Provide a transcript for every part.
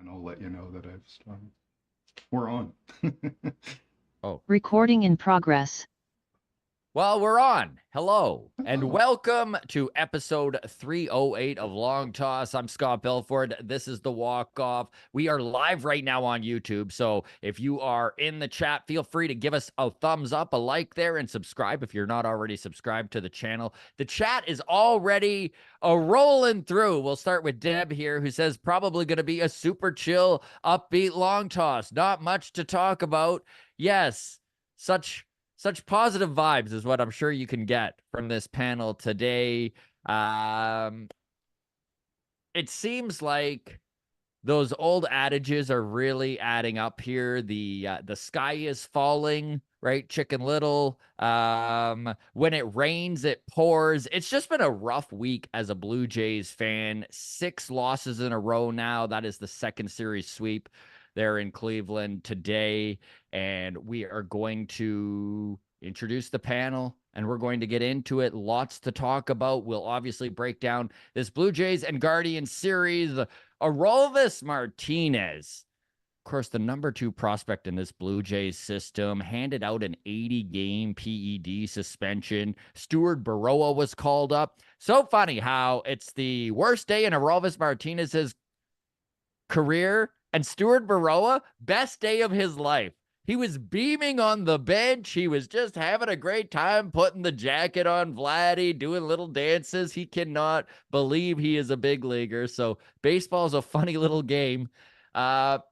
and I'll let you know that I've started. We're on. Oh, Recording in progress. well, we're on. Hello, and Hello. welcome to episode 308 of Long Toss. I'm Scott Belford. This is the walk-off. We are live right now on YouTube, so if you are in the chat, feel free to give us a thumbs up, a like there, and subscribe if you're not already subscribed to the channel. The chat is already rolling through. We'll start with Deb here, who says probably going to be a super chill, upbeat Long Toss. Not much to talk about. Yes, such positive vibes is what I'm sure you can get from this panel today. It seems like those old adages are really adding up here. The sky is falling, right? Chicken Little. When it rains, it pours. It's just been a rough week as a Blue Jays fan. 6 losses in a row now. That is the second series sweep there in Cleveland today. And we are going to introduce the panel and we're going to get into it. Lots to talk about. We'll obviously break down this Blue Jays and Guardians series. Orelvis Martinez, of course, the number 2 prospect in this Blue Jays system, handed out an 80-game PED suspension. Stuart Baroa was called up. So funny how it's the worst day in Orelvis Martinez's career, and Stuart Baroa, best day of his life. He was beaming on the bench. He was just having a great time putting the jacket on Vladdy, doing little dances. He cannot believe he is a big leaguer. So baseball is a funny little game. VAR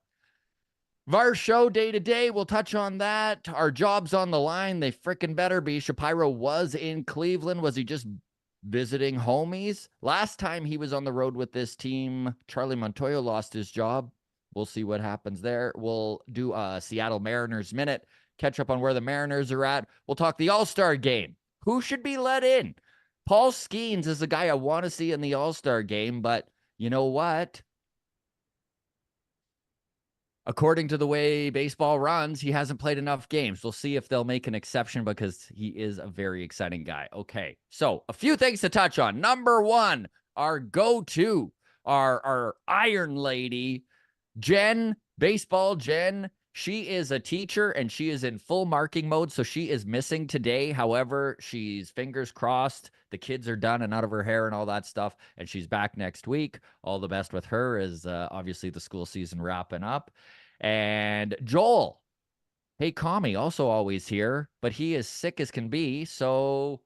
show day to day. We'll touch on that. Our job's on the line. They frickin' better be. Shapiro was in Cleveland. Was he just visiting homies? Last time he was on the road with this team, Charlie Montoyo lost his job. We'll see what happens there. We'll do a Seattle Mariners minute, catch up on where the Mariners are at. We'll talk the All-Star game. Who should be let in? Paul Skenes is the guy I want to see in the All-Star game, but you know what? According to the way baseball runs, he hasn't played enough games. We'll see if they'll make an exception because he is a very exciting guy. Okay, so a few things to touch on. Number 1, our go-to, our Iron Lady, Jen, baseball Jen. She is a teacher and she is in full marking mode, so she is missing today. However, she's fingers crossed. The kids are done and out of her hair and all that stuff, and she's back next week. All the best with her as obviously the school season wrapping up. And Joel, hey, Kami, also always here, but he is sick as can be, so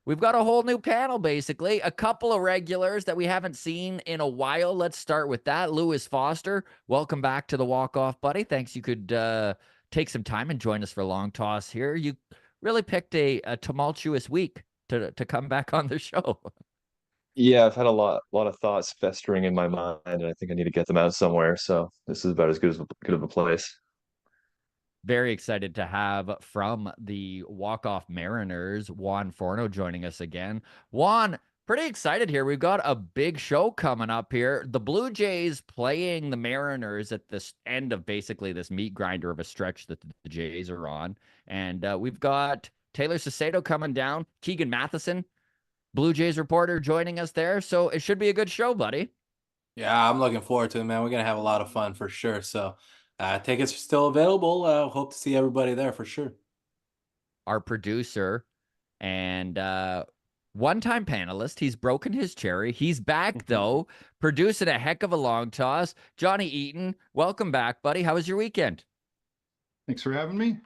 we've got a whole new panel, basically. A couple of regulars that we haven't seen in a while. Let's start with that. Lewis Foster, welcome back to the walk-off, buddy. Thanks you could take some time and join us for Long Toss here. You really picked a tumultuous week to come back on the show. Yeah, I've had a lot of thoughts festering in my mind, and I think I need to get them out somewhere. So this is about as good of a place. Very excited to have from the walk-off Mariners, Juan Forno joining us again. Juan, pretty excited here. We've got a big show coming up here. The Blue Jays playing the Mariners at this end of basically this meat grinder of a stretch that the Jays are on. And we've got Taylor Sacedo coming down, Keegan Matheson, Blue Jays reporter, joining us there. So it should be a good show, buddy. Yeah, I'm looking forward to it, man. We're going to have a lot of fun for sure. So tickets are still available. Hope to see everybody there for sure. Our producer and one-time panelist. He's broken his cherry. He's back, though, producing a heck of a Long Toss. Johnny Eaton, welcome back, buddy. How was your weekend? Thanks for having me.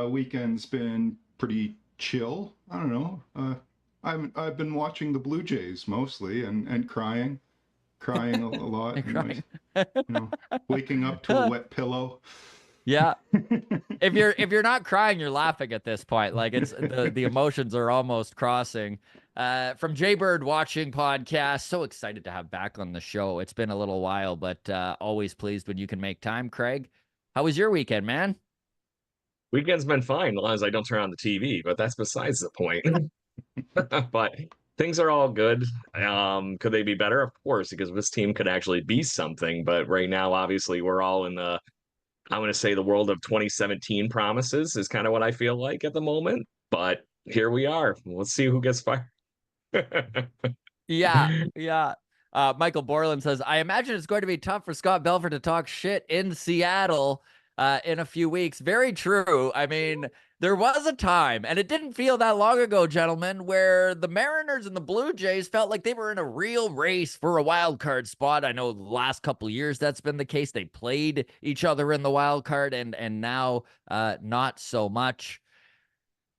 Weekend's been pretty chill. I don't know. I've been watching the Blue Jays mostly and crying a lot. Crying. Waking up to a wet pillow. Yeah. If you're not crying, you're laughing at this point. Like it's the emotions are almost crossing. From Jaybird Watching Podcast, so excited to have back on the show. It's been a little while, but always pleased when you can make time. Craig, how was your weekend, man? Weekend's been fine as long as I don't turn on the TV, but that's besides the point. But things are all good. Could they be better? Of course, because this team could actually be something. But right now, obviously, we're all in I'm going to say the world of 2017 promises is kind of what I feel like at the moment. But here we are. Let's see who gets fired. Yeah. Michael Borland says, I imagine it's going to be tough for Scott Belford to talk shit in Seattle in a few weeks. Very true. I mean, there was a time, and it didn't feel that long ago, gentlemen, where the Mariners and the Blue Jays felt like they were in a real race for a wild card spot. I know the last couple of years that's been the case. They played each other in the wild card, and now not so much.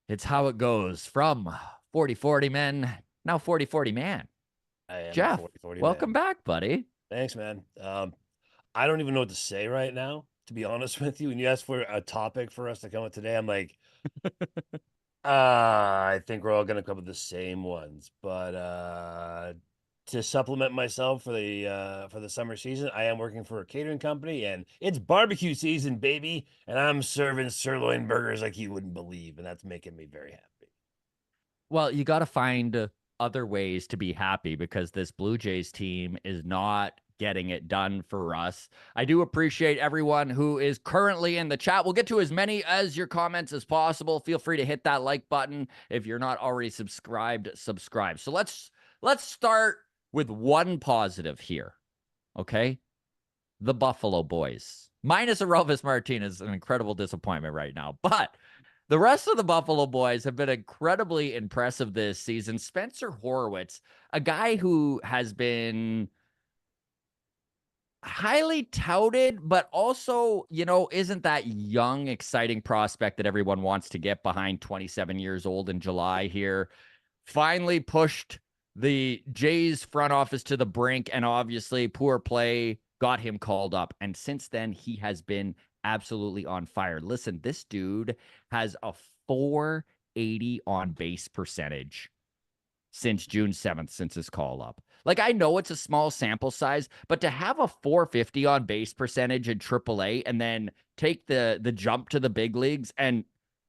It's how it goes from 40-40 men, now 40-40 man. I am Jeff, 40-40 welcome man. back, buddy. Thanks, man. I don't even know what to say right now, to be honest with you. When you asked for a topic for us to come with today, I'm like, I think we're all gonna come with the same ones. But to supplement myself for the summer season, I am working for a catering company, and it's barbecue season, baby. And I'm serving sirloin burgers like you wouldn't believe, and that's making me very happy. Well, you got to find other ways to be happy because this Blue Jays team is not getting it done for us. I do appreciate everyone who is currently in the chat. We'll get to as many as your comments as possible. Feel free to hit that like button. If you're not already subscribed, subscribe. So let's start with one positive here. Okay? The Buffalo Boys. Minus Orelvis Martinez, an incredible disappointment right now. But the rest of the Buffalo Boys have been incredibly impressive this season. Spencer Horwitz, a guy who has been highly touted, but also, isn't that young, exciting prospect that everyone wants to get behind, 27 years old in July here. Finally pushed the Jays front office to the brink, and obviously poor play got him called up. And since then, he has been absolutely on fire. Listen, this dude has a 480 on base percentage since June 7th, since his call up. Like, I know it's a small sample size, but to have a 450 on base percentage in AAA and then take the jump to the big leagues and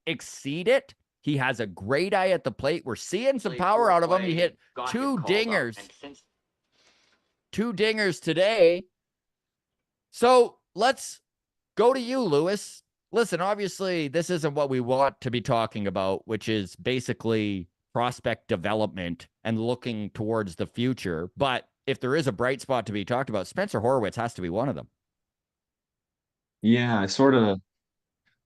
exceed it, he has a great eye at the plate. We're seeing some power out of him. He hit two dingers today. So let's go to you, Lewis. Listen, obviously, this isn't what we want to be talking about, which is basically prospect development and looking towards the future. But if there is a bright spot to be talked about, Spencer Horwitz has to be one of them. Yeah, I sort of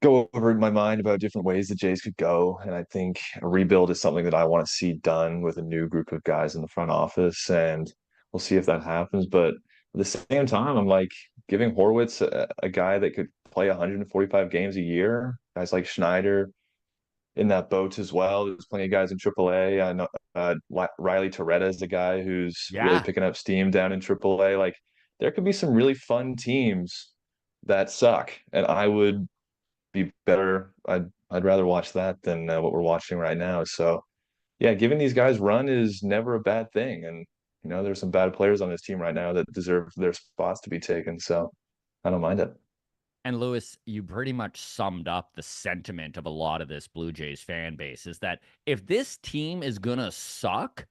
go over in my mind about different ways the Jays could go. And I think a rebuild is something that I want to see done with a new group of guys in the front office. And we'll see if that happens. But at the same time, I'm like giving Horwitz a guy that could play 145 games a year. Guys like Schneider in that boat as well. There's plenty of guys in AAA. I know Riley Toretta is the guy who's really picking up steam down in AAA. Like, there could be some really fun teams that suck. And I would be better. I'd rather watch that than what we're watching right now. So yeah, giving these guys run is never a bad thing. And there's some bad players on this team right now that deserve their spots to be taken. So I don't mind it. And Lewis, you pretty much summed up the sentiment of a lot of this Blue Jays fan base, is that if this team is gonna suck,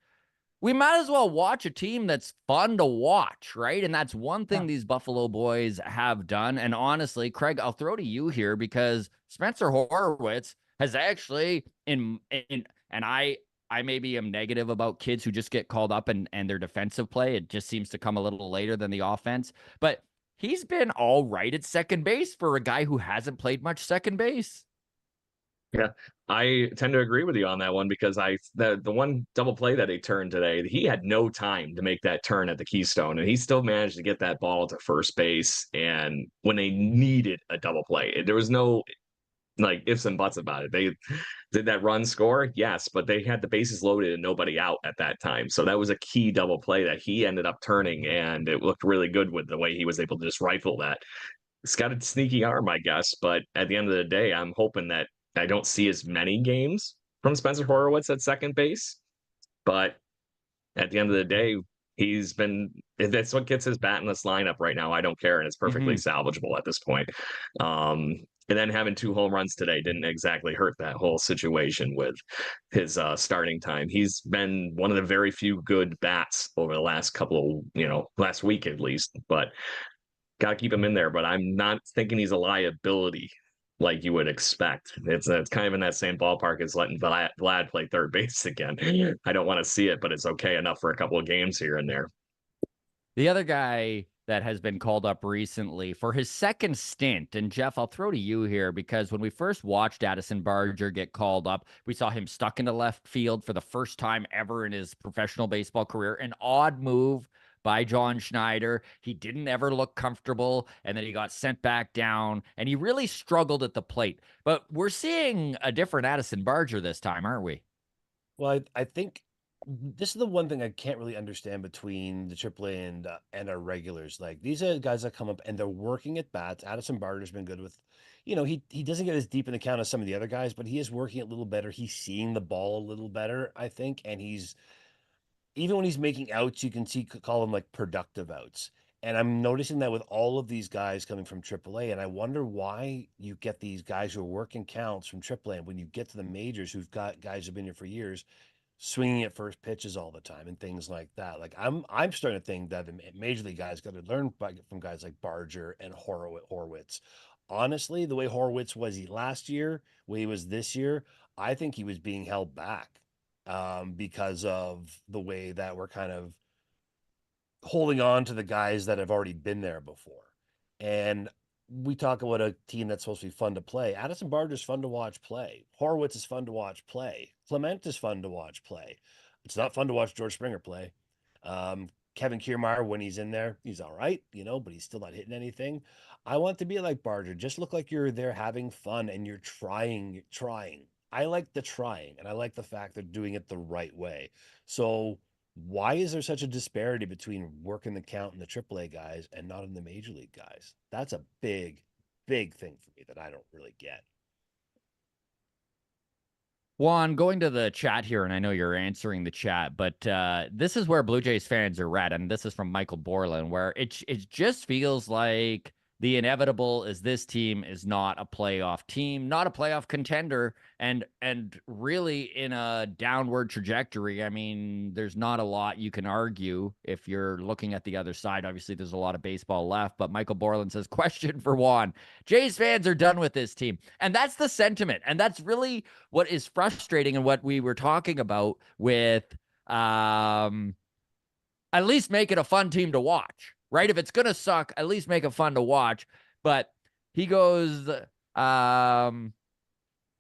we might as well watch a team that's fun to watch, right? And that's one thing these Buffalo Boys have done. And honestly, Craig, I'll throw to you here because Spencer Horwitz has actually and I maybe am negative about kids who just get called up and their defensive play. It just seems to come a little later than the offense. But he's been all right at second base for a guy who hasn't played much second base. Yeah, I tend to agree with you on that one because the one double play that he turned today, he had no time to make that turn at the Keystone, and he still managed to get that ball to first base. And when they needed a double play, there was no like ifs and buts about it. They did that run score, yes, but they had the bases loaded and nobody out at that time. So that was a key double play that he ended up turning, and it looked really good with the way he was able to just rifle that. It's got a sneaky arm, I guess, but at the end of the day, I'm hoping that I don't see as many games from Spencer Horwitz at second base. But at the end of the day, that's what gets his bat in this lineup right now. I don't care, and it's perfectly salvageable at this point. And then having 2 home runs today didn't exactly hurt that whole situation with his starting time. He's been one of the very few good bats over the last last week at least, but got to keep him in there. But I'm not thinking he's a liability like you would expect. It's kind of in that same ballpark as letting Vlad play third base again. I don't want to see it, but it's okay enough for a couple of games here and there. The other guy that has been called up recently for his second stint, and Jeff, I'll throw to you here because when we first watched Addison Barger get called up, we saw him stuck into left field for the first time ever in his professional baseball career. An odd move by John Schneider. He didn't ever look comfortable, and then he got sent back down, and he really struggled at the plate. But we're seeing a different Addison Barger this time, aren't we? Well, I think this is the one thing I can't really understand between the AAA and our regulars. Like these are guys that come up and they're working at bats. Addison Barter's been good with, he doesn't get as deep in the count as some of the other guys, but he is working a little better. He's seeing the ball a little better, I think, and he's even when he's making outs, you can call them like productive outs. And I'm noticing that with all of these guys coming from AAA, and I wonder why you get these guys who are working counts from AAA, and when you get to the majors, who've got guys who've been here for years swinging at first pitches all the time and things like that. Like I'm starting to think that the major league guys got to learn from guys like Barger and Horwitz. Honestly, the way Horwitz was last year, the way he was this year, I think he was being held back because of the way that we're kind of holding on to the guys that have already been there before. And we talk about a team that's supposed to be fun to play. Addison Barger is fun to watch play. Horwitz is fun to watch play. Clement is fun to watch play. It's not fun to watch George Springer play. Kevin Kiermaier, when he's in there, he's all right, but he's still not hitting anything. I want to be like Barger. Just look like you're there having fun and you're trying. I like the trying, and I like the fact they're doing it the right way. So why is there such a disparity between working the count and the AAA guys and not in the major league guys? That's a big, big thing for me that I don't really get. Juan, going to the chat here, and I know you're answering the chat, but this is where Blue Jays fans are at, and this is from Michael Borland, where it just feels like the inevitable is this team is not a playoff team, not a playoff contender, and really in a downward trajectory. I mean, there's not a lot you can argue if you're looking at the other side. Obviously, there's a lot of baseball left, but Michael Borland says, question for Juan. Jays fans are done with this team. And that's the sentiment. And that's really what is frustrating and what we were talking about with at least make it a fun team to watch. Right? If it's going to suck, at least make it fun to watch. But he goes, fans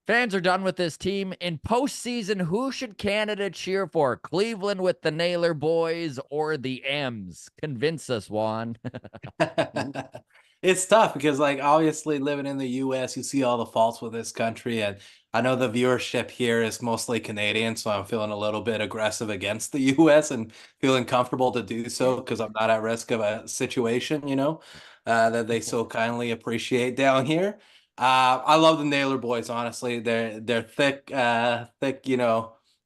are done with this team. In postseason, who should Canada cheer for? Cleveland with the Naylor boys or the M's? Convince us, Juan. It's tough because, like, obviously living in the US, you see all the faults with this country. And I know the viewership here is mostly Canadian, so I'm feeling a little bit aggressive against the US and feeling comfortable to do so because I'm not at risk of a situation, that they so kindly appreciate down here. I love the Naylor boys, honestly. They're thick,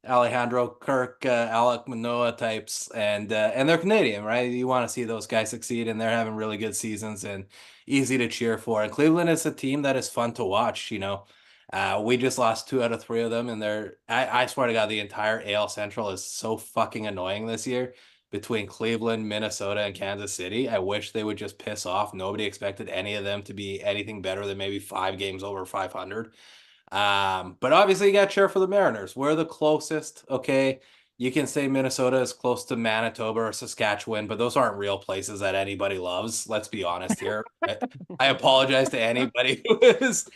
Alejandro Kirk, Alec Manoa types, and they're Canadian, right? You want to see those guys succeed, and they're having really good seasons and easy to cheer for. And Cleveland is a team that is fun to watch. We just lost 2 out of 3 of them, and I swear to God, the entire AL Central is so fucking annoying this year between Cleveland, Minnesota, and Kansas City. I wish they would just piss off. Nobody expected any of them to be anything better than maybe 5 games over 500. But obviously you got to cheer for the Mariners. We're the closest. Okay. You can say Minnesota is close to Manitoba or Saskatchewan, but those aren't real places that anybody loves. Let's be honest here. I apologize to anybody who is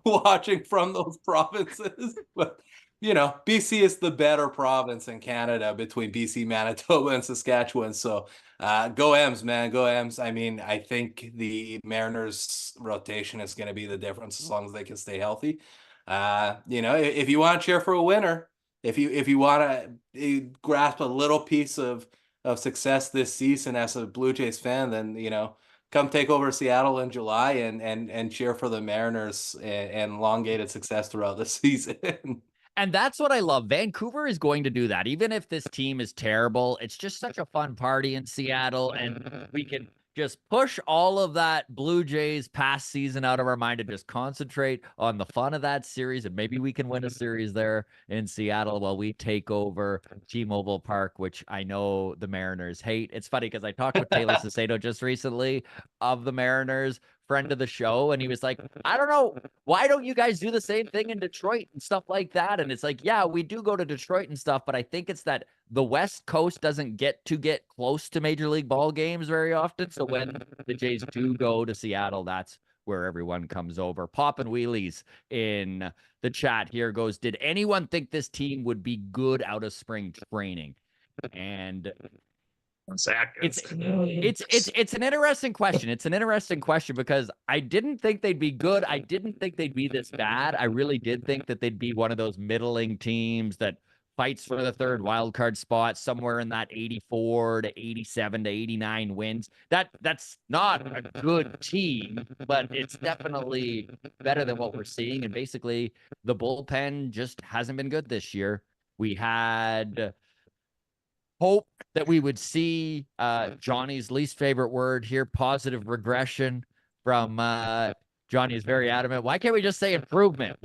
watching from those provinces, but BC is the better province in Canada between BC, Manitoba, and Saskatchewan. So go M's, man. Go M's. I mean, I think the Mariners rotation is going to be the difference as long as they can stay healthy. If you want to cheer for a winner, if you want to grasp a little piece of success this season as a Blue Jays fan, then come take over Seattle in July and cheer for the Mariners and elongated success throughout the season. And that's what I love. Vancouver is going to do that. Even if this team is terrible, it's just such a fun party in Seattle. And we can just push all of that Blue Jays past season out of our mind and just concentrate on the fun of that series. And maybe we can win a series there in Seattle while we take over T-Mobile Park, which I know the Mariners hate. It's funny because I talked with Taylor Sacedo just recently of the Mariners, friend of the show, and he was like, I don't know, why don't you guys do the same thing in Detroit and stuff like that? And it's like, yeah, we do go to Detroit and stuff, but I think it's that the West Coast doesn't get close to Major League ball games very often. So when the Jays do go to Seattle, that's where everyone comes over. Poppin' wheelies in the chat here goes, did anyone think this team would be good out of spring training? And it's an interesting question. It's an interesting question because I didn't think they'd be good. I didn't think they'd be this bad. I really did think that they'd be one of those middling teams that fights for the third wild card spot, somewhere in that 84 to 87 to 89 wins. That's not a good team, but it's definitely better than what we're seeing. And basically, the bullpen just hasn't been good this year. We had hope that we would see Johnny's least favorite word here, positive regression from Johnny is very adamant. Why can't we just say improvement?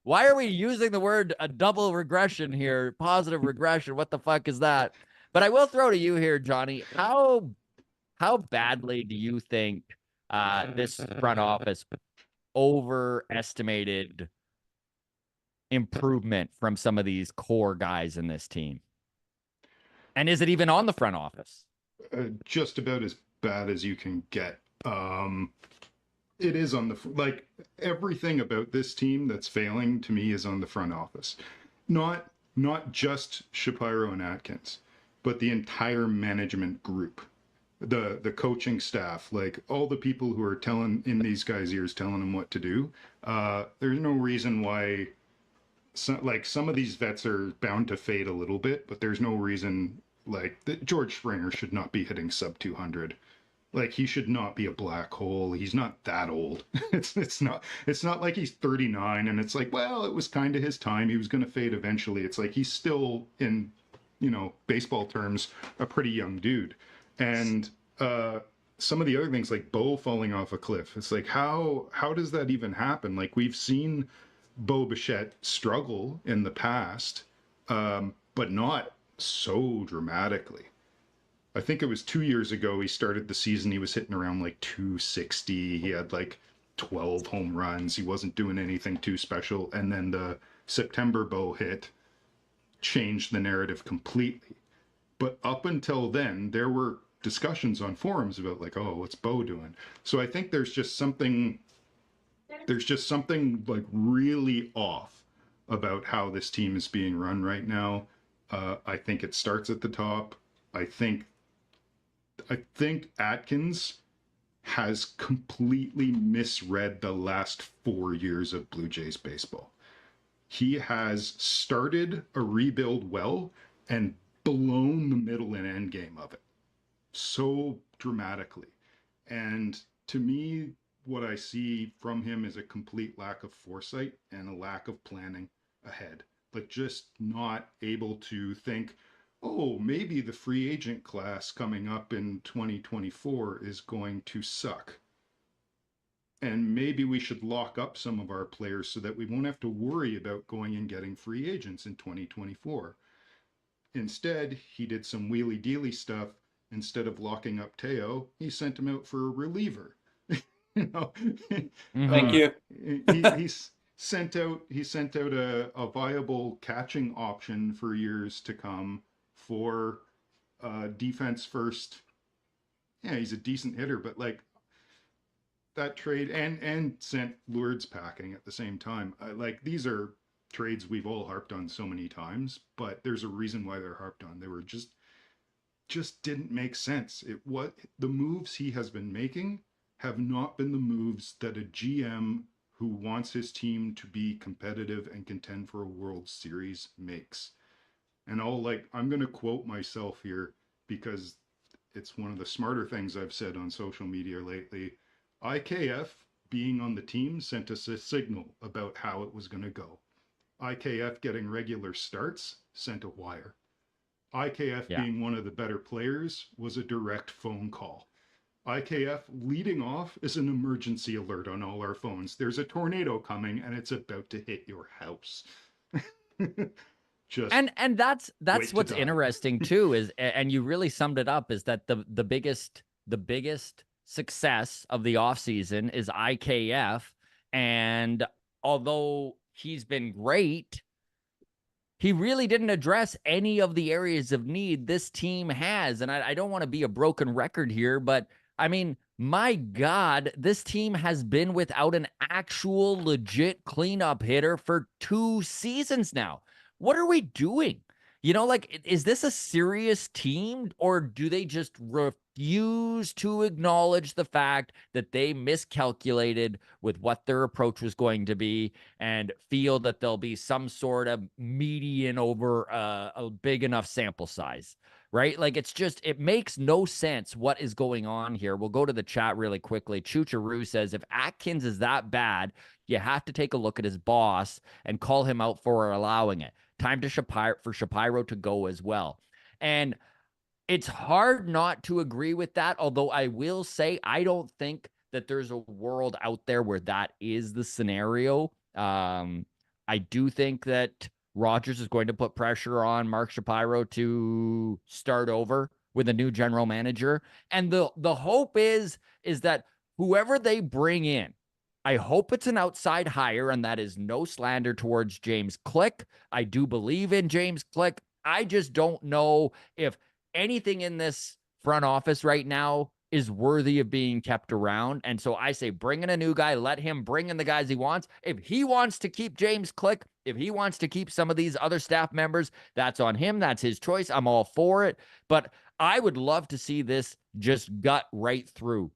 Why are we using the word a double regression here? Positive regression. What the fuck is that? But I will throw to you here, Johnny. How badly do you think this front office overestimated improvement from some of these core guys in this team? And is it even on the front office? Just about as bad as you can get. It is on the, like, everything about this team that's failing to me is on the front office. Not just Shapiro and Atkins, but the entire management group, the coaching staff, like all the people who are telling in these guys' ears, telling them what to do. There's no reason why. Some of these vets are bound to fade a little bit, but there's no reason that George Springer should not be hitting sub 200. Like, he should not be a black hole. He's not that old. It's not like he's 39 and it's like, well, it was kind of his time. He was going to fade eventually. It's like he's still, in baseball terms, a pretty young dude. And some of the other things, like Bo falling off a cliff, it's like, how does that even happen? Like, we've seen Bo Bichette struggle in the past, but not so dramatically. I think it was 2 years ago he started the season, he was hitting around like 260. He had like 12 home runs. He wasn't doing anything too special. And then the September Bo hit changed the narrative completely. But up until then, there were discussions on forums about like, oh, what's Bo doing? So I think there's just something like really off about how this team is being run right now. I think it starts at the top. I think Atkins has completely misread the last 4 years of Blue Jays baseball. He has started a rebuild well and blown the middle and end game of it so dramatically. And to me, what I see from him is a complete lack of foresight and a lack of planning ahead. Like, just not able to think, oh, maybe the free agent class coming up in 2024 is going to suck. And maybe we should lock up some of our players so that we won't have to worry about going and getting free agents in 2024. Instead, he did some wheelie dealy stuff. Instead of locking up Teo, he sent him out for a reliever. Thank you. He sent out a viable catching option for years to come for defense first. Yeah, he's a decent hitter, but like that trade and sent Lourdes packing at the same time. Like, these are trades we've all harped on so many times, but there's a reason why they're harped on. They were just didn't make sense. The moves he has been making have not been the moves that a GM who wants his team to be competitive and contend for a World Series makes. And I'm going to quote myself here because it's one of the smarter things I've said on social media lately. IKF being on the team sent us a signal about how it was going to go. IKF getting regular starts sent a wire. IKF being one of the better players was a direct phone call. IKF leading off is an emergency alert on all our phones. There's a tornado coming and it's about to hit your house. And that's what's interesting too, is, and you really summed it up, is that the biggest success of the offseason is IKF. And although he's been great, he really didn't address any of the areas of need this team has. And I don't want to be a broken record here, but I mean, my God, this team has been without an actual legit cleanup hitter for 2 seasons now. What are we doing? You know, like, is this a serious team, or do they just refuse to acknowledge the fact that they miscalculated with what their approach was going to be and feel that there'll be some sort of median over a big enough sample size? Right? Like, it's just, it makes no sense what is going on here. We'll go to the chat really quickly. Chucharu says, if Atkins is that bad, you have to take a look at his boss and call him out for allowing it. Time to for Shapiro to go as well. And it's hard not to agree with that, although I will say I don't think that there's a world out there where that is the scenario. I do think that Rogers is going to put pressure on Mark Shapiro to start over with a new general manager. And the hope is that whoever they bring in, I hope it's an outside hire, and that is no slander towards James Click. I do believe in James Click. I just don't know if anything in this front office right now is worthy of being kept around. And so I say, bring in a new guy, let him bring in the guys he wants. If he wants to keep James Click, if he wants to keep some of these other staff members, that's on him. That's his choice. I'm all for it. But I would love to see this just gut right through.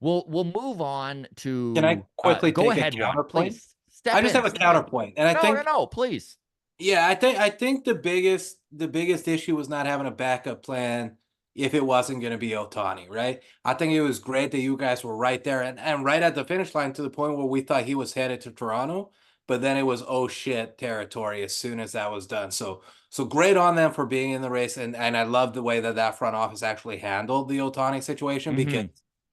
We'll move on to. Can I quickly go take ahead, a Juan, counterpoint? please. Step I just in, have a step in. counterpoint, and I think No, please. yeah, I think the biggest issue was not having a backup plan if it wasn't going to be Otani, right? I think it was great that you guys were right there and right at the finish line to the point where we thought he was headed to Toronto, but then it was oh shit territory as soon as that was done. So great on them for being in the race, and I love the way that front office actually handled the Otani situation because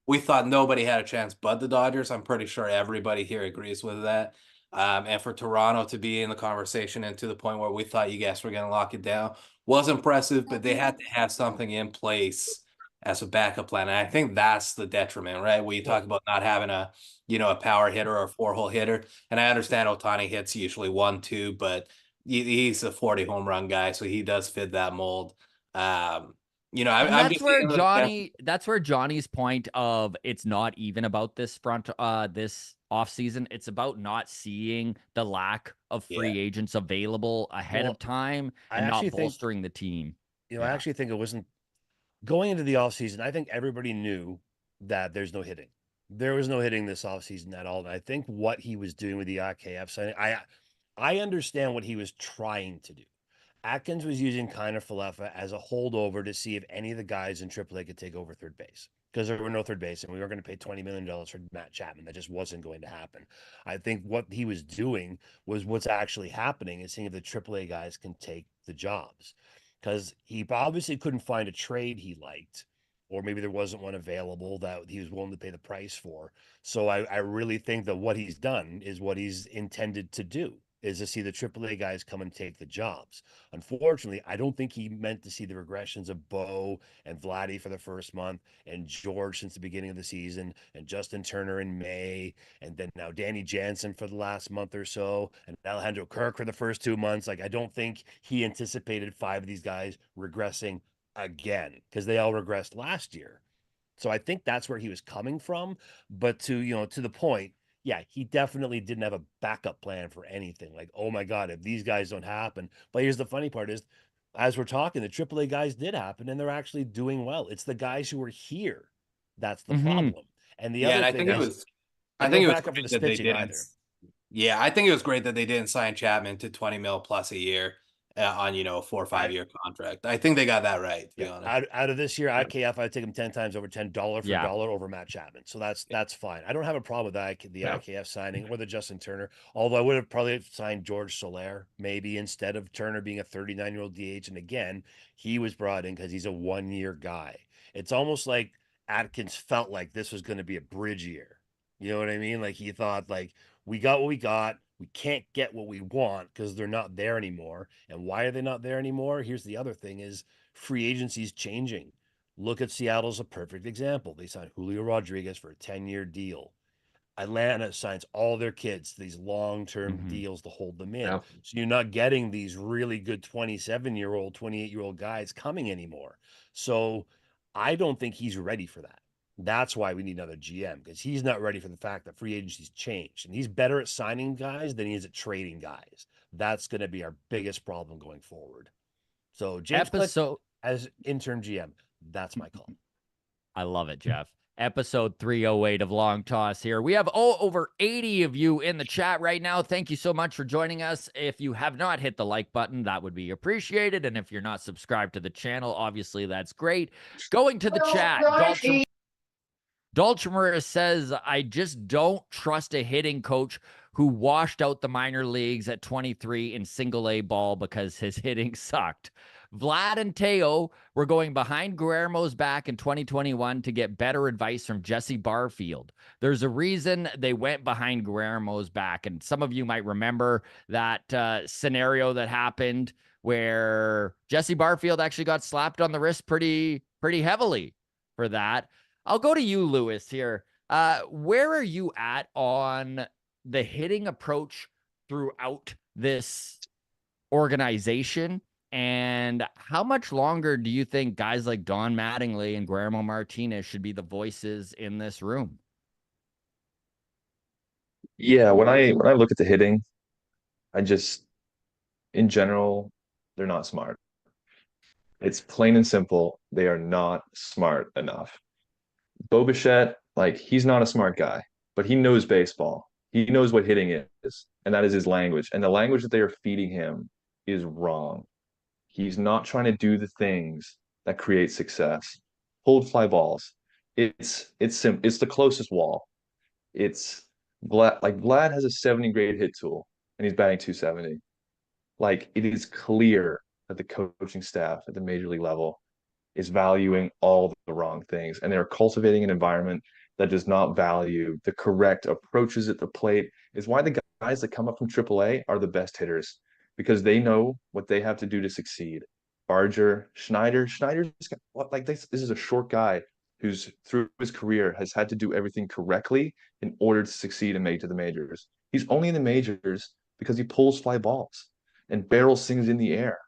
we thought nobody had a chance but the Dodgers. I'm pretty sure everybody here agrees with that. And for Toronto to be in the conversation and to the point where we thought you guys were going to lock it down was impressive, but they had to have something in place as a backup plan. And I think that's the detriment, right? Where you talk about not having a power hitter or a 4-hole hitter. And I understand Otani hits usually 1-2, but he's a 40 home run guy, so he does fit that mold. And I'm that's just where Johnny's point of it's not even about this this offseason. It's about not seeing the lack of free agents available ahead of time and not bolstering the team. I actually think it wasn't going into the offseason. I think everybody knew that there's no hitting. There was no hitting this offseason at all. And I think what he was doing with the IKF signing, I understand what he was trying to do. Atkins was using Kiner Falefa as a holdover to see if any of the guys in AAA could take over third base because there were no third base and we were going to pay $20 million for Matt Chapman. That just wasn't going to happen. I think what he was doing was what's actually happening is seeing if the AAA guys can take the jobs because he obviously couldn't find a trade he liked, or maybe there wasn't one available that he was willing to pay the price for. So I really think that what he's done is what he's intended to do, is to see the AAA guys come and take the jobs. Unfortunately, I don't think he meant to see the regressions of Bo and Vladdy for the first month and George since the beginning of the season and Justin Turner in May and then now Danny Jansen for the last month or so and Alejandro Kirk for the first 2 months. Like, I don't think he anticipated 5 of these guys regressing again because they all regressed last year. So I think that's where he was coming from. But to the point, yeah, he definitely didn't have a backup plan for anything. Like, oh my God, if these guys don't happen. But here's the funny part is, as we're talking, the AAA guys did happen and they're actually doing well. It's the guys who are here. That's the problem. And the other thing is, I think it was backup for great the that they pitching didn't. either. Yeah, I think it was great that they didn't sign Chapman to 20 mil plus a year on a 4 or 5 year contract. I think they got that right, to be honest. Out of this year, IKF, I'd take him 10 times over $10 for dollar over Matt Chapman. So that's fine. I don't have a problem with the IKF signing or the Justin Turner, although I would have probably signed George Soler maybe instead of Turner being a 39-year-old DH. And again, he was brought in because he's a 1-year guy. It's almost like Atkins felt like this was going to be a bridge year. You know what I mean? Like, he thought, like, we got what we got. We can't get what we want because they're not there anymore. And why are they not there anymore? Here's the other thing is free agency is changing. Look at Seattle's a perfect example. They signed Julio Rodriguez for a 10-year deal. Atlanta signs all their kids to these long-term Mhm. deals to hold them in. Yeah. So you're not getting these really good 27-year-old, 28-year-old guys coming anymore. So I don't think he's ready for that. That's why we need another GM, because he's not ready for the fact that free agency's changed. And he's better at signing guys than he is at trading guys. That's going to be our biggest problem going forward. So James Click Episode as interim GM, that's my call. I love it, Jeff. Episode 308 of Long Toss here. We have over 80 of you in the chat right now. Thank you so much for joining us. If you have not hit the like button, that would be appreciated. And if you're not subscribed to the channel, obviously that's great. Going to the chat, Dulcimer says, I just don't trust a hitting coach who washed out the minor leagues at 23 in single A ball because his hitting sucked. Vlad and Teo were going behind Guillermo's back in 2021 to get better advice from Jesse Barfield. There's a reason they went behind Guillermo's back. And some of you might remember that scenario that happened where Jesse Barfield actually got slapped on the wrist pretty heavily for that. I'll go to you, Lewis, here. Where are you at on the hitting approach throughout this organization? And how much longer do you think guys like Don Mattingly and Guillermo Martinez should be the voices in this room? Yeah, when I look at the hitting, I just in general, they're not smart. It's plain and simple. They are not smart enough. Bo Bichette, like he's not a smart guy, but he knows baseball. He knows what hitting is, and that is his language. And the language that they are feeding him is wrong. He's not trying to do the things that create success. Hold fly balls. It's the closest wall. It's Vlad has a 70 grade hit tool and he's batting 270. Like it is clear that the coaching staff at the major league level is valuing all the wrong things and they're cultivating an environment that does not value the correct approaches at the plate. Is why the guys that come up from AAA are the best hitters because they know what they have to do to succeed. Barger, Schneider's like this is a short guy who's through his career has had to do everything correctly in order to succeed and make it to the majors. He's only in the majors because he pulls fly balls and barrels things in the air.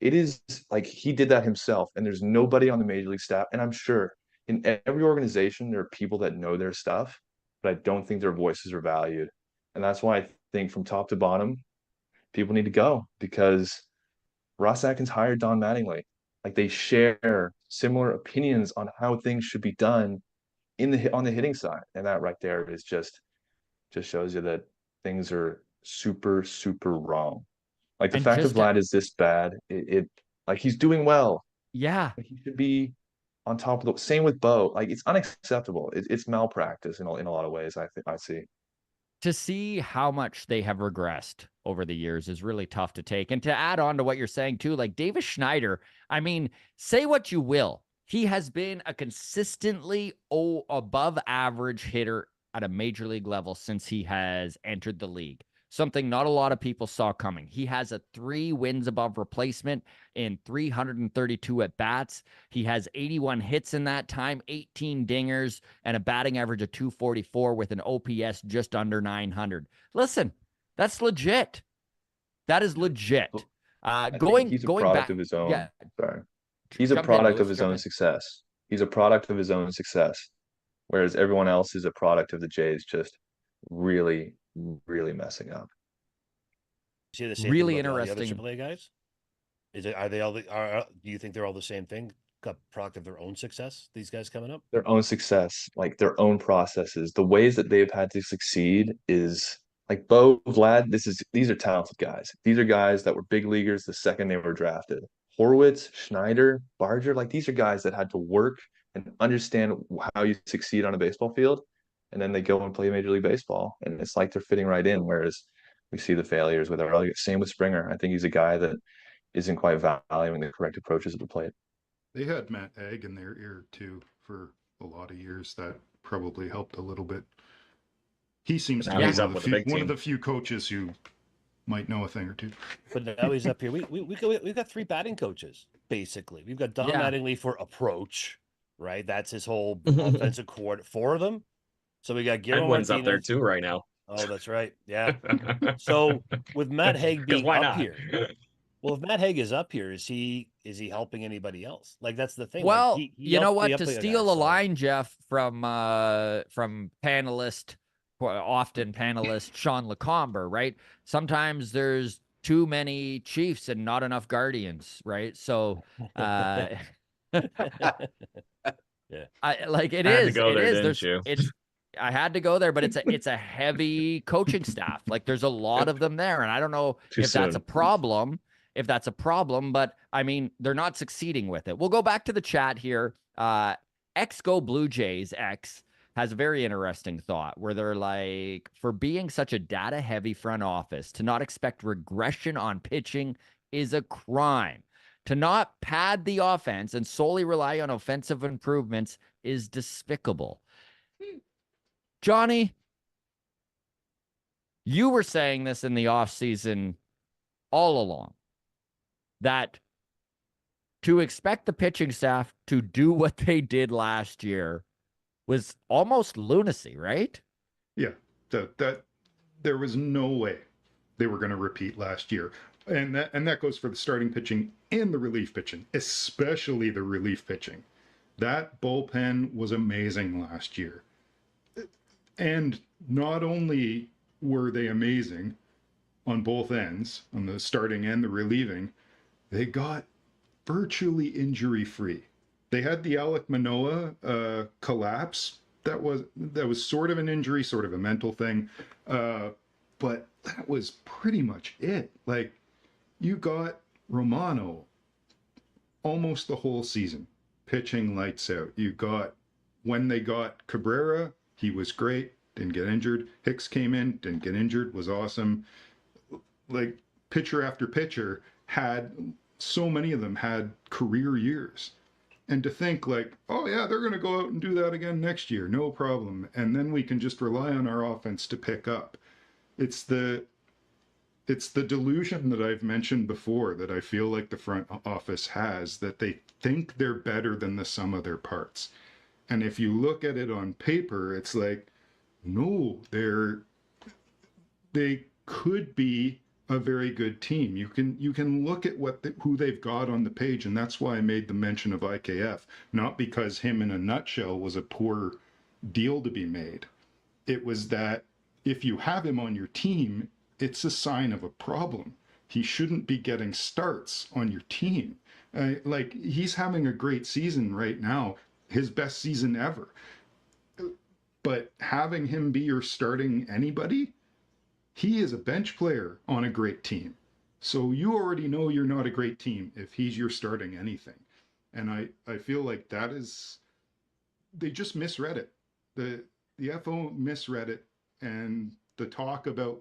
It is like he did that himself, and there's nobody on the major league staff. And I'm sure in every organization there are people that know their stuff, but I don't think their voices are valued. And that's why I think from top to bottom, people need to go because Ross Atkins hired Don Mattingly. Like they share similar opinions on how things should be done on the hitting side, and that right there is just shows you that things are super wrong. Like the And fact that just Vlad is this bad, it like he's doing well. yeah, He should be on top of the same with Bo. Like it's unacceptable. It's malpractice in a lot of ways. I see. to see how much they have regressed over the years is really tough to take. And to add on to what you're saying too, like Davis Schneider, I mean, say what you will, he has been a consistently above average hitter at a major league level since he has entered the league. Something not a lot of people saw coming. He has a 3 wins above replacement in 332 at bats. He has 81 hits in that time, 18 dingers, and a batting average of 244 with an OPS just under 900. Listen, that's legit. That is legit. I think he's a product back of his own. yeah, Sorry. He's a jump in, product of Lewis, his jump own in. success. He's a product of his own success, whereas everyone else is a product of the Jays just really, really messing up. See the same Really thing about the other interesting. AAA guys? Are they all do you think they're all the same thing? Got product of their own success, these guys coming up? Their own success, like their own processes, the ways that they've had to succeed is like Bo, Vlad. These are talented guys. These are guys that were big leaguers the second they were drafted. Horwitz, Schneider, Barger, like these are guys that had to work and understand how you succeed on a baseball field, and then they go and play Major League Baseball, and it's like they're fitting right in. Whereas we see the failures with our same with Springer. I think he's a guy that isn't quite valuing the correct approaches at the plate. They had Matt Egg in their ear too for a lot of years. That probably helped a little bit. He seems to Now be he's up with a big one team. of the few coaches who might know a thing or two. But now he's up here. We've got 3 batting coaches, basically. We've got Don Yeah. Mattingly for approach, right? That's his whole offensive coordinator. 4 of them. So we got Guillermo Edwin's up there Martinez. too right now. Oh, that's right. Yeah. So with Matt Haig being why up not? here, well, if Matt Haig is up here, is he helping anybody else? Like that's the thing. Well, like, he you know helped the what? To up-player steal guys, a so- line, Jeff, from panelist, often panelist Sean Lacomber, right? Sometimes there's too many Chiefs and not enough Guardians, right? So, Yeah. I like it Had to is. go It there, is. didn't There's. you? It's. I had to go there, but it's a heavy coaching staff. Like there's a lot of them there, and I don't know Too if that's a soon. problem. If that's a problem, but I mean they're not succeeding with it. We'll go back to the chat here. Go Blue Jays X has a very interesting thought where they're like, for being such a data heavy front office, to not expect regression on pitching is a crime. To not pad the offense and solely rely on offensive improvements is despicable. Johnny, you were saying this in the offseason all along, that to expect the pitching staff to do what they did last year was almost lunacy, right? Yeah, that there was no way they were going to repeat last year. And that goes for the starting pitching and the relief pitching, especially the relief pitching. That bullpen was amazing last year. And not only were they amazing on both ends, on the starting and the relieving, they got virtually injury-free. They had the Alek Manoah collapse. That was sort of an injury, sort of a mental thing. But that was pretty much it. Like, you got Romano almost the whole season, pitching lights out. You got, when they got Cabrera, he was great, didn't get injured. Hicks came in, didn't get injured, was awesome. Like, pitcher after pitcher had, so many of them had career years. And to think like, oh yeah, they're going to go out and do that again next year, no problem. And then we can just rely on our offense to pick up. It's the delusion that I've mentioned before that I feel like the front office has, that they think they're better than the sum of their parts. And if you look at it on paper, it's like, no, they could be a very good team. You can look at who they've got on the page, and that's why I made the mention of IKF, not because him in a nutshell was a poor deal to be made. It was that if you have him on your team, it's a sign of a problem. He shouldn't be getting starts on your team. Like, he's having a great season right now, his best season ever. But having him be your starting anybody, he is a bench player on a great team. So you already know you're not a great team if he's your starting anything. And I feel like that is, they just misread it. The FO misread it, and the talk about,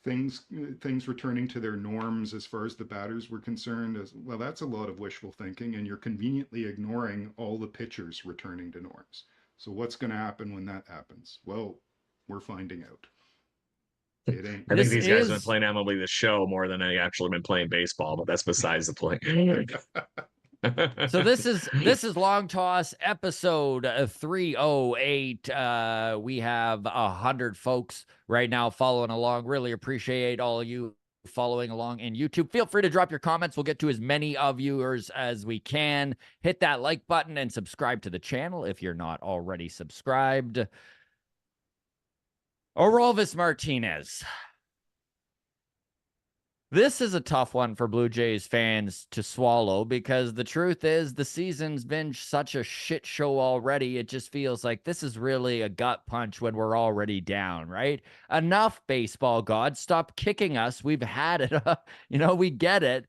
things returning to their norms as far as the batters were concerned, as well, that's a lot of wishful thinking, and you're conveniently ignoring all the pitchers returning to norms. So what's going to happen when that happens? Well, we're finding out. It ain't. I think these guys have been is- playing MLB The Show more than they actually been playing baseball, but that's besides the point. So this is Long Toss episode 308. We have 100 folks right now following along. Really appreciate all of you following along in YouTube. Feel free to drop your comments. We'll get to as many of viewers as we can. Hit that like button and subscribe to the channel if you're not already subscribed. Orelvis Martinez. This is a tough one for Blue Jays fans to swallow, because the truth is the season's been such a shit show already. It just feels like this is really a gut punch when we're already down, right? Enough, baseball gods. Stop kicking us. We've had it. We get it.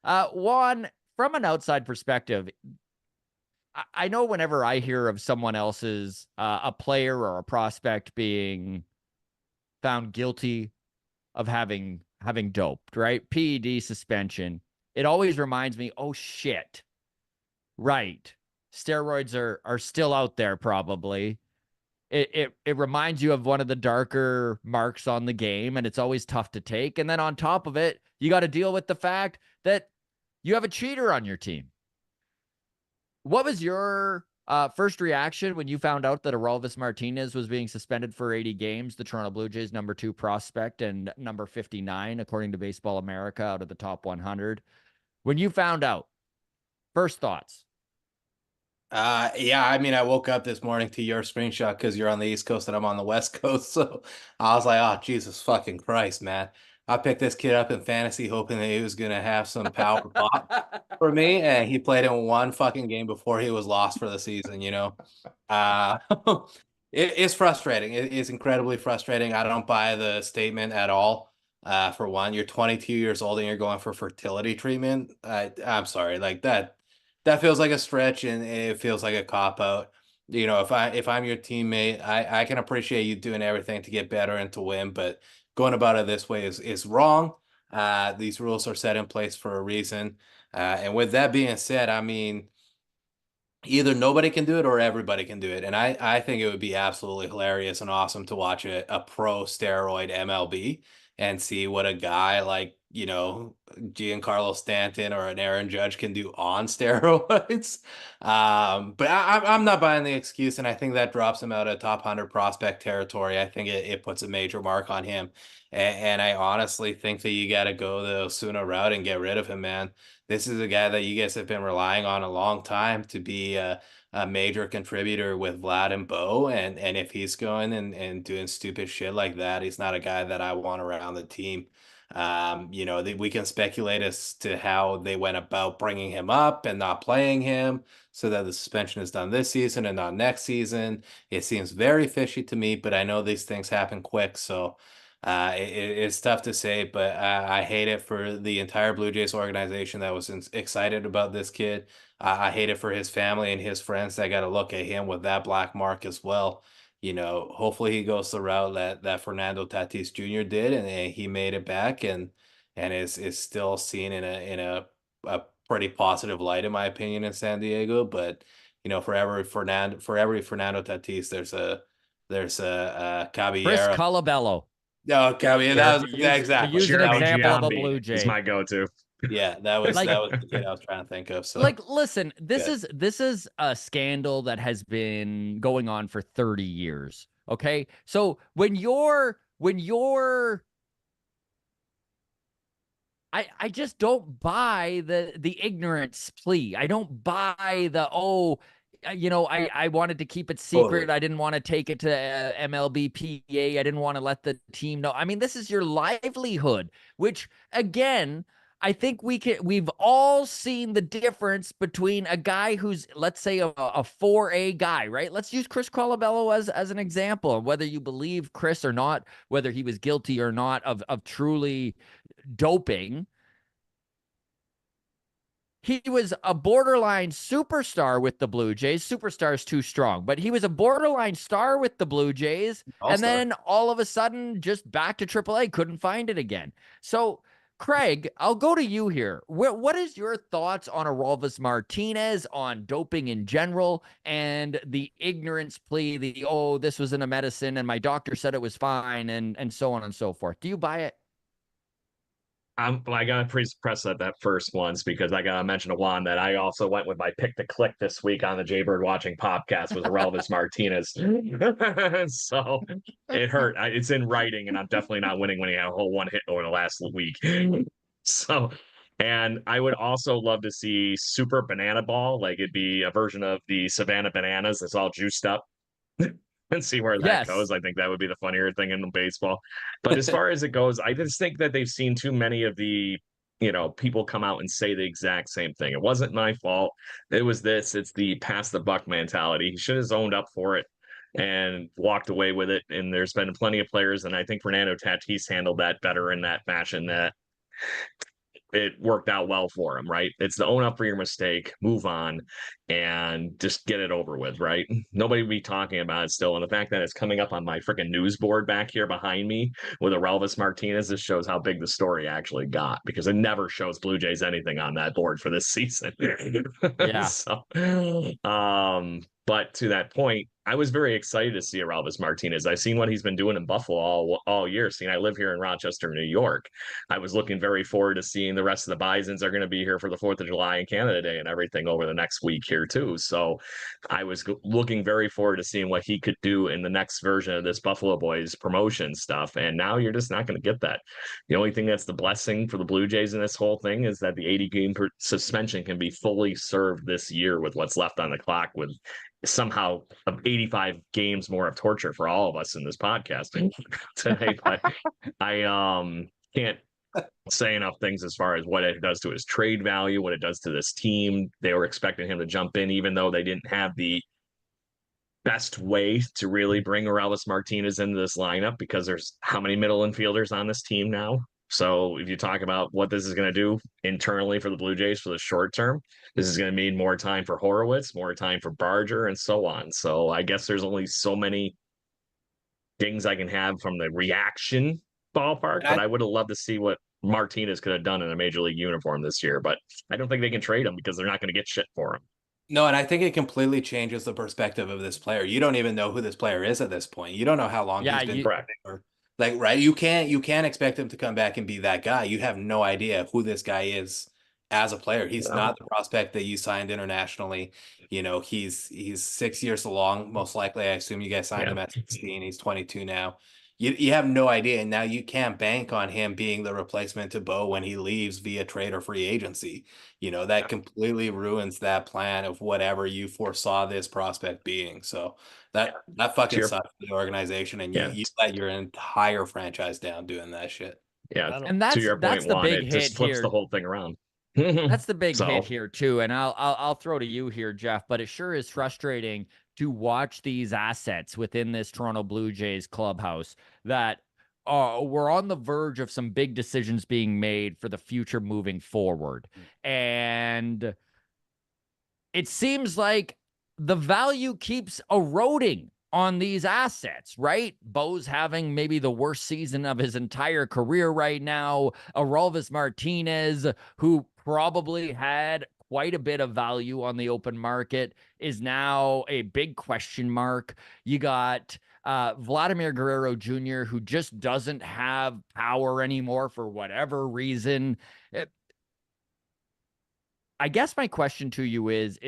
Juan, from an outside perspective, I know whenever I hear of someone else's, a player or a prospect being found guilty of having doped, right? PED suspension. It always reminds me, oh shit. Right. Steroids are still out there probably. It reminds you of one of the darker marks on the game, and it's always tough to take. And then on top of it, you got to deal with the fact that you have a cheater on your team. What was your First reaction when you found out that Orelvis Martinez was being suspended for 80 games, the Toronto Blue Jays number 2 prospect and number 59, according to Baseball America, out of the top 100. When you found out, first thoughts? Yeah, I mean, I woke up this morning to your screenshot because you're on the East Coast and I'm on the West Coast. So I was like, oh, Jesus fucking Christ, man. I picked this kid up in fantasy hoping that he was going to have some power pop for me. And he played in one fucking game before he was lost for the season, you know? Uh, it's frustrating. It's incredibly frustrating. I don't buy the statement at all. For one, you're 22 years old and you're going for fertility treatment. I'm sorry, like that feels like a stretch and it feels like a cop out. You know, if I'm your teammate, I can appreciate you doing everything to get better and to win, but going about it this way is wrong. These rules are set in place for a reason. And with that being said, I mean, either nobody can do it or everybody can do it. And I think it would be absolutely hilarious and awesome to watch a pro steroid MLB and see what a guy like, you know, Giancarlo Stanton or an Aaron Judge can do on steroids. But I'm not buying the excuse, and I think that drops him out of top 100 prospect territory. I think it puts a major mark on him. And I honestly think that you got to go the Osuna route and get rid of him, man. This is a guy that you guys have been relying on a long time to be a major contributor with Vlad and Bo. And if he's going and doing stupid shit like that, he's not a guy that I want around the team. You know, we can speculate as to how they went about bringing him up and not playing him so that the suspension is done this season and not next season. It seems very fishy to me, but I know these things happen quick. So it's tough to say, but I hate it for the entire Blue Jays organization that was excited about this kid. I hate it for his family and his friends that got to look at him with that black mark as well. You know, hopefully he goes the route that Fernando Tatis Jr. did, and he made it back and is still seen in a pretty positive light, in my opinion, in San Diego. But you know, for every Fernando Tatis, there's a Chris Caballero. Colabello. No, Caballero. That was exactly. Use an That was- example of a Giambi Blue is Jay. my go-to. Yeah, that was Like- the kid I was trying to think of. So Like, listen, this Good. is a scandal that has been going on for 30 years. Okay. So when you're I just don't buy the ignorance plea. I don't buy the you know, I wanted to keep it secret. Totally. I didn't want to take it to MLBPA. I didn't want to let the team know. I mean, this is your livelihood, which again, I think we've all seen the difference between a guy who's, let's say, a 4A guy, right? Let's use Chris Colabello as an example, whether you believe Chris or not, whether he was guilty or not of truly doping. He was a borderline superstar with the Blue Jays. Superstar is too strong, but he was a borderline star with the Blue Jays. All-star. And then all of a sudden, just back to AAA, couldn't find it again. So, Craig, I'll go to you here. What is your thoughts on Orelvis Martinez, on doping in general, and the ignorance plea, this wasn't a medicine and my doctor said it was fine, and so on and so forth? Do you buy it? I gotta press that first once because I gotta mention to Juan that I also went with my pick to click this week on the Jaybird Watching podcast with Orelvis Martinez. So it hurt. It's in writing, and I'm definitely not winning when he had a whole one hit over the last week. So, and I would also love to see Super Banana Ball, like it'd be a version of the Savannah Bananas that's all juiced up. And see where that Yes. goes. I think that would be the funnier thing in baseball. But as far as it goes, I just think that they've seen too many of the, people come out and say the exact same thing. It wasn't my fault. It was this. It's the pass the buck mentality. He should have owned up for it and walked away with it. And there's been plenty of players, and I think Fernando Tatis handled that better in that fashion that it worked out well for him, right? It's the own up for your mistake, move on, and just get it over with, right? Nobody will be talking about it still. And the fact that it's coming up on my freaking news board back here behind me with Orelvis Martinez, this shows how big the story actually got, because it never shows Blue Jays anything on that board for this season. Yeah. So, but to that point, I was very excited to see Orelvis Martinez. I've seen what he's been doing in Buffalo all year. Seeing I live here in Rochester, New York. I was looking very forward to seeing the rest of the Bisons are going to be here for the 4th of July and Canada Day and everything over the next week here too. So I was looking very forward to seeing what he could do in the next version of this Buffalo Boys promotion stuff. And now you're just not going to get that. The only thing that's the blessing for the Blue Jays in this whole thing is that the 80-game suspension can be fully served this year with what's left on the clock, with somehow 85 games more of torture for all of us in this podcast today. But I can't say enough things as far as what it does to his trade value, what it does to this team. They were expecting him to jump in, even though they didn't have the best way to really bring Orelvis Martinez into this lineup, because there's how many middle infielders on this team now. So if you talk about what this is going to do internally for the Blue Jays for the short term, this is going to mean more time for Horowitz, more time for Barger, and so on. So I guess there's only so many things I can have from the reaction ballpark, but I would have loved to see what Martinez could have done in a major league uniform this year. But I don't think they can trade him because they're not going to get shit for him. No, and I think it completely changes the perspective of this player. You don't even know who this player is at this point. You don't know how long he's been correct. Like, right? You can't expect him to come back and be that guy. You have no idea who this guy is as a player. He's not the prospect that you signed internationally. You know, he's 6 years along, most likely. I assume you guys signed him at 16. He's 22 now. You have no idea, and now you can't bank on him being the replacement to Bo when he leaves via trade or free agency. You know, that completely ruins that plan of whatever you foresaw this prospect being. So that fucking sucks for the organization, and you let your entire franchise down doing that shit. Yeah, and that's to your point, the Juan, big it hit just flips here. the whole thing around. That's the big So- hit here too, and I'll throw to you here, Jeff. But it sure is frustrating to watch these assets within this Toronto Blue Jays clubhouse that we're on the verge of some big decisions being made for the future moving forward, and it seems like the value keeps eroding on these assets, right? Bo's having maybe the worst season of his entire career right now. Orelvis Martinez, who probably had quite a bit of value on the open market, is now a big question mark. You got Vladimir Guerrero Jr., who just doesn't have power anymore for whatever reason. I guess my question to you is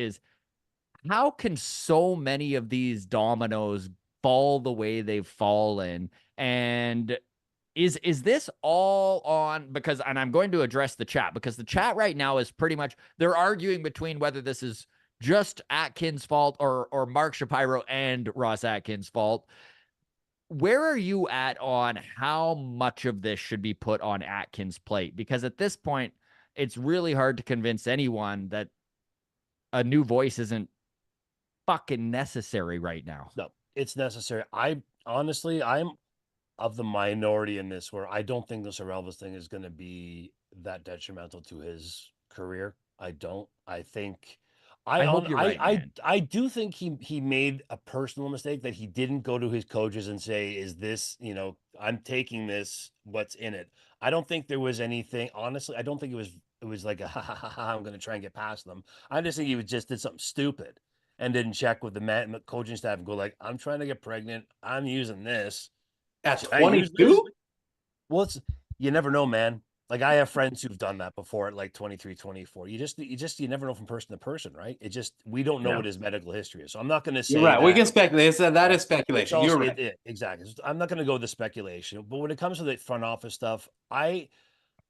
how can so many of these dominoes fall the way they've fallen? And is this all on, because, and I'm going to address the chat, because the chat right now is pretty much, they're arguing between whether this is just Atkins' fault or Mark Shapiro and Ross Atkins' fault. Where are you at on how much of this should be put on Atkins' plate? Because at this point, it's really hard to convince anyone that a new voice isn't fucking necessary right now. No, it's necessary. I'm of the minority in this, where I don't think this Orelvis thing is going to be that detrimental to his career. I don't. I think I hope you're right, man. I do think he made a personal mistake, that he didn't go to his coaches and say, is this, I'm taking this, what's in it? I don't think there was anything, honestly. I don't think it was like I'm going to try and get past them. I just think he just did something stupid and didn't check with the coaching staff and go like, I'm trying to get pregnant. I'm using this. At Should I use 22? this? Well, you never know, man. Like, I have friends who've done that before at like 23, 24. You never know from person to person, right? We don't know what his medical history is. So I'm not going to say You're right. We that. can speculate. That is speculation. Also, You're right. Exactly. I'm not going to go with the speculation. But when it comes to the front office stuff,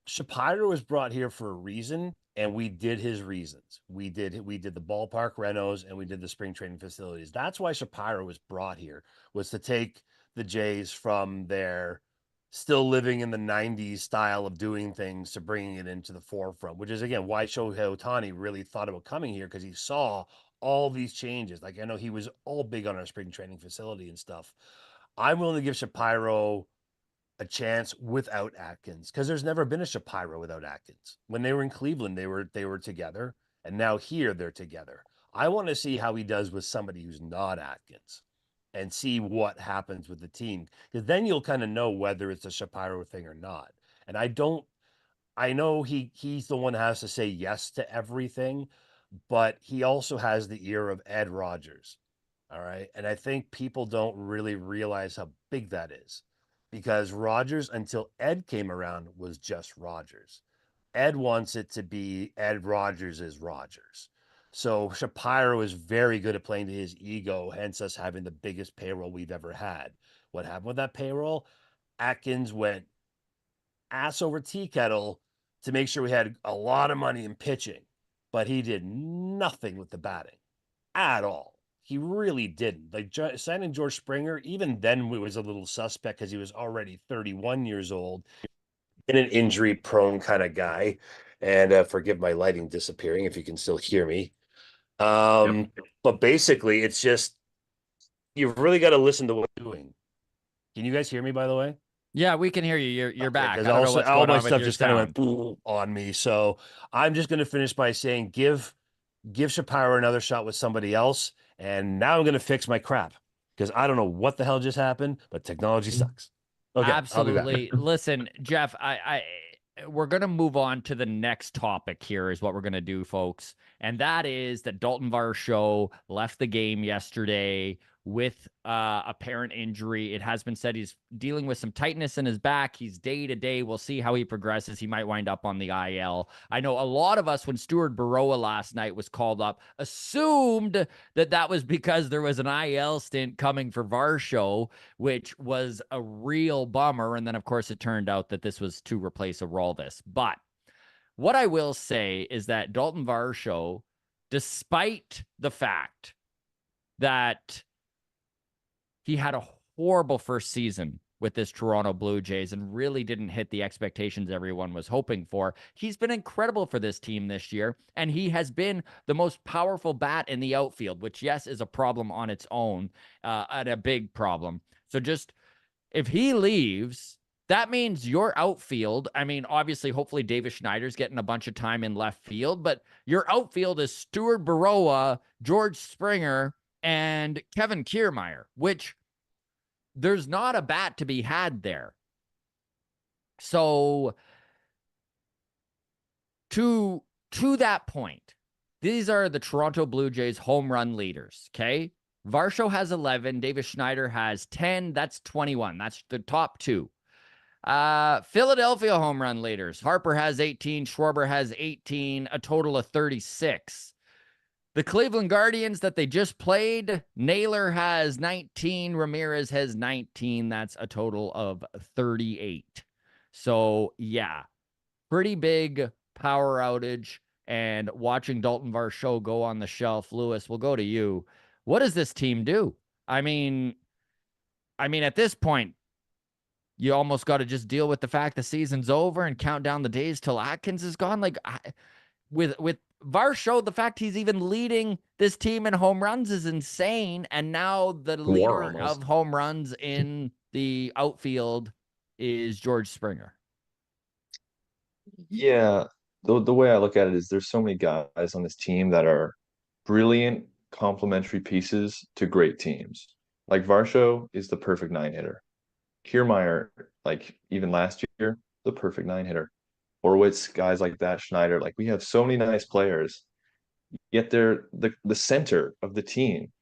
Shapiro was brought here for a reason, and we did his reasons. We did the ballpark renos, and we did the spring training facilities. That's why Shapiro was brought here, was to take the Jays from their still living in the 90s style of doing things to bringing it into the forefront, which is, again, why Shohei Ohtani really thought about coming here, because he saw all these changes. Like, I know he was all big on our spring training facility and stuff. I'm willing to give Shapiro a chance without Atkins, because there's never been a Shapiro without Atkins. When they were in Cleveland, they were together, and now here they're together. I want to see how he does with somebody who's not Atkins, and see what happens with the team, because then you'll kind of know whether it's a Shapiro thing or not. And I know he's the one that has to say yes to everything, but he also has the ear of Ed Rogers. All right. And I think people don't really realize how big that is because Rogers, until Ed came around, was just Rogers. Ed wants it to be Ed Rogers is Rogers. So Shapiro is very good at playing to his ego, hence us having the biggest payroll we've ever had. What happened with that payroll? Atkins went ass over tea kettle to make sure we had a lot of money in pitching, but he did nothing with the batting at all. He really didn't. Like signing George Springer, even then it was a little suspect because he was already 31 years old and an injury prone kind of guy. And forgive my lighting disappearing if you can still hear me. But basically, it's just you've really got to listen to what you're doing. Can you guys hear me, by the way? Yeah, we can hear you. You're back. I Because don't know also what's all going my on with stuff your just kind of sound. went on me. So I'm just going to finish by saying give Shapiro another shot with somebody else. And now I'm going to fix my crap because I don't know what the hell just happened, but technology sucks. Okay, Absolutely. Listen, Jeff, we're going to move on to the next topic here is what we're going to do, folks. And that is that Dalton Varsho left the game yesterday with apparent injury. It has been said he's dealing with some tightness in his back. He's day to day. We'll see how he progresses. He might wind up on the IL. I know a lot of us, when Stuart Baroa last night was called up, assumed that was because there was an IL stint coming for Varsho, which was a real bummer. And then, of course, it turned out that this was to replace Orelvis. But what I will say is that Dalton Varsho, despite the fact that he had a horrible first season with this Toronto Blue Jays and really didn't hit the expectations everyone was hoping for, he's been incredible for this team this year, and he has been the most powerful bat in the outfield, which, yes, is a problem on its own, and a big problem. So just, if he leaves, that means your outfield, I mean, obviously, hopefully Davis Schneider's getting a bunch of time in left field, but your outfield is Stuart Baroa, George Springer, and Kevin Kiermaier, which there's not a bat to be had there. So to that point, these are the Toronto Blue Jays home run leaders, okay? Varsho has 11. Davis Schneider has 10. That's 21. That's the top two. Philadelphia home run leaders. Harper has 18. Schwarber has 18. A total of 36. The Cleveland Guardians that they just played, Naylor has 19. Ramirez has 19. That's a total of 38. So, yeah, pretty big power outage. And watching Dalton Varsho go on the shelf, Lewis, we'll go to you. What does this team do? I mean, at this point, you almost got to just deal with the fact the season's over and count down the days till Atkins is gone. Like, with Varsho, the fact he's even leading this team in home runs is insane. And now the leader of home runs in the outfield is George Springer. Yeah, the way I look at it is there's so many guys on this team that are brilliant complementary pieces to great teams. Like Varsho is the perfect nine hitter. Kiermaier, like even last year, the perfect nine hitter. Horwitz, guys like that, Schneider, like we have so many nice players, yet they're the center of the team.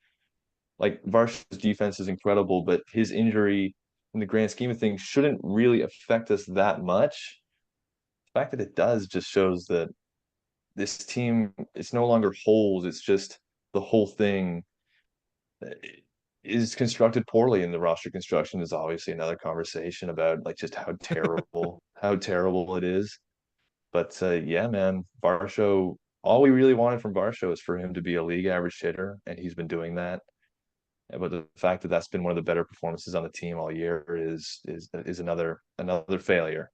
Like Varsho's defense is incredible, but his injury in the grand scheme of things shouldn't really affect us that much. The fact that it does just shows that this team, it's no longer holes, it's just the whole thing is constructed poorly, and the roster construction is obviously another conversation about like just how terrible it is. But yeah, man, Varsho, all we really wanted from Varsho is for him to be a league average hitter, and he's been doing that. But the fact that that's been one of the better performances on the team all year is another failure,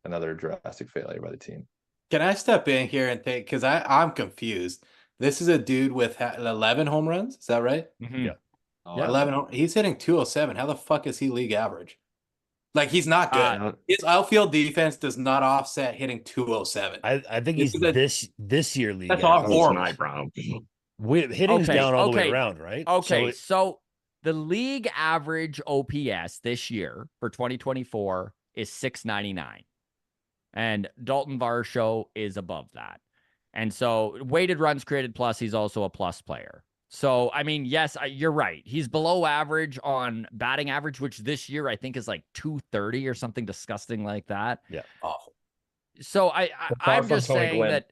another drastic failure by the team. Can I step in here and take, because I'm confused. This is a dude with 11 home runs. Is that right? Yeah. Yeah. 11. He's hitting 207. How the fuck is he league average? Like, he's not good. His outfield defense does not offset hitting 207. I think he's this year league. That's all average. horrible. My problem. Hitting's down all the way around, right? Okay, so the league average OPS this year for 2024 is 699. And Dalton Varsho is above that. And so weighted runs created plus, he's also a plus player. So, I mean, yes, you're right. He's below average on batting average, which this year I think is like 230 or something disgusting like that. Yeah. Awful. So Far I'm from just Tony saying Gwynn. that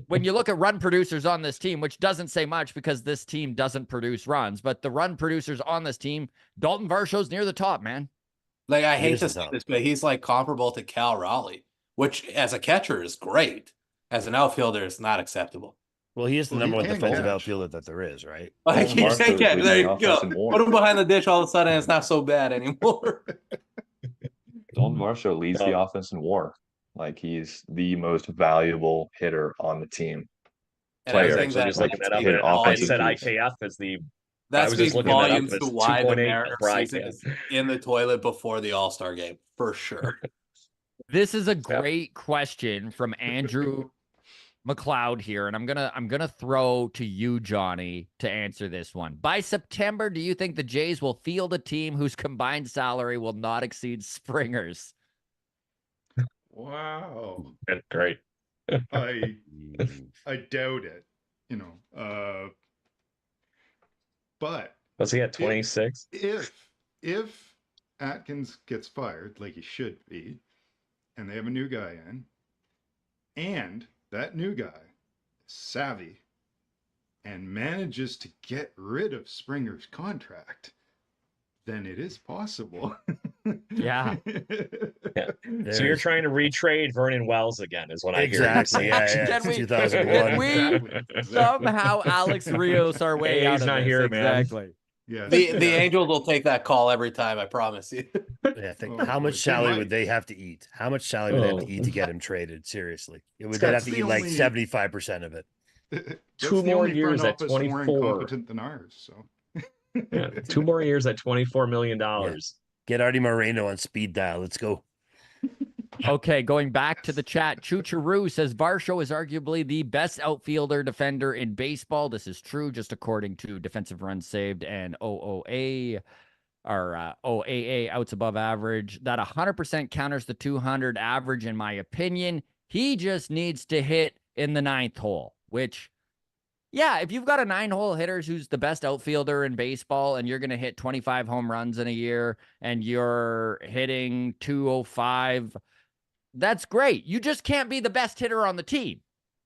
when you look at run producers on this team, which doesn't say much because this team doesn't produce runs, but the run producers on this team, Dalton Varsho's near the top, man. Like, I He hate is to the say top. this, but he's like comparable to Cal Raleigh, which as a catcher is great. As an outfielder, is not acceptable. Well, he is the Well, he number one can defensive catch. outfielder that there is, right? Like, Dalton Varsho is leading there the you offense go. in WAR. Put him behind the ditch, all of a sudden it's not so bad anymore. Dalton Varsho leads the Oh. offense in WAR. Like he's the most valuable hitter on the team. And I I was Player, think actually that just looking that up. hit And I offensive said piece. IKF is the. that I was just speaks looking that up. volumes to It's why the 2.8 Mariners for season IKF. is in the toilet before the All-Star game, for sure. This is a great question from Andrew McLeod here, and I'm gonna throw to you, Johnny, to answer this one. By September, do you think the Jays will field a team whose combined salary will not exceed Springer's? Wow. Great. I doubt it. But Was he at 26? if Atkins gets fired, like he should be, and they have a new guy in, and that new guy is savvy and manages to get rid of Springer's contract, then it is possible. Yeah. Yeah. So you're trying to retrade Vernon Wells again, is what I hear. Exactly. Yeah, yeah. Can It's we- 2001. we somehow Alex Rios our way Hey, out he's of not this. here, man. Exactly. Yeah. The Angels will take that call every time, I promise you. Yeah, think Oh, how boy, much they salary might. would they have to eat? How much salary would they have to eat to get him traded? Seriously, they'd have to the eat like only- 75% of it. That's 2 the more only front years at office more 24. incompetent than ours. So Yeah, 2 more years at $24 million. Get Artie Moreno on speed dial. Let's go. Okay, going back to the chat, Choo-Choo-Roo says Varsho is arguably the best outfielder defender in baseball. This is true, just according to defensive runs saved and OOA, or OAA, outs above average. That 100% counters the 200 average, in my opinion. He just needs to hit in the 9th hole, which, yeah, if you've got a 9-hole hitter who's the best outfielder in baseball and you're going to hit 25 home runs in a year and you're hitting 205, that's great. You just can't be the best hitter on the team.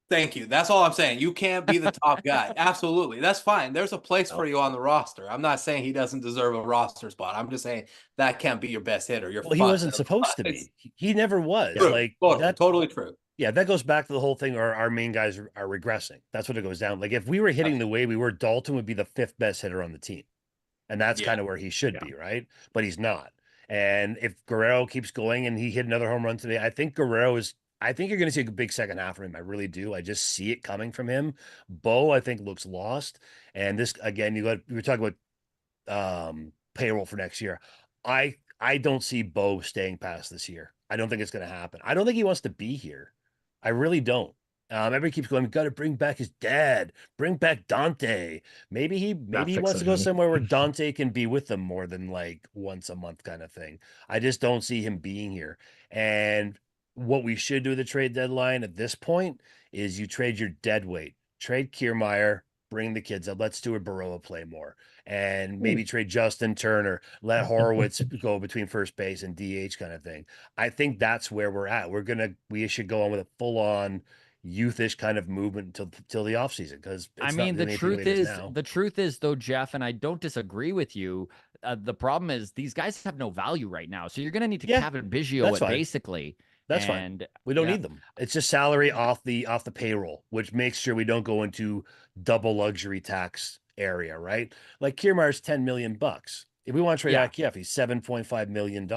Thank you. That's all I'm saying. You can't be the top guy. Absolutely. That's fine. There's a place for you on the roster. I'm not saying he doesn't deserve a roster spot. I'm just saying that can't be your best hitter. You're Well, he fucked wasn't supposed to otherwise. be. He never was. True. Like Totally, totally true. Yeah, that goes back to the whole thing. Our main guys are regressing. That's what it goes down. Like if we were hitting the way we were, Dalton would be the 5th best hitter on the team, and that's kind of where he should be, right? But he's not. And if Guerrero keeps going and he hit another home run today, I think I think you're going to see a big second half from him. I really do. I just see it coming from him. Bo, I think, looks lost. And this again, we were talking about payroll for next year. I don't see Bo staying past this year. I don't think it's going to happen. I don't think he wants to be here. I really don't. Everybody keeps going, got to bring back his dad, bring back Dante. Maybe he wants to go somewhere where Dante can be with them more than like once a month kind of thing. I just don't see him being here. And what we should do at the trade deadline at this point is you trade your dead weight, trade Kiermaier, bring the kids up. Let Stuart Baroa play more, and maybe trade Justin Turner, let Horowitz go between first base and DH kind of thing. I think that's where we're at. We should go on with a full on youthish kind of movement until the offseason, because I mean, the truth is though, Jeff, and I don't disagree with you. The problem is these guys have no value right now, so you're going to need to Kevin Biggio it basically. That's fine. We don't need them. It's just salary off the payroll, which makes sure we don't go into double luxury tax area, right? Like Kiermaier's $10 million. If we want to trade IKF, he's $7.5 million.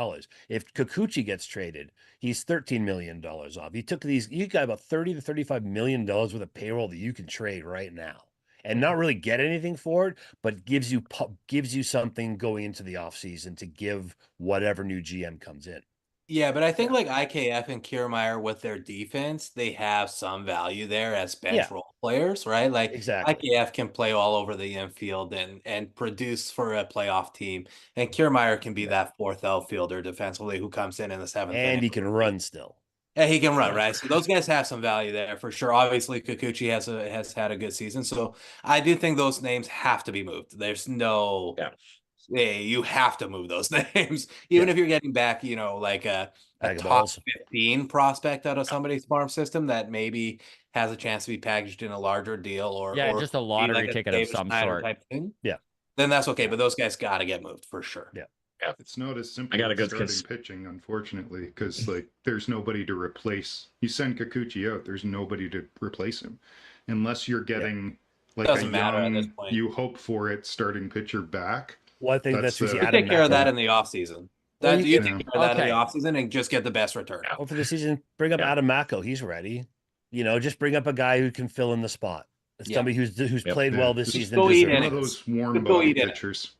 If Kikuchi gets traded, he's $13 million off. You got about $30 to $35 million worth of payroll that you can trade right now and not really get anything for it, but gives you something going into the offseason to give whatever new GM comes in. Yeah, but I think like IKF and Kiermaier with their defense, they have some value there as bench role players, right? Like IKF can play all over the infield and produce for a playoff team, and Kiermaier can be that 4th outfielder defensively who comes in the 7th and inning. he can run still. Yeah, he can run, right? So those guys have some value there for sure. Obviously, Kikuchi has had a good season, so I do think those names have to be moved. There's no, you have to move those names, even if you're getting back, like a Bag of top balls. 15 prospect out of somebody's farm system that maybe has a chance to be packaged in a larger deal, or just a be lottery like a ticket of David some Schneider sort. type thing. Yeah. Then that's okay, but those guys got to get moved for sure. Yeah. It's not as I simple got a as good starting pitching, unfortunately, because like there's nobody to replace. You send Kikuchi out, there's nobody to replace him, unless you're getting like Doesn't a matter at this young, point. you hope for it starting pitcher back. Well, I think that's That's we see the- You Adam take care of that Macko. in the offseason. Well, You you- take Yeah. care of that in Okay. the offseason and just get the best return. Well, for the season, bring up Yeah. Adam Macko. He's ready. Just bring up a guy who can fill in the spot. Yeah. Somebody who's Yep. played well this Just season. go and eat deserves One it. of innings. those warm Go body eat it. pitchers.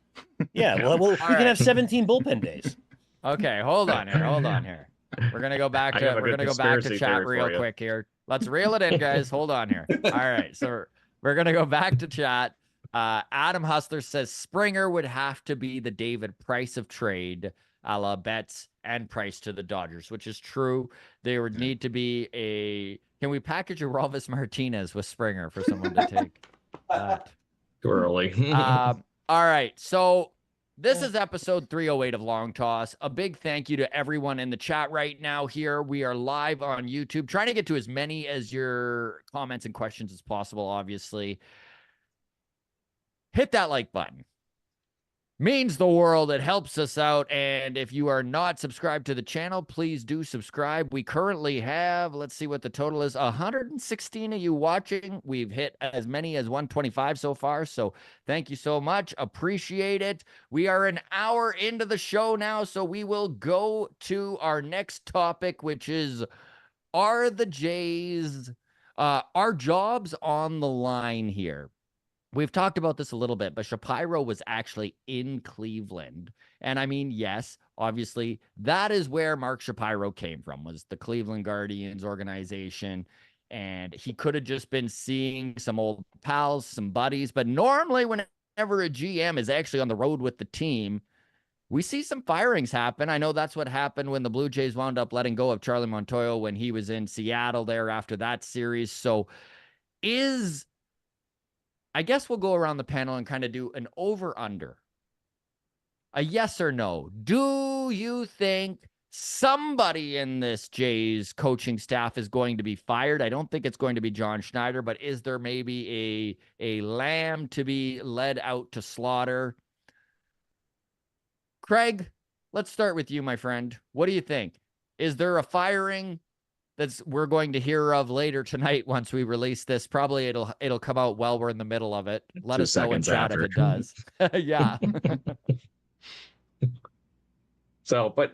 Yeah, well, we All can right. have 17 bullpen days. Okay, hold on here. We're gonna go back I to have a good conspiracy chat theory real for you. quick here. Let's reel it in, guys. Hold on here. All right, so we're gonna go back to chat. Adam Hustler says Springer would have to be the David Price of trade, a la Betts and Price to the Dodgers, which is true. There would need to be a. Can we package a Orelvis Martinez with Springer for someone to take that? Too early. All right. So this is episode 308 of Long Toss. A big thank you to everyone in the chat right now here. We are live on YouTube, trying to get to as many as your comments and questions as possible, obviously. Hit that like button. Means the world. It helps us out. And if you are not subscribed to the channel, please do subscribe. We currently have, let's see what the total is, 116 of you watching. We've hit as many as 125 so far. So thank you so much. Appreciate it. We are an hour into the show now. So we will go to our next topic, which is, are the Jays, are jobs on the line here? We've talked about this a little bit, but Shapiro was actually in Cleveland. And I mean, yes, obviously, that is where Mark Shapiro came from, was the Cleveland Guardians organization. And he could have just been seeing some old pals, some buddies. But normally, whenever a GM is actually on the road with the team, we see some firings happen. I know that's what happened when the Blue Jays wound up letting go of Charlie Montoyo when he was in Seattle there after that series. So I guess we'll go around the panel and kind of do an over-under. A yes or no. Do you think somebody in this Jays coaching staff is going to be fired? I don't think it's going to be John Schneider, but is there maybe a lamb to be led out to slaughter? Craig, let's start with you, my friend. What do you think? Is there a firing we're going to hear of later tonight once we release this? Probably it'll come out while we're in the middle of it. Let 2 us know in seconds chat after. if it does. Yeah. So, but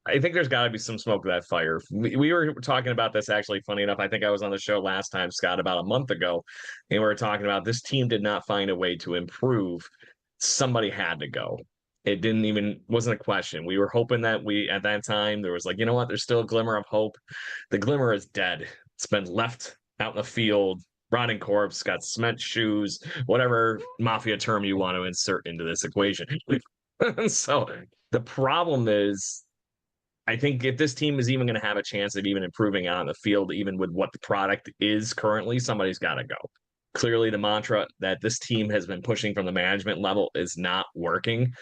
I think there's got to be some smoke to that fire. We were talking about this, actually, funny enough. I think I was on the show last time, Scott, about a month ago, and we were talking about this team did not find a way to improve. Somebody had to go. It wasn't a question. We were hoping that at that time, there was like, you know what, there's still a glimmer of hope. The glimmer is dead. It's been left out in the field, rotting corpse, got cement shoes, whatever mafia term you want to insert into this equation. So the problem is, I think if this team is even going to have a chance of even improving on the field, even with what the product is currently, somebody's got to go. Clearly, the mantra that this team has been pushing from the management level is not working.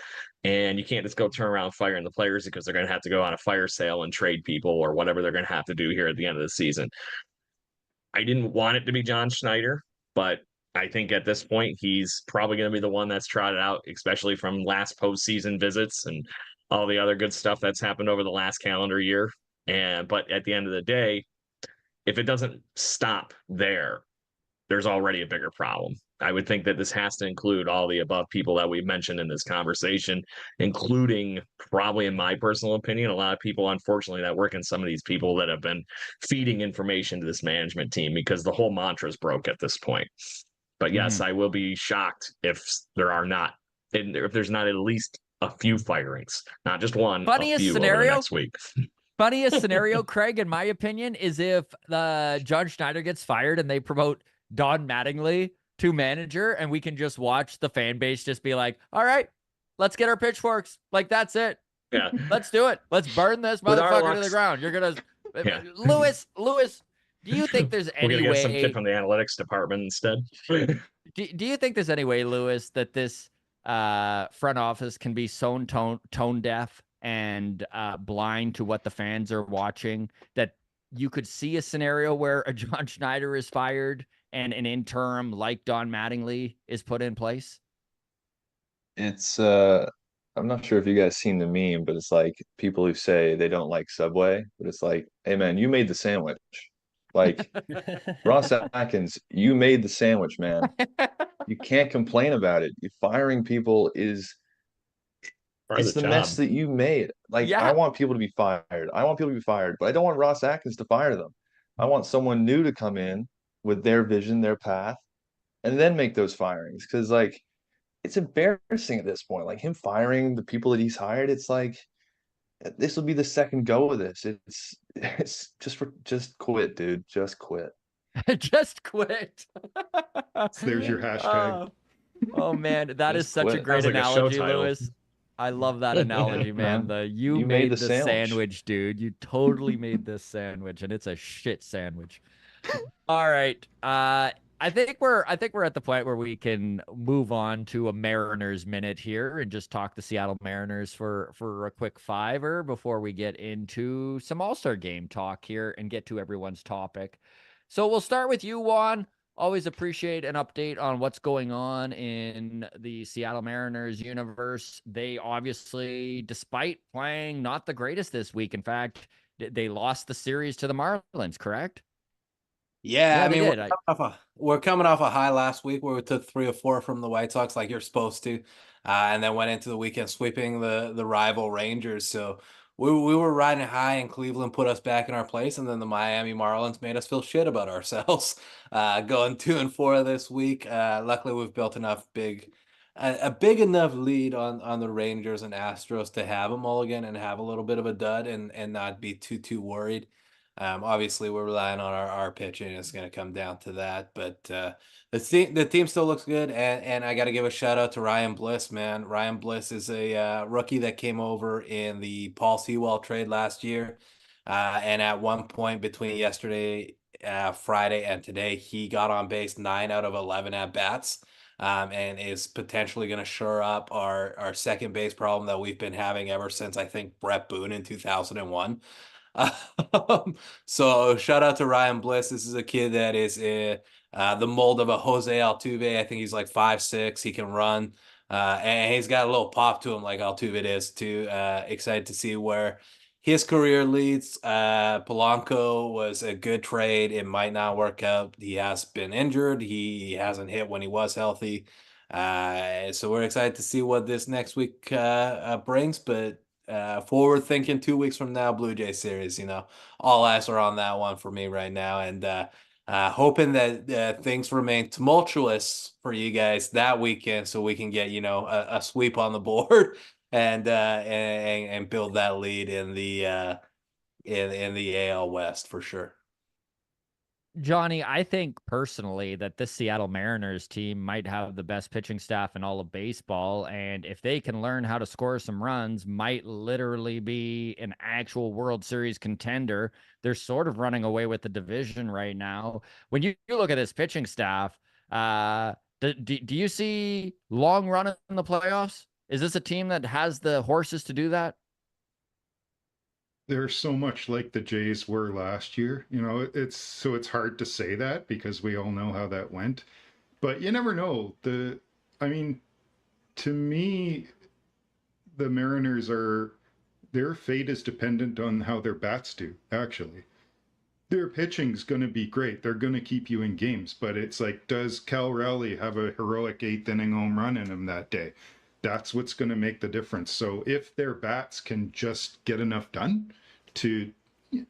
And you can't just go turn around firing the players because they're going to have to go on a fire sale and trade people or whatever they're going to have to do here at the end of the season. I didn't want it to be John Schneider, but I think at this point, he's probably going to be the one that's trotted out, especially from last postseason visits and all the other good stuff that's happened over the last calendar year. But at the end of the day, if it doesn't stop there's already a bigger problem. I would think that this has to include all the above people that we've mentioned in this conversation, including, probably in my personal opinion, a lot of people, unfortunately, that work in some of these people that have been feeding information to this management team, because the whole mantra is broke at this point. But yes, I will be shocked if there's not at least a few firings, not just one, Funniest a few scenario? over the next week. Funniest scenario, Craig, in my opinion, is if John Schneider gets fired and they promote Don Mattingly to manager, and we can just watch the fan base just be like, all right, let's get our pitchforks. Like, that's it. Yeah. Let's do it. Let's burn this With our motherfucker to the luck- ground. You're going to Yeah. Lewis, do you think there's We're any gonna get some kid way? from the analytics department instead. Do you think there's any way, Lewis, that this front office can be so tone deaf and blind to what the fans are watching that you could see a scenario where a John Schneider is fired and an interim like Don Mattingly is put in place? It's I'm not sure if you guys seen the meme, but it's like people who say they don't like Subway, but it's like, hey man, you made the sandwich. Like Ross Atkins, you made the sandwich, man. You can't complain about it. You firing people is Part of it's the the job. mess that you made. Like I Yeah. want people to be fired. I want people to be fired, but I don't want Ross Atkins to fire them. I want someone new to come in with their vision, their path, and then make those firings. Because like it's embarrassing at this point. Like him firing the people that he's hired, it's like this will be the second go of this. It's just quit, dude. Just quit. Just quit. So there's your hashtag. Oh man, that is Just such a quit. great Sounds like a show analogy, title. Lewis. I love that analogy, man. Man, The you you made made the the sandwich. sandwich, dude. You totally made this sandwich, and it's a shit sandwich. All right. I think we're at the point where we can move on to a Mariners minute here and just talk the Seattle Mariners for a quick fiver before we get into some All-Star game talk here and get to everyone's topic. So we'll start with you, Juan. Always appreciate an update on what's going on in the Seattle Mariners universe. They obviously, despite playing not the greatest this week, in fact, they lost the series to the Marlins, correct? Yeah, Yeah, I they mean did. we're coming off a high last week where we took 3 or 4 from the White Sox like you're supposed to, and then went into the weekend sweeping the rival Rangers. So we were riding high, and Cleveland put us back in our place, and then the Miami Marlins made us feel shit about ourselves, going 2-4 this week. Luckily, we've built a big enough lead on the Rangers and Astros to have them all again and have a little bit of a dud and not be too worried. Obviously, we're relying on our pitching. It's going to come down to that, but the team still looks good. And I got to give a shout out to Ryan Bliss, man. Ryan Bliss is a rookie that came over in the Paul Sewell trade last year, and at one point between yesterday, Friday, and today, he got on base 9 out of 11 at bats. And is potentially going to shore up our second base problem that we've been having ever since I think Brett Boone in 2001. So shout out to Ryan Bliss. This is a kid that is the mold of a Jose Altuve. I think he's like 5'6". He can run, and he's got a little pop to him like Altuve is too. Excited to see where his career leads. Polanco was a good trade. It might not work out. He has been injured. He hasn't hit when he was healthy. So we're excited to see what this next week brings, but forward thinking 2 weeks from now, Blue Jay series, all eyes are on that one for me right now. And hoping that things remain tumultuous for you guys that weekend so we can get, a sweep on the board and build that lead in the AL West for sure. Johnny, I think personally that this Seattle Mariners team might have the best pitching staff in all of baseball. And if they can learn how to score some runs, might literally be an actual World Series contender. They're sort of running away with the division right now. When you look at this pitching staff, do you see long run in the playoffs? Is this a team that has the horses to do that? They're so much like the Jays were last year. It's hard to say that because we all know how that went. But you never know. I mean, to me, the Mariners their fate is dependent on how their bats do, actually. Their pitching's going to be great. They're going to keep you in games, but it's like, does Cal Raleigh have a heroic eighth inning home run in him that day? That's what's going to make the difference. So if their bats can just get enough done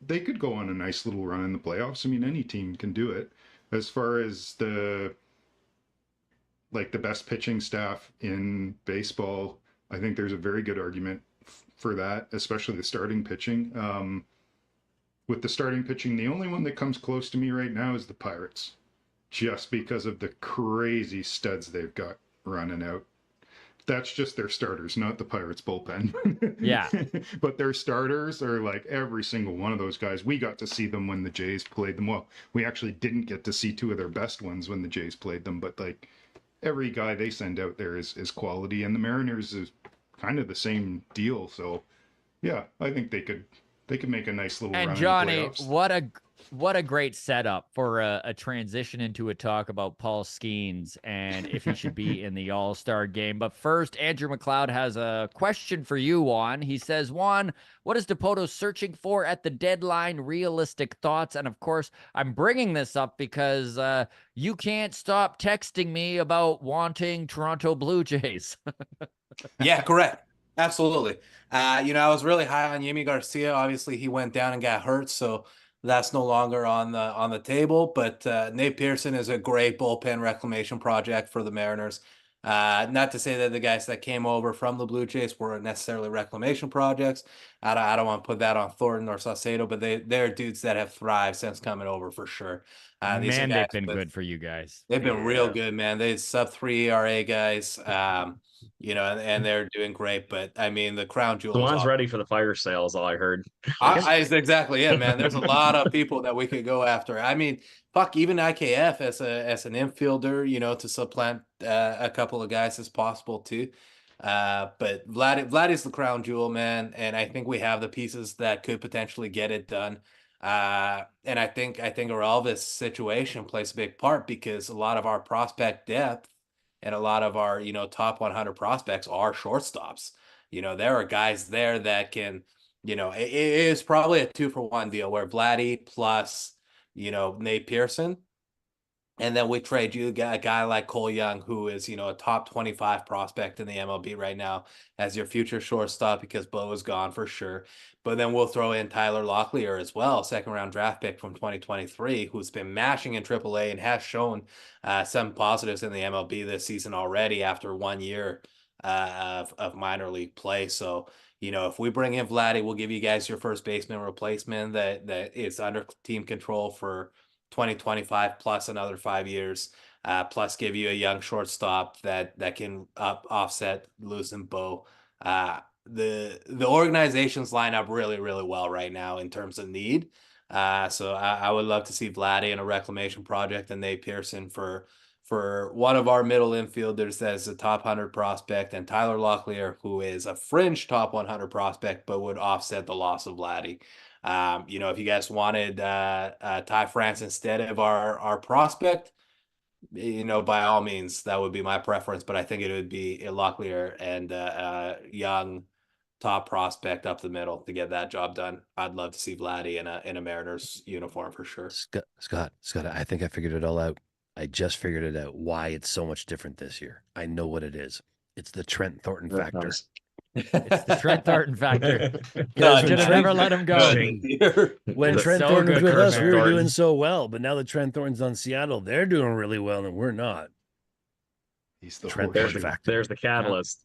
they could go on a nice little run in the playoffs. I mean, any team can do it. As far as the best pitching staff in baseball, I think there's a very good argument for that, especially the starting pitching. With the starting pitching, the only one that comes close to me right now is the Pirates, just because of the crazy studs they've got running out. that's just their starters, not the Pirates bullpen. Yeah. But their starters are like every single one of those guys. We got to see them when the Jays played them. Well, we actually didn't get to see two of their best ones when the Jays played them, but like every guy they send out there is quality, and the Mariners is kind of the same deal. So yeah, I think they could make a nice little And run Johnny, in the playoffs. what a great setup for a transition into a talk about Paul Skenes and if he should be in the All-Star game. But first, Andrew McLeod has a question for you, Juan. He says, Juan, what is Dipoto searching for at the deadline? Realistic thoughts. And of course, I'm bringing this up because you can't stop texting me about wanting Toronto Blue Jays. Yeah, correct. Absolutely. I was really high on Yimi Garcia. Obviously, he went down and got hurt, so that's no longer on the table. But Nate Pearson is a great bullpen reclamation project for the Mariners. Not to say that the guys that came over from the Blue Jays were necessarily reclamation projects. I don't want to put that on Thornton or Saucedo, but they're dudes that have thrived since coming over for sure. These are Man, guys they've been good for you guys. They've been real good, man. They sub-3 ERA guys, and they're doing great. But I mean, the crown jewel is Juan's ready for the fire sale, is all I heard. exactly, yeah, man. There's a lot of people that we could go after. I mean, fuck, even IKF as an infielder, to supplant a couple of guys is possible too. But Vlad is the crown jewel, man, and I think we have the pieces that could potentially get it done. And I think Orelvis' situation plays a big part because a lot of our prospect depth and a lot of our, top 100 prospects are shortstops. There are guys there that can, it is probably a 2-for-1 deal where Vladdy plus, Nate Pearson. And then we trade you a guy like Cole Young, who is, a top 25 prospect in the MLB right now as your future shortstop because Bo is gone for sure. But then we'll throw in Tyler Locklear as well, second-round draft pick from 2023, who's been mashing in AAA and has shown some positives in the MLB this season already after 1 year of minor league play. So, if we bring in Vladdy, we'll give you guys your first baseman replacement that is under team control for 2025 plus another 5 years, plus give you a young shortstop that can offset losing Bo. The organizations line up really, really well right now in terms of need. So I would love to see Vladdy in a reclamation project and Nate Pearson for one of our middle infielders as a top 100 prospect, and Tyler Locklear, who is a fringe top 100 prospect, but would offset the loss of Vladdy. If you guys wanted Ty France instead of our prospect, by all means, that would be my preference. But I think it would be a Locklear and young top prospect up the middle to get that job done. I'd love to see Vladdy in a Mariners uniform for sure. Scott, I think I figured it all out. I just figured it out why it's so much different this year. I know what it is. It's the Trent Thornton factor. It's the Trent Thornton factor. No, Should have never let him go. When That's Trent so Thornton was good with for us, we were America. doing so well. But now that Trent Thornton's on Seattle, they're doing really well, and we're not. He's the Trent horseshoe. There's the catalyst.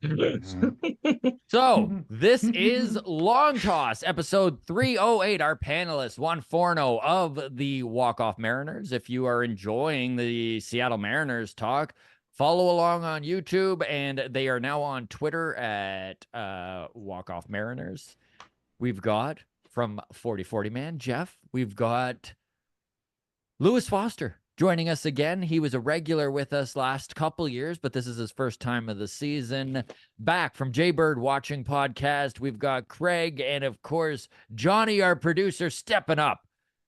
So this is Long Toss, episode 308. Our panelists, Juan Forno of the Walk-Off Mariners. If you are enjoying the Seattle Mariners talk, follow along on YouTube, and they are now on Twitter at Walk-Off Mariners. We've got from 4040 Man, Jeff. We've got Lewis Foster joining us again. He was a regular with us last couple years, but this is his first time of the season. Back from Jaybird Watching Podcast, we've got Craig and, of course, Johnny, our producer, stepping up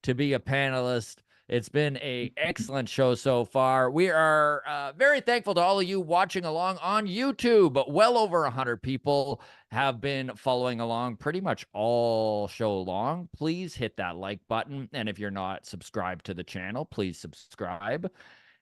to be a panelist. It's been an excellent show so far. We are very thankful to all of you watching along on YouTube. Well over 100 people have been following along pretty much all show long. Please hit that like button. And if you're not subscribed to the channel, please subscribe.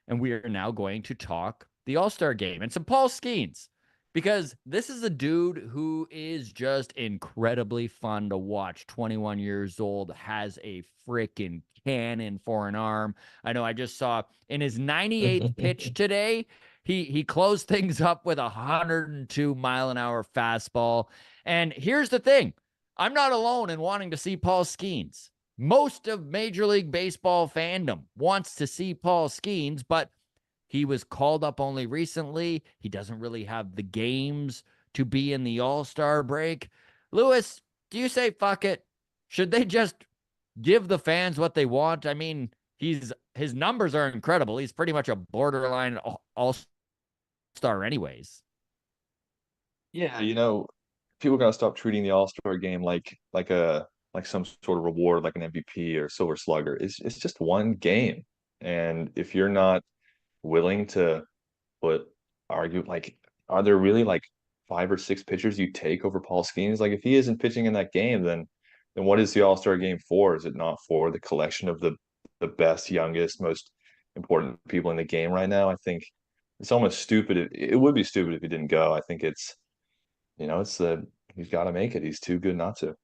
And we are now going to talk the All-Star Game and some Paul Skenes, because this is a dude who is just incredibly fun to watch. 21 years old, has a freaking cannon for an arm. I know I just saw in his 98th pitch today, he closed things up with a 102 mile an hour fastball. And here's the thing. I'm not alone in wanting to see Paul Skenes. Most of Major League Baseball fandom wants to see Paul Skenes, but He was called up only recently. He doesn't really have the games to be in the All-Star break. Lewis, do you say fuck it? Should they just give the fans what they want? I mean, his numbers are incredible. He's pretty much a borderline all-star anyways. Yeah, people gotta stop treating the All-Star game like some sort of reward, like an MVP or Silver Slugger. It's just one game, and if you're not willing to are there really like 5 or 6 pitchers you take over Paul Skenes? Like if he isn't pitching in that game, then what is the All-Star game for? Is it not for the collection of the best, youngest, most important people in the game right now? I think it's almost stupid. It would be stupid if he didn't go. I think he's got to make it. He's too good not to.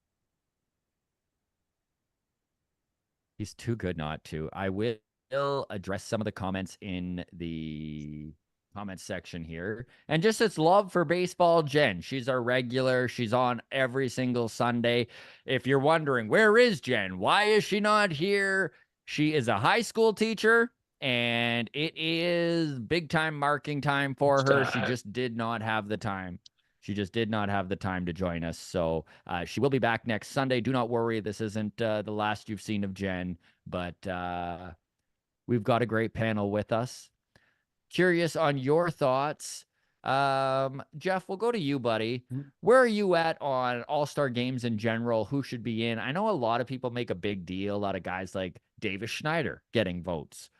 He's too good not to. I will address some of the comments in the comment section here. And just its love for baseball, Jen. She's our regular. She's on every single Sunday. If you're wondering, where is Jen? Why is she not here? She is a high school teacher, and it is big time marking time for her. She just did not have the time. She just did not have the time to join us. So she will be back next Sunday. Do not worry. This isn't the last you've seen of Jen, but we've got a great panel with us. Curious on your thoughts. Jeff, we'll go to you, buddy. Where are you at on All-Star games in general? Who should be in? I know a lot of people make a big deal. A lot of guys like Davis Schneider getting votes.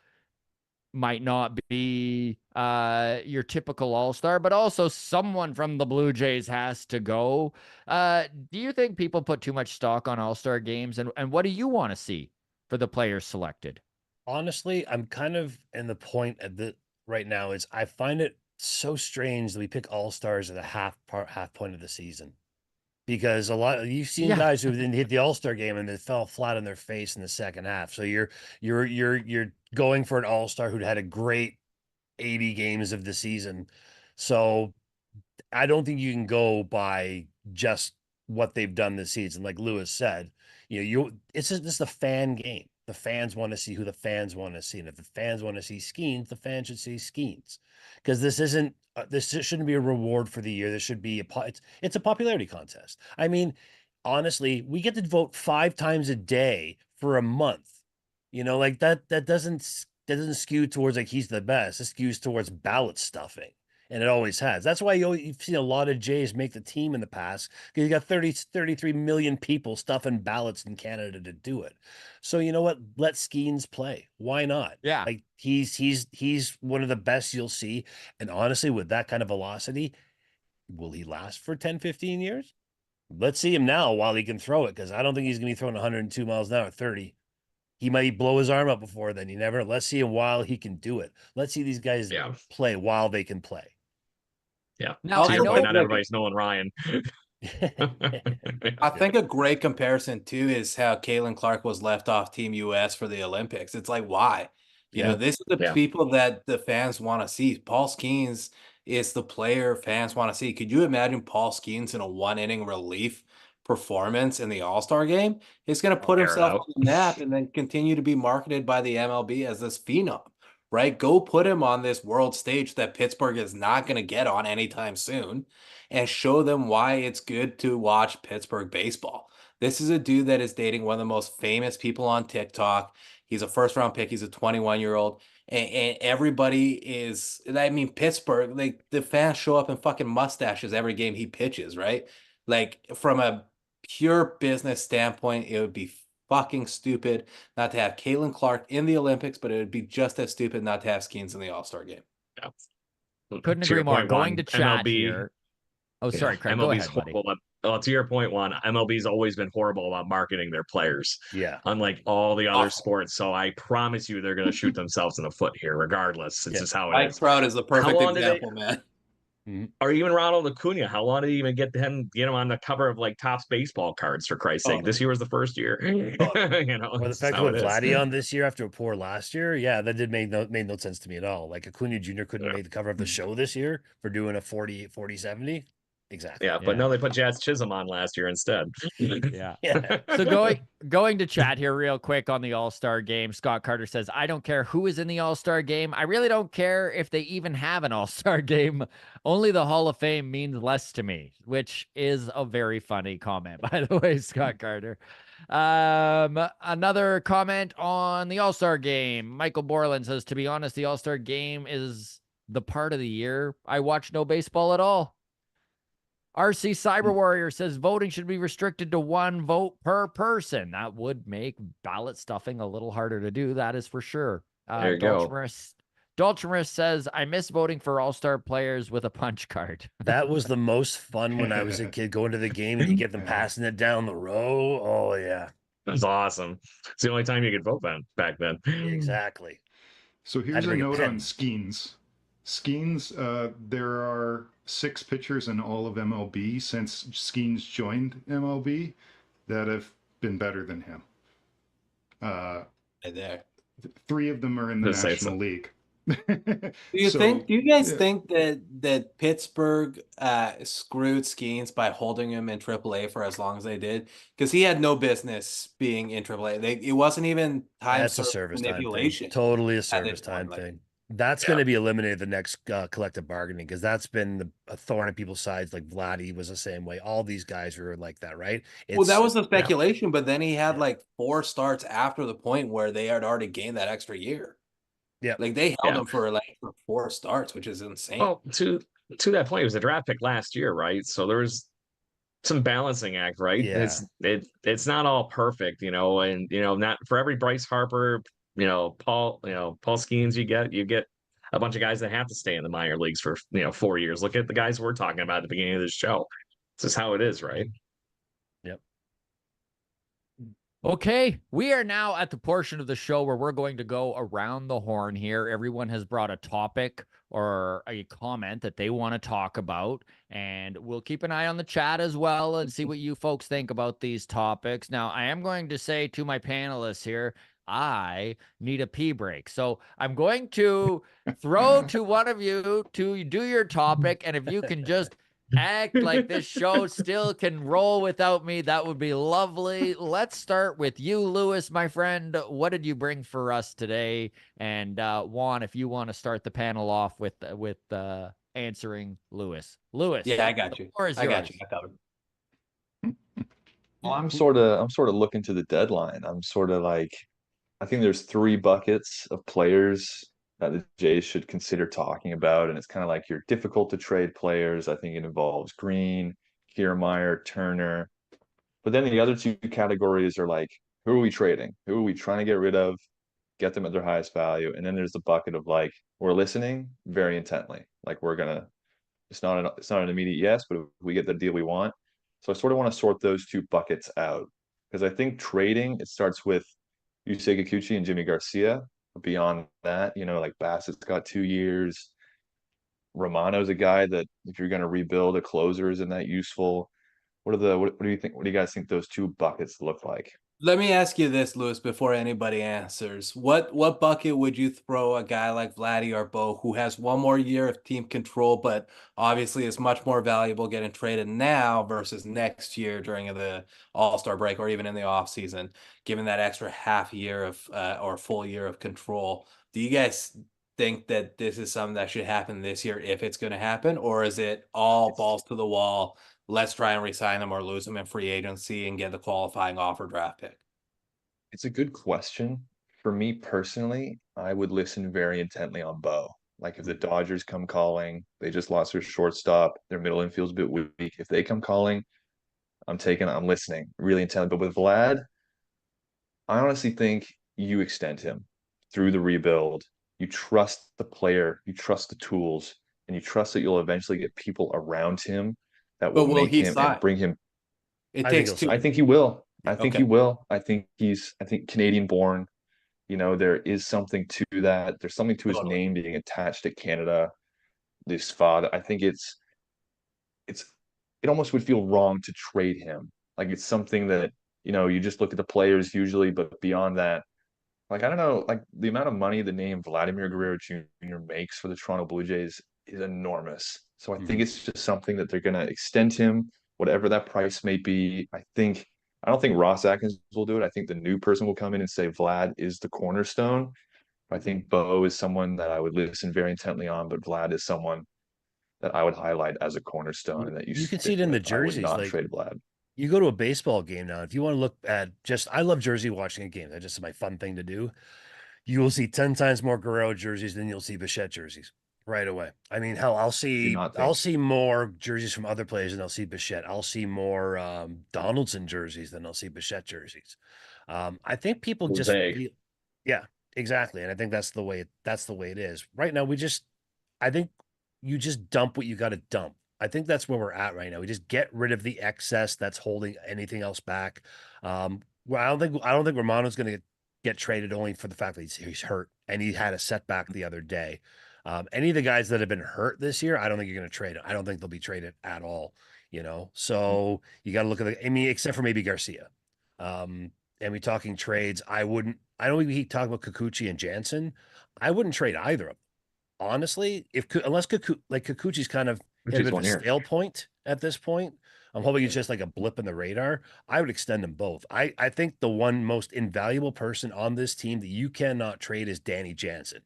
Might not be your typical All-Star, but also someone from the Blue Jays has to go. Do you think people put too much stock on All-Star games? And what do you want to see for the players selected? Honestly, I'm kind of in the point right now is I find it so strange that we pick All-Stars at a half point of the season. Because you've seen guys who didn't hit the All-Star game and they fell flat on their face in the second half. So you're going for an All-Star who had a great 80 games of the season. So I don't think you can go by just what they've done this season. Like Lewis said, it's just a fan game. The fans want to see who the fans want to see. And if the fans want to see Skenes, the fans should see Skenes. Because this shouldn't be a reward for the year. This should be it's a popularity contest. I mean, honestly, we get to vote 5 times a day for a month. Like that doesn't skew towards like he's the best. It skews towards ballot stuffing. And it always has. That's why you've seen a lot of Jays make the team in the past, because you got 33 million people stuffing ballots in Canada to do it. So you know what? Let Skenes play. Why not? Yeah. Like he's one of the best you'll see. And honestly, with that kind of velocity, will he last for 10, 15 years? Let's see him now while he can throw it, because I don't think he's going to be throwing 102 miles an hour, 30. He might blow his arm up before then. Let's see him while he can do it. Let's see these guys play while they can play. Yeah. Now, to your point, not everybody's Nolan Ryan. I think a great comparison too is how Caitlin Clark was left off Team US for the Olympics. It's like, why? This is the people that the fans want to see. Paul Skenes is the player fans want to see. Could you imagine Paul Skenes in a 1-inning relief performance in the All-Star game? He's going to put himself on the map and then continue to be marketed by the MLB as this phenom. Right? Go put him on this world stage that Pittsburgh is not going to get on anytime soon, and show them why it's good to watch Pittsburgh baseball. This is a dude that is dating one of the most famous people on TikTok. He's a first-round pick. He's a 21-year-old. And everybody is, Pittsburgh, like the fans show up in fucking mustaches every game he pitches, right? Like from a pure business standpoint, it would be fucking stupid not to have Caitlin Clark in the Olympics, but it would be just as stupid not to have Skenes in the All-Star game. Yeah. Couldn't agree more. Going to chat MLB, here. Oh, sorry, Craig. Go ahead, buddy. To your point, Juan, MLB's always been horrible about marketing their players. Yeah. Unlike all the other sports. So I promise you they're going to shoot themselves in the foot here, regardless. It's just how it is. Mike Trout is the perfect example, man. Or even Ronald Acuna. How long did he even get him on the cover of like Topps baseball cards, for Christ's sake? This year was the first year. Or the fact that Vladdy on this year after a poor last year, that made no sense to me at all. Like Acuna Jr. couldn't make the cover of the show this year for doing a 40-70. Exactly. Yeah, but no, they put Jazz Chisholm on last year instead. Yeah. Yeah. So going to chat here real quick on the All-Star game. Scott Carter says, I don't care who is in the All-Star game. I really don't care if they even have an All-Star game. Only the Hall of Fame means less to me, which is a very funny comment, by the way, Scott Carter. Another comment on the All-Star game. Michael Borland says, to be honest, the All-Star game is the part of the year I watch no baseball at all. RC Cyber Warrior says voting should be restricted to 1 vote per person. That would make ballot stuffing a little harder to do. That is for sure. There you go. Dolchmerus says, I miss voting for all-star players with a punch card. That was the most fun when I was a kid, going to the game and you get them passing it down the row. Oh, yeah. That's awesome. It's the only time you could vote back then. Exactly. So Had here's to a bring a note pen. on Skenes. Skenes, there are 6 pitchers in all of MLB since Skenes joined MLB that have been better than him. Right there. 3 of them are in the Just say National so. League. Do you guys yeah. think that Pittsburgh screwed Skenes by holding him in AAA for as long as they did? Because he had no business being in AAA. It wasn't even time That's a served service time manipulation. thing. Totally a at service this time point. Like, thing. That's Yeah. going to be eliminated the next collective bargaining, because that's been a thorn in people's sides. Like Vladdy was the same way. All these guys were like that, right? well, that It's was the speculation, but then he had Yeah. like 4 starts after the point where they had already gained that extra year. Yeah. Like they held Yeah. him for 4 starts, which is insane. Well, to that point, it was a draft pick last year, right? So there was some balancing act, right? Yeah. It's not all perfect, and not for every Bryce Harper, Paul Skenes you get a bunch of guys that have to stay in the minor leagues for 4 years. Look at the guys we're talking about at the beginning of this show. This is how it is, right? Yep. Okay, we are now at the portion of the show where we're going to go around the horn here. Everyone has brought a topic or a comment that they want to talk about, and we'll keep an eye on the chat as well and see what you folks think about these topics. Now, I am going to say to my panelists here, I need a pee break. So I'm going to throw to one of you to do your topic, and if you can just act like this show still can roll without me, that would be lovely. Let's start with you, Lewis, my friend. What did you bring for us today? And Juan, if you want to start the panel off with answering Lewis. Yeah, I got you. I got you. I covered. Well, I'm sort of looking to the deadline. I'm sort of like, I think there's 3 buckets of players that the Jays should consider talking about, and it's kind of like your difficult to trade players. I think it involves Green, Kiermaier, Turner. But then the other 2 categories are like, who are we trading? Who are we trying to get rid of? Get them at their highest value. And then there's the bucket of like, we're listening very intently. Like it's not an immediate yes, but if we get the deal we want. So I sort of want to sort those 2 buckets out, because I think trading, it starts with Yusei Kikuchi and Jimmy Garcia. Beyond that, like Bassett's got 2 years. Romano's a guy that if you're going to rebuild a closer, isn't that useful? What do you think? What do you guys think those 2 buckets look like? Let me ask you this, Lewis, before anybody answers. What bucket would you throw a guy like Vladdy or Bo, who has 1 more year of team control, but obviously is much more valuable getting traded now versus next year during the All-Star break or even in the offseason, given that extra half year of or full year of control? Do you guys think that this is something that should happen this year if it's going to happen, or is it all balls to the wall? Let's try and re-sign them or lose them in free agency and get the qualifying offer draft pick? It's a good question. For me personally, I would listen very intently on Bo. Like if the Dodgers come calling, they just lost their shortstop, their middle infield's a bit weak. If they come calling, I'm listening really intently. But with Vlad, I honestly think you extend him through the rebuild. You trust the player, you trust the tools, and you trust that you'll eventually get people around him that But will will make he him and sign? bring him. It I think takes he'll 2. sign. I think he will. Yeah. I think Okay. he will. I think Canadian born. There is something to that. There's something to his Totally. name being attached to Canada. This father, I think it almost would feel wrong to trade him. Like it's something that, you just look at the players usually, but beyond that, like I don't know, like the amount of money the name Vladimir Guerrero Jr. makes for the Toronto Blue Jays is enormous. So I think it's just something that they're going to extend him, whatever that price may be. I don't think Ross Atkins will do it. I think the new person will come in and say Vlad is the cornerstone. I think Bo is someone that I would listen very intently on, but Vlad is someone that I would highlight as a cornerstone and that you can see stick it in the with. I would jerseys. not Like, trade Vlad. you go to a baseball game now. If you want to look at I love jersey watching a game. That's just my fun thing to do. You will see 10 times more Guerrero jerseys than you'll see Bichette jerseys right away. I mean, hell, I'll see more jerseys from other players than I'll see Bichette. I'll see more Donaldson jerseys than I'll see Bichette jerseys. I think people just feel, yeah, exactly. And I think that's the way it is. Right now, I think you just dump what you got to dump. I think that's where we're at right now. We just get rid of the excess that's holding anything else back. Well, I don't think Romano's going to get traded only for the fact that he's hurt and he had a setback the other day. Any of the guys that have been hurt this year, I don't think you're going to trade. I don't think they'll be traded at all. So you got to look at except for maybe Garcia. And we talking trades. I don't even talk about Kikuchi and Jansen. I wouldn't trade either of them. Honestly, unless Kikuchi's kind of hit a bit of a stale point at this point, I'm hoping it's just like a blip in the radar. I would extend them both. I think the one most invaluable person on this team that you cannot trade is Danny Jansen.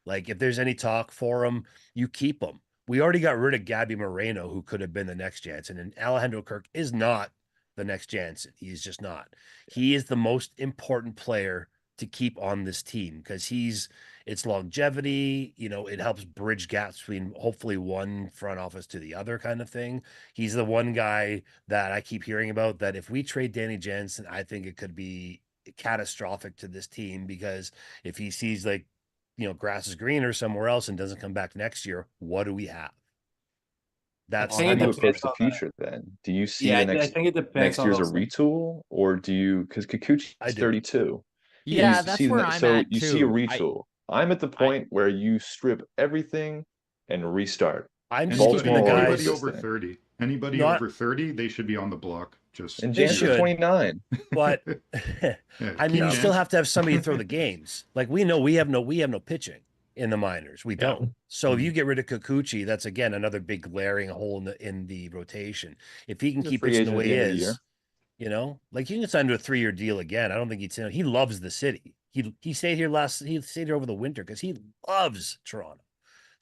Like, if there's any talk for him, you keep him. We already got rid of Gabby Moreno, who could have been the next Jansen, and Alejandro Kirk is not the next Jansen. He's just not. He is the most important player to keep on this team because it's longevity, it helps bridge gaps between hopefully one front office to the other kind of thing. He's the one guy that I keep hearing about that if we trade Danny Jansen, I think it could be catastrophic to this team because if he sees grass is greener somewhere else and doesn't come back next year, what do we have? That's how do you approach the future then? Do you see I think it depends next on year's a those things. retool, or do you, because Kikuchi's 32? Yeah, that's where I'm at too. You see a retool. I'm at the point where you strip everything and restart. I'm just keeping the guys anybody over 30. Anybody over 30, they should be on the block. And Jansen's 29. But I mean, you still have to have somebody to throw the games. Like, we know we have no pitching in the minors. We don't. So if you get rid of Kikuchi, that's again another big glaring hole in the rotation. If he can keep pitching the way he is, you can sign to a 3-year deal again. I don't think he loves the city. He stayed here over the winter because he loves Toronto.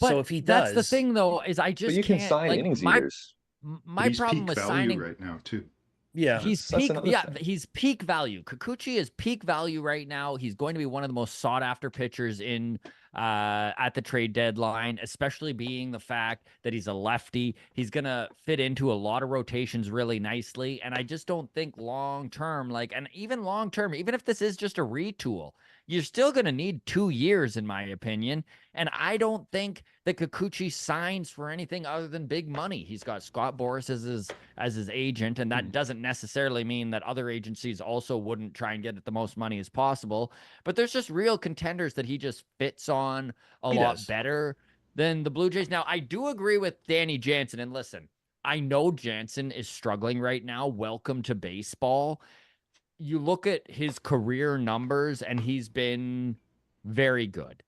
But so if he does, that's the thing though, is I just but you can't can sign innings eaters. My problem with signing right now too. Yeah, he's peak value. Kikuchi is peak value right now. He's going to be one of the most sought after pitchers in at the trade deadline, especially being the fact that he's a lefty. He's going to fit into a lot of rotations really nicely. And I just don't think long term, and even long term, even if this is just a retool, you're still going to need 2 years, in my opinion. And I don't think that Kikuchi signs for anything other than big money. He's got Scott Boras as his agent, and that doesn't necessarily mean that other agencies also wouldn't try and get at the most money as possible. But there's just real contenders that he just fits on a lot better than the Blue Jays. Now, I do agree with Danny Jansen. And listen, I know Jansen is struggling right now. Welcome to baseball. You look at his career numbers, and he's been very good.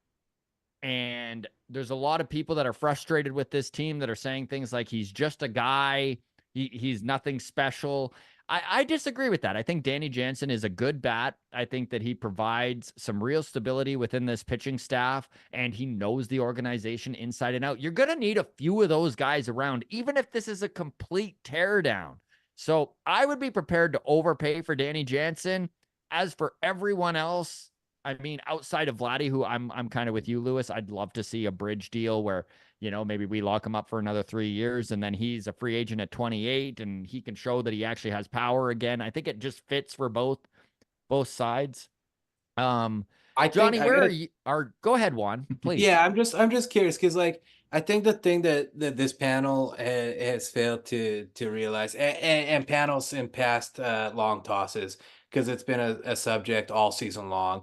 And there's a lot of people that are frustrated with this team that are saying things like he's just a guy. He's nothing special. I disagree with that. I think Danny Jansen is a good bat. I think that he provides some real stability within this pitching staff, and he knows the organization inside and out. You're going to need a few of those guys around, even if this is a complete teardown. So I would be prepared to overpay for Danny Jansen. As for everyone else, I mean, outside of Vladdy, who I'm kind of with you, Lewis, I'd love to see a bridge deal where, maybe we lock him up for another 3 years and then he's a free agent at 28 and he can show that he actually has power again. I think it just fits for both sides. Johnny, where are you? Go ahead, Juan, please. Yeah, I'm just curious because I think the thing that this panel has failed to realize, and panels in past long tosses, because it's been a subject all season long.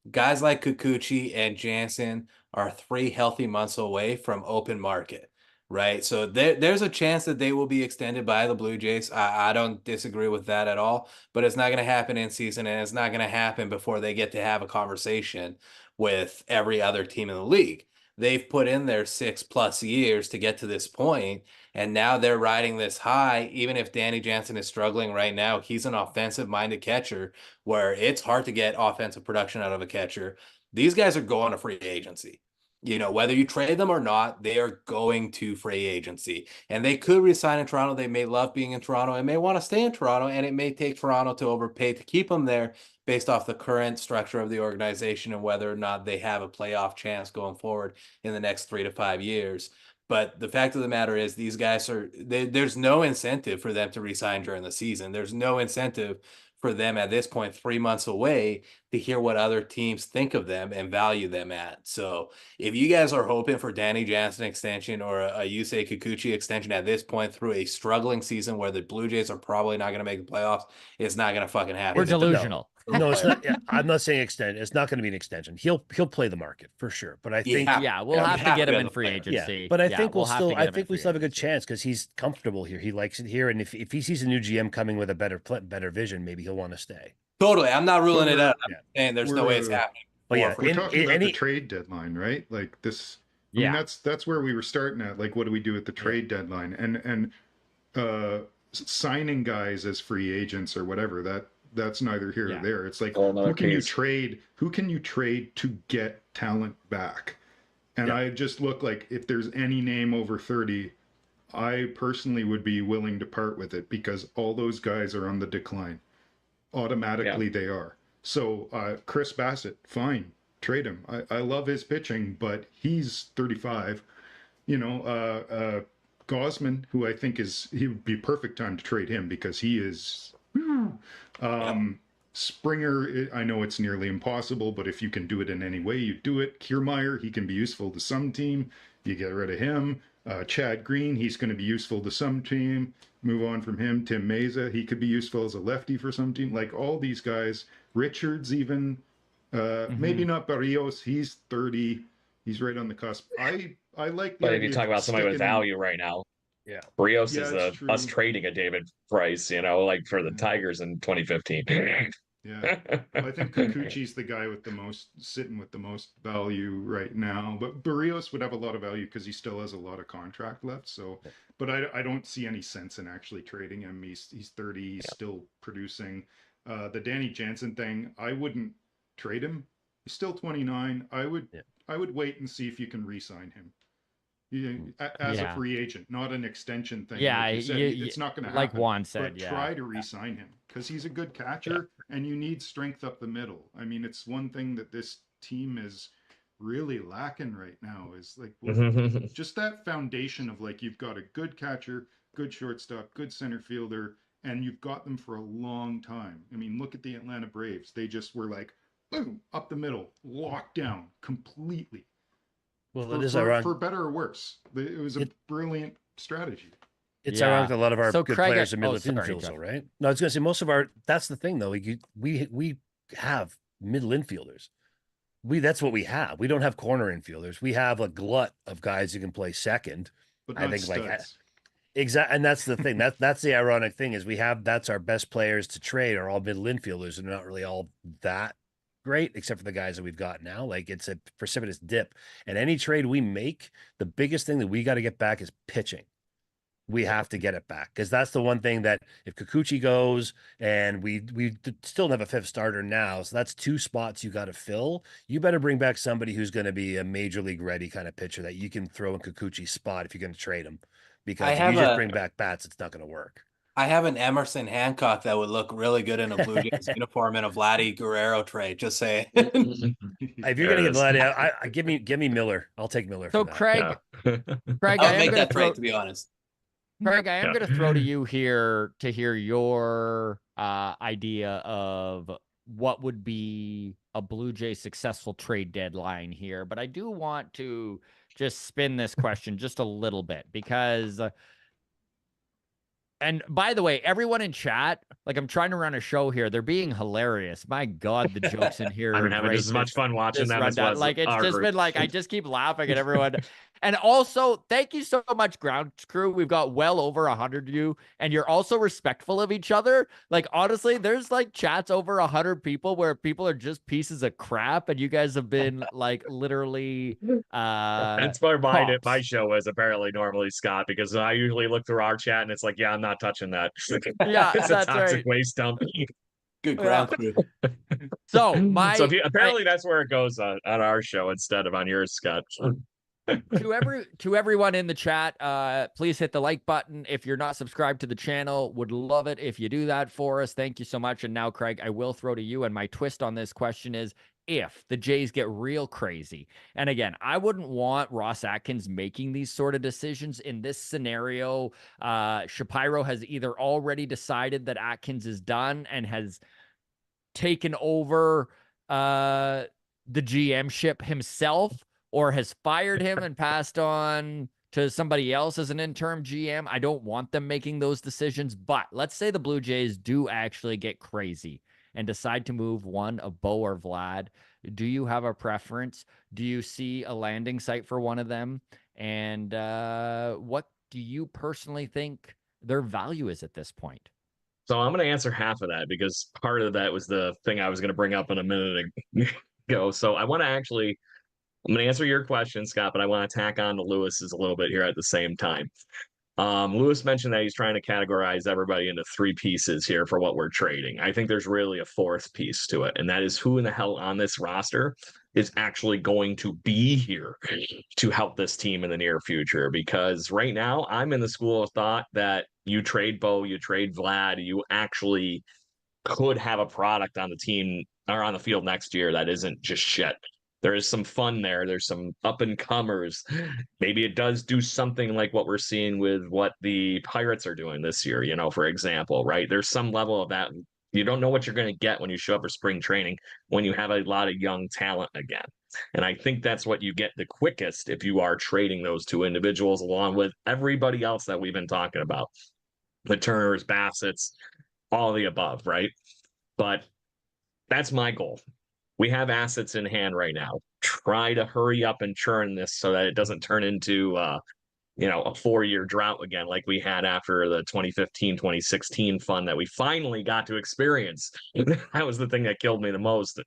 Guys like Kikuchi and Jansen are 3 healthy months away from open market, right? So there's a chance that they will be extended by the Blue Jays. I don't disagree with that at all, but it's not going to happen in season, and it's not going to happen before they get to have a conversation with every other team in the league. they've put in their 6+ years to get to this point, and now they're riding this high. Even if Danny Jansen is struggling right now, he's an offensive-minded catcher where it's hard to get offensive production out of a catcher. These guys are going to free agency. Whether you trade them or not, they are going to free agency. And they could resign in Toronto. They may love being in Toronto and may want to stay in Toronto, and it may take Toronto to overpay to keep them there based off the current structure of the organization and whether or not they have a playoff chance going forward in the next 3 to 5 years. But the fact of the matter is these guys there's no incentive for them to resign during the season. There's no incentive for them at this point, 3 months away, to hear what other teams think of them and value them at. So if you guys are hoping for Danny Jansen extension or a Yusei Kikuchi extension at this point through a struggling season where the Blue Jays are probably not going to make the playoffs, it's not going to fucking happen. We're delusional. No, it's not. Yeah, I'm not saying extend. It's not going to be an extension. He'll play the market for sure. But I think we'll have to get him in free agency. Yeah, but I think we still have a good chance because he's comfortable here. He likes it here, and if he sees a new GM coming with a better vision, maybe he'll want to stay. Totally, I'm not ruling it out. I'm saying there's no way it's happening. But yeah, we're talking about the trade deadline, right? Like this. I mean, that's where we were starting at. Like, what do we do at the trade deadline? And signing guys as free agents or whatever, that's neither here nor there. It's like, who can you trade to get talent back? And I just look like, if there's any name over 30, I personally would be willing to part with it because all those guys are on the decline. Automatically they are. So Chris Bassett, fine, trade him. I love his pitching, but he's 35. Gosman, who I think he would be perfect time to trade him because he is Springer, I know it's nearly impossible, but if you can do it in any way, you do it. Kiermaier, he can be useful to some team. You get rid of him. Chad Green, he's going to be useful to some team. Move on from him. Tim Meza, he could be useful as a lefty for some team. Like all these guys. Richards even. Maybe not Barrios. He's 30. He's right on the cusp. I like. But if you talk about somebody with value right now, Barrios is us trading a David Price, like for the Tigers in 2015. Yeah, well, I think Kikuchi's the guy sitting with the most value right now. But Barrios would have a lot of value because he still has a lot of contract left. So, but I don't see any sense in actually trading him. He's 30. He's still producing. The Danny Jansen thing, I wouldn't trade him. He's still 29. I would wait and see if you can re-sign him. As a free agent, not an extension thing. Yeah, like you said, it's not going to happen. Like Juan said, but try to re-sign him because he's a good catcher, and you need strength up the middle. I mean, it's one thing that this team is really lacking right now is like just that foundation of like you've got a good catcher, good shortstop, good center fielder, and you've got them for a long time. I mean, look at the Atlanta Braves. They just were like, boom, up the middle, locked down completely. Well, it is ironic. For better or worse. It was a brilliant strategy. It's ironic a lot of our good players are middle infielders, right? No, I was going to say that's the thing, though. We have middle infielders. That's what we have. We don't have corner infielders. We have a glut of guys who can play second. But not studs. Like exactly, and that's the thing. That's the ironic thing is that's our best players to trade are all middle infielders, and they're not really all that great, except for the guys that we've got now. Like it's a precipitous dip. And any trade we make, the biggest thing that we got to get back is pitching. We have to get it back because that's the one thing that if Kikuchi goes and we still have a fifth starter now, so that's 2 spots you got to fill. You better bring back somebody who's going to be a major league ready kind of pitcher that you can throw in Kikuchi's spot if you're going to trade him. Because if you just bring back bats, it's not going to work. I have an Emerson Hancock that would look really good in a Blue Jays uniform in a Vladdy Guerrero trade. Just saying. If you're gonna get Vladdy, give me Miller. I'll take Miller. So Craig, I'll make that trade to be honest. Craig, I am going to throw to you here to hear your idea of what would be a Blue Jay successful trade deadline here, but I do want to just spin this question just a little bit because. And by the way, everyone in chat, like I'm trying to run a show here. They're being hilarious. My God, the jokes in here. I'm having just as much fun watching them as like it's just been like I just keep laughing at everyone. And also, thank you so much, ground crew. We've got well over 100 of you, and you're also respectful of each other. Like, honestly, there's like chats over 100 people where people are just pieces of crap, and you guys have been like literally That's where my tops. show is apparently normally, Scott, because I usually look through our chat and it's like, yeah, I'm not touching that. Yeah, It's a that's toxic right. waste dump. Good Yeah. ground crew. So So if you, apparently that's where it goes on our show instead of on yours, Scott. to everyone in the chat, please hit the like button. If you're not subscribed to the channel, would love it if you do that for us. Thank you so much. And now, Craig, I will throw to you. And my twist on this question is, if the Jays get real crazy, and again, I wouldn't want Ross Atkins making these sort of decisions in this scenario. Shapiro has either already decided that Atkins is done and has taken over the GM ship himself, or has fired him and passed on to somebody else as an interim GM. I don't want them making those decisions, but let's say the Blue Jays do actually get crazy and decide to move one of Bo or Vlad. Do you have a preference? Do you see a landing site for one of them? And what do you personally think their value is at this point? So I'm going to answer half of that because part of that was the thing I was going to bring up in a minute ago. So I'm going to answer your question, Scott, but I want to tack on to Lewis's a little bit here at the same time. Lewis mentioned that he's trying to categorize everybody into three pieces here for what we're trading. I think there's really a fourth piece to it, and that is who in the hell on this roster is actually going to be here to help this team in the near future. Because right now, I'm in the school of thought that you trade Bo, you trade Vlad, you actually could have a product on the team or on the field next year that isn't just shit. There is some fun there. There's some up and comers. Maybe it does do something like what we're seeing with what the Pirates are doing this year, for example, right? There's some level of that. You don't know what you're going to get when you show up for spring training when you have a lot of young talent again. And I think that's what you get the quickest if you are trading those two individuals along with everybody else that we've been talking about. The Turners, Bassett's, all the above, right? But that's my goal. We have assets in hand right now. Try to hurry up and churn this so that it doesn't turn into a 4-year drought again, like we had after the 2015, 2016 fun that we finally got to experience. That was the thing that killed me the most.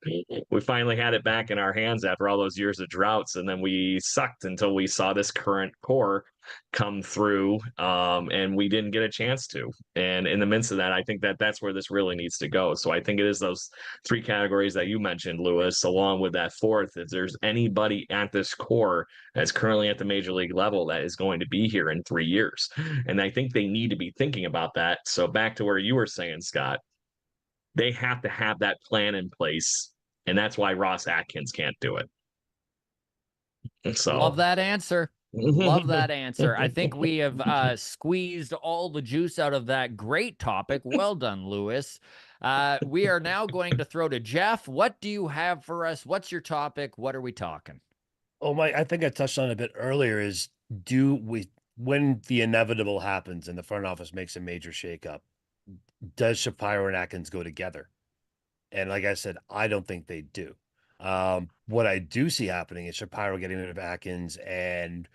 We finally had it back in our hands after all those years of droughts, and then we sucked until we saw this current core come through, and we didn't get a chance to. And in the midst of that, I think that that's where this really needs to go. So I think it is those three categories that you mentioned, Lewis, along with that fourth. If there's anybody at this core that's currently at the major league level that is going to be here in 3 years, and I think they need to be thinking about that. So back to where you were saying, Scott, they have to have that plan in place, and that's why Ross Atkins can't do it. So Love that answer. Love that answer. I think we have squeezed all the juice out of that great topic. Well done, Lewis. We are now going to throw to Jeff. What do you have for us? What's your topic? What are we talking? Oh, I think I touched on it a bit earlier is when the inevitable happens and the front office makes a major shakeup, does Shapiro and Atkins go together? And like I said, I don't think they do. What I do see happening is Shapiro getting rid of Atkins. And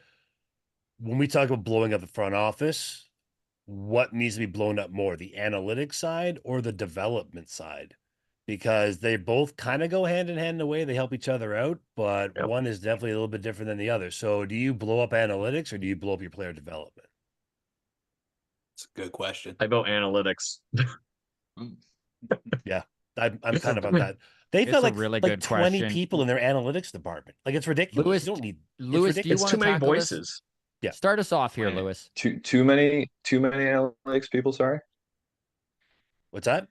when we talk about blowing up the front office, what needs to be blown up more, the analytics side or the development side? Because they both kind of go hand in hand in a way. They help each other out, but Yep. one is definitely a little bit different than the other. So do you blow up analytics or do you blow up your player development? It's a good question. I vote analytics. Yeah, I'm kind of on that. They've got It's a like, really like good 20 question. people in their analytics department. Like it's ridiculous. Lewis, You don't need Lewis, do you It's want too to many tackle this? voices. Yeah. Start us off here, Wait. Lewis. Too many analytics people. Sorry. What's that?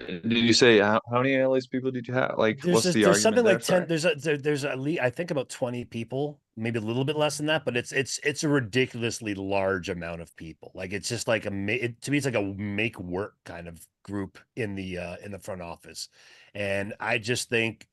Did you say how many analytics people did you have? Like, what's the There's argument something there? like 10. Sorry. There's at least I think about 20 people, maybe a little bit less than that, but it's a ridiculously large amount of people. Like it's just like to me it's like a make work kind of group in the front office, and I just think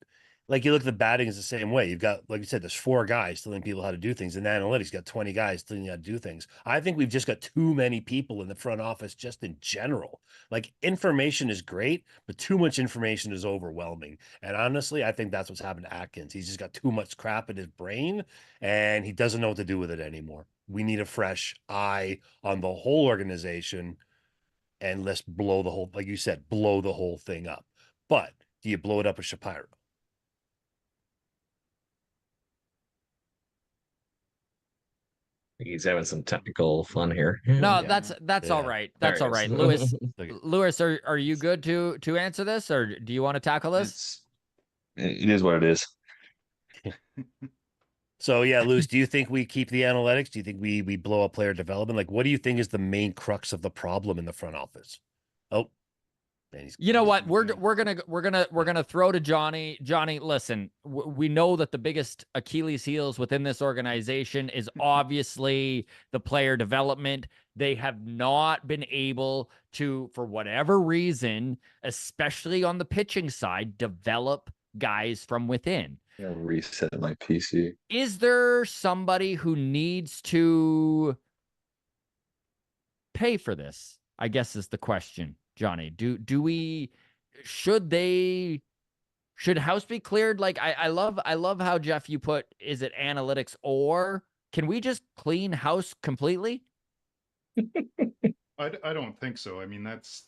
Like you look at the batting is the same way. You've got, like you said, there's 4 guys telling people how to do things. And analytics got 20 guys telling you how to do things. I think we've just got too many people in the front office just in general. Like information is great, but too much information is overwhelming. And honestly, I think that's what's happened to Atkins. He's just got too much crap in his brain and he doesn't know what to do with it anymore. We need a fresh eye on the whole organization and let's blow the whole, like you said, blow the whole thing up. But do you blow it up with Shapiro? He's having some technical fun here. No, Yeah. that's all Yeah. right. There That's it all is. right. Lewis, Okay. Lewis, are you good to answer this, or do you want to tackle this? It is what it is. So yeah, Luce, do you think we keep the analytics? Do you think we blow up player development? Like, what do you think is the main crux of the problem in the front office? Oh, man, You know what? We're gonna throw to Johnny. Johnny, listen, we know that the biggest Achilles heels within this organization is obviously the player development. They have not been able to, for whatever reason, especially on the pitching side, develop guys from within. I'm gonna reset my PC. Is there somebody who needs to pay for this? I guess is the question, Johnny. Should House be cleared? Like I love how, Jeff, you put, is it analytics, or can we just clean house completely? I don't think so. I mean, that's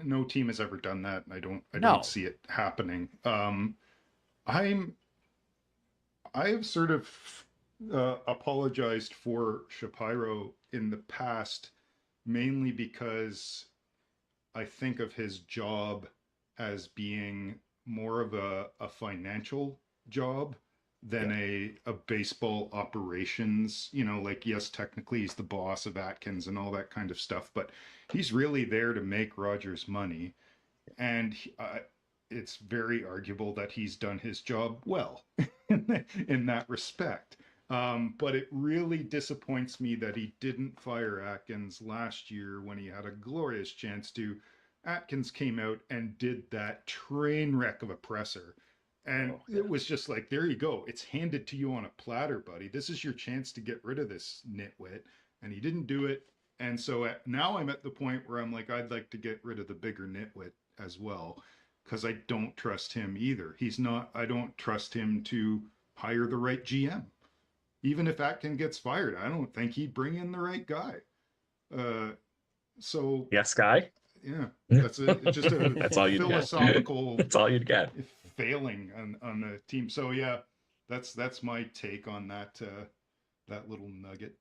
no team has ever done that, and I No. don't see it happening. I've sort of apologized for Shapiro in the past, mainly because I think of his job as being more of a financial job than a baseball operations, like, yes, technically he's the boss of Atkins and all that kind of stuff, but he's really there to make Rogers money. And it's very arguable that he's done his job well in that respect. But it really disappoints me that he didn't fire Atkins last year when he had a glorious chance to. Atkins came out and did that train wreck of a presser. And it was just like, there you go. It's handed to you on a platter, buddy. This is your chance to get rid of this nitwit. And he didn't do it. And so now I'm at the point where I'm like, I'd like to get rid of the bigger nitwit as well, because I don't trust him either. I don't trust him to hire the right GM. Even if Atkin gets fired, I don't think he'd bring in the right guy. So yes, guy. Yeah, that's just a That's all you philosophical. That's all you'd get. Failing on the team. So yeah, that's my take on that little nugget.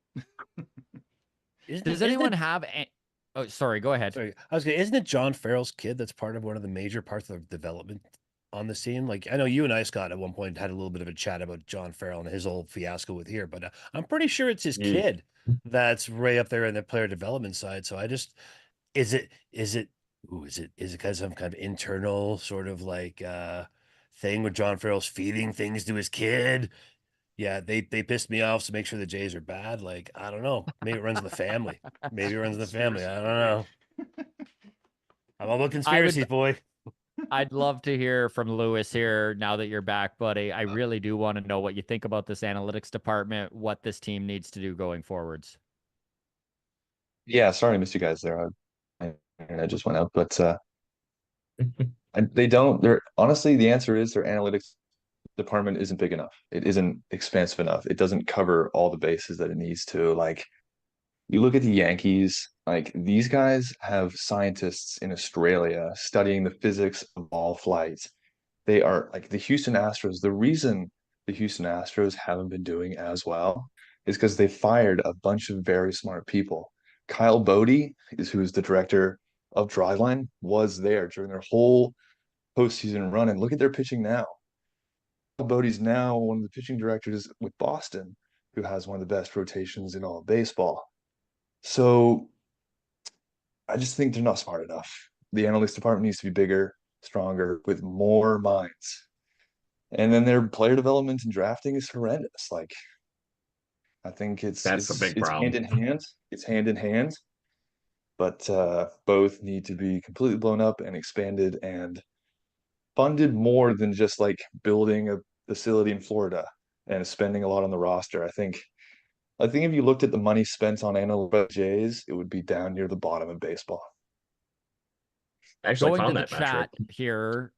Does anyone have? Oh, sorry. Go ahead. Sorry, isn't it John Farrell's kid that's part of one of the major parts of development on the scene? Like, I know you and I, Scott, at one point had a little bit of a chat about John Farrell and his old fiasco with here, but I'm pretty sure it's his kid that's right up there in the player development side. So is it because some kind of internal sort of like thing where John Farrell's feeding things to his kid? Yeah, they pissed me off to make sure the Jays are bad. Like, I don't know. Maybe it runs in the family. Maybe it runs in the family. I don't know. I'm all about conspiracies, boy. I'd love to hear from Lewis here now that you're back, buddy. I really do want to know what you think about this analytics department, what this team needs to do going forwards. Yeah, sorry I missed you guys there. I just went out, but they're honestly, the answer is their analytics department isn't big enough. It isn't expansive enough. It doesn't cover all the bases that it needs to. Like, you look at the Yankees, like, these guys have scientists in Australia studying the physics of all flights. They are like the Houston Astros. The reason the Houston Astros haven't been doing as well is because they fired a bunch of very smart people. Kyle Bodie who's the director of Driveline, was there during their whole postseason run. And look at their pitching now. Kyle Bodie's now one of the pitching directors with Boston, who has one of the best rotations in all of baseball. So I just think they're not smart enough. The analytics department needs to be bigger, stronger, with more minds. And then their player development and drafting is horrendous. Like, I think That's a big it's problem. hand in hand. It's hand in hand. But both need to be completely blown up and expanded. And funded more than just like building a facility in Florida and spending a lot on the roster. I think if you looked at the money spent on analytics Jays, it would be down near the bottom of baseball. I actually Going to found the that metric. chat here,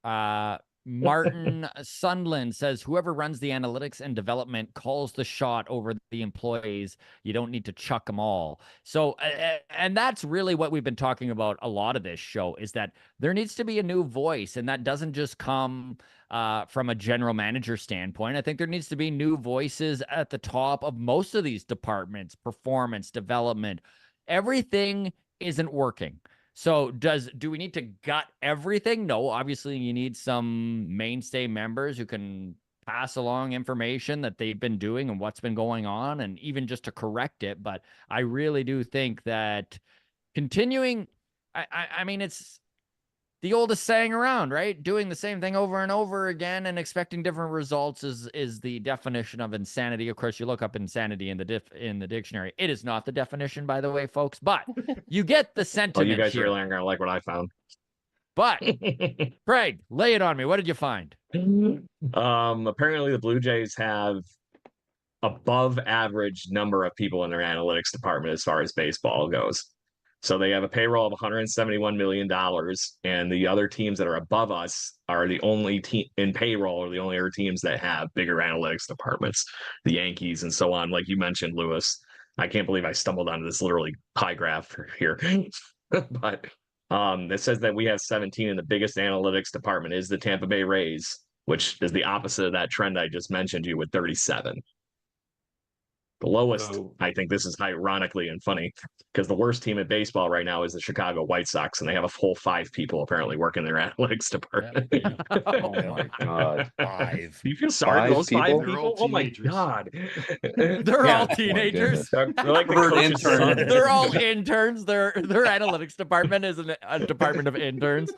Martin Sunland says, whoever runs the analytics and development calls the shot over the employees. You don't need to chuck them all. So, and that's really what we've been talking about a lot of this show, is that there needs to be a new voice, and that doesn't just come from a general manager standpoint. I think there needs to be new voices at the top of most of these departments, performance, development. Everything isn't working. So do we need to gut everything? No, obviously you need some mainstay members who can pass along information that they've been doing and what's been going on, and even just to correct it. But I really do think that continuing, I mean, it's the oldest saying around, right? Doing the same thing over and over again and expecting different results is the definition of insanity. Of course, you look up insanity in the dictionary. It is not the definition, by the way, folks, but you get the Well, sentiment you guys here. really aren't going to like what I found. But Craig, lay it on me. What did you find? Apparently the Blue Jays have above average number of people in their analytics department as far as baseball goes. So they have a payroll of $171 million, and the other teams that are above us are the only team in payroll, or the only other teams that have bigger analytics departments, the Yankees and so on. Like you mentioned, Lewis, I can't believe I stumbled onto this literally pie graph here. But it says that we have 17, and the biggest analytics department is the Tampa Bay Rays, which is the opposite of that trend I just mentioned to you with 37. The lowest, I think this is ironically and funny, because the worst team in baseball right now is the Chicago White Sox, and they have a full 5 people apparently working their analytics department. Oh my God. 5. Do you feel sorry for 5 those people? 5 They're all people? Oh my teenagers. God. They're Yeah. all teenagers. goodness. They're like the Covered coach's intern. son. They're all interns. Their analytics department is a department of interns.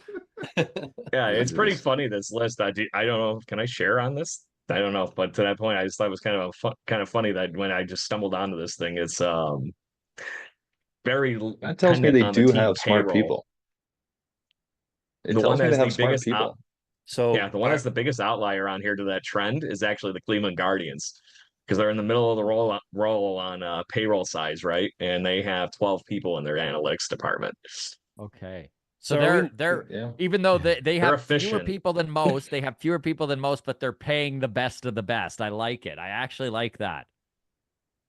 Yeah, it's pretty Jesus. funny, this list. I don't know. Can I share on this? I don't know, but to that point, I just thought it was kind of funny that when I just stumbled onto this thing, it's very That tells me dependent they on the do team have smart payroll. people. It The one tells me that's they the have smart biggest people. So Yeah, the one that's the biggest outlier on here to that trend is actually the Cleveland Guardians, because they're in the middle of the roll on payroll size, right? And they have 12 people in their analytics department. Okay. So So are they're we- Yeah. even though they They're have fewer efficient. people than most, they have fewer people than most, but they're paying the best of the best. I like it. I actually like that.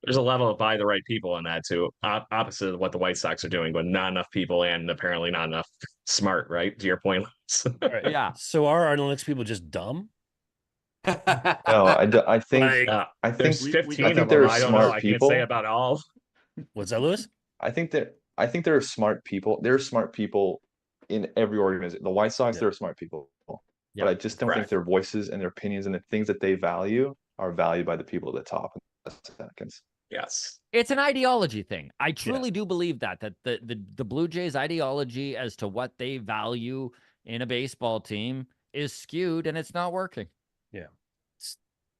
There's a level of buy the right people in that too. Opposite of what the White Sox are doing, but not enough people and apparently not enough smart, right? To your point. all right, Yeah. So are analytics people just dumb? No, I think Like, I think There's we 15 got of think them. there are I don't know. smart I can't say people. about all. what's that, Lewis? I think there are smart people. There are smart people in every organization. The White Sox, Yeah. there are smart people. Yeah, But I just don't think correct. their voices and their opinions and the things that they value are valued by the people at the top. Seconds. Yes. It's an ideology thing. I truly do believe that the Blue Jays ideology as to what they value in a baseball team is skewed, and it's not working.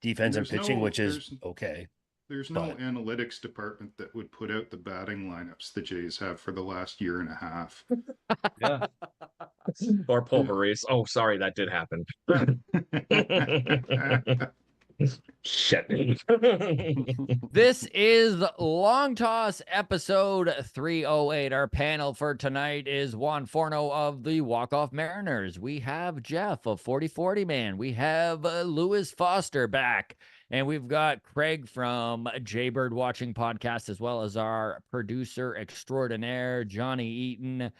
Defense and there's pitching, no- which is there's- okay. There's no But- analytics department that would put out the batting lineups the Jays have for the last year and a half. Yeah. Or pulveries. Oh, sorry, that did happen. Shit. This is Long Toss episode 308. Our panel for tonight is Juan Forno of the Walk-Off Mariners. We have Jeff of 4040 Man. We have Lewis Foster back. And we've got Craig from Jaybird Watching Podcast, as well as our producer extraordinaire, Johnny Eaton.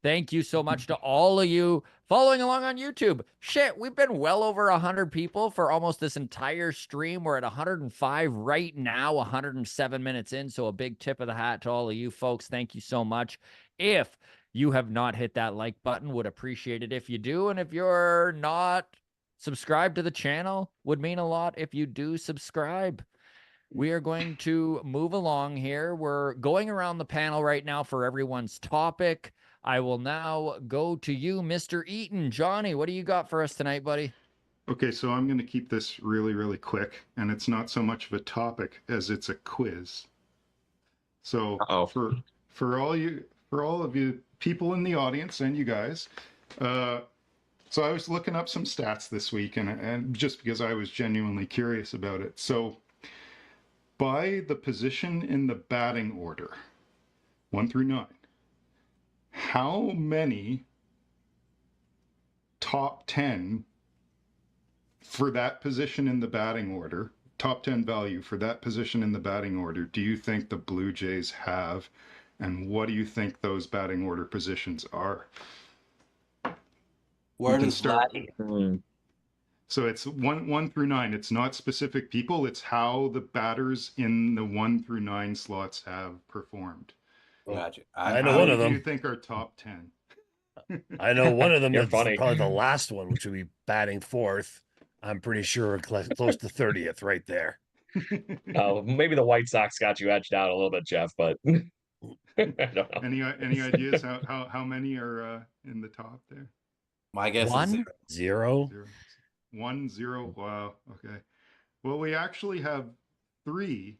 Thank you so much to all of you following along on YouTube. Shit, we've been well over 100 people for almost this entire stream. We're at 105 right now, 107 minutes in. So a big tip of the hat to all of you folks. Thank you so much. If you have not hit that like button, would appreciate it if you do. And if you're not subscribed to the channel, would mean a lot if you do subscribe. We are going to move along here. We're going around the panel right now for everyone's topic. I will now go to you, Mr. Eaton. Johnny, what do you got for us tonight, buddy? Okay, so I'm going to keep this really, really quick, and it's not so much of a topic as it's a quiz. So Uh-oh. for all of you people in the audience and you guys, So I was looking up some stats this week, and just because I was genuinely curious about it. So by the position in the batting order, 1 through 9, how many top 10 for that position in the batting order, top 10 value for that position in the batting order, do you think the Blue Jays have? And what do you think those batting order positions are? Where We can does start. Hmm. So it's 1 through 9. It's not specific people. It's how the batters in the 1 through 9 slots have performed. Gotcha. I know How one many of do you them. think are top 10? I know one of them You're that's funny. probably the last one, which would be batting fourth. I'm pretty sure we're close to 30th right there. Oh, maybe the White Sox got you edged out a little bit, Jeff, but I don't know. Any ideas how many are in the top there? My guess is One? Zero. 0. 1, 0. Wow. Okay. Well, we actually have 3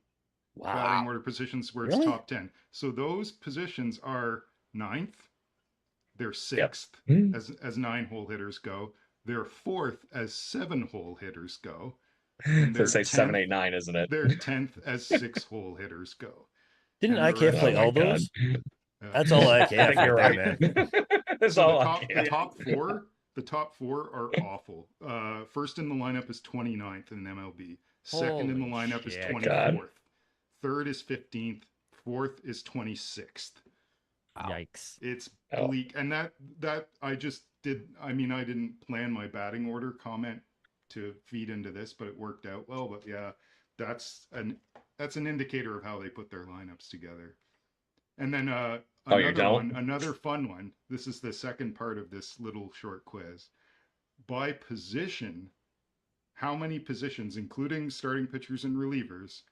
batting Wow. order positions where Really? it's top 10. So those positions are 9th, they're 6th Hmm. as 9-hole hitters go. They're 4th as 7-hole hitters go. To They're say 7, 10th 8, 9, isn't it? They're 10th as 6-hole hitters go. Didn't And the IKF rest play of my all God. those? That's all I IKF think you're right right. there, man. That's So all the I top 4, the top 4 are awful. First in the lineup is 29th in MLB. Second in the Holy lineup is shit. 24th. God. Third is 15th. Fourth is 26th. Yikes. It's Oh. bleak. And that I just did. I mean, I didn't plan my batting order comment to feed into this, but it worked out well. But yeah, that's an indicator of how they put their lineups together. And then Oh, you another don't? one, another fun one. This is the second part of this little short quiz. By position, how many positions, including starting pitchers and relievers,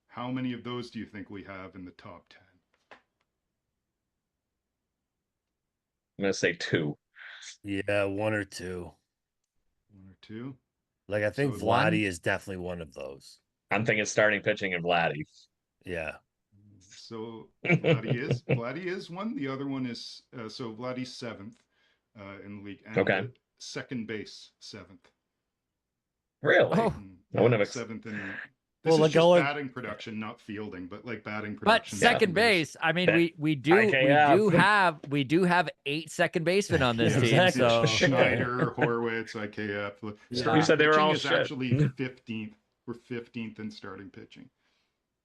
how many of those do you think we have in the top 10? I'm going to say 2. Yeah, 1 or 2. 1 or 2? Like I think So one- Vladdy is definitely one of those. I'm thinking starting pitching and Vladdy. Yeah. So Vladdy is one. The other one is so Vladdy's 7th in the league, and Okay. second base 7th. Really? Oh, I wouldn't have 7th in. Well, This is like just all batting production, not fielding, but like batting but production. second base. I mean, That- we do have 8 second basemen on this Yeah, team. exactly. So Schneider, Horwitz, IKF. Yeah. Starting You said they were pitching all is shit. actually 15th. We're 15th in starting pitching.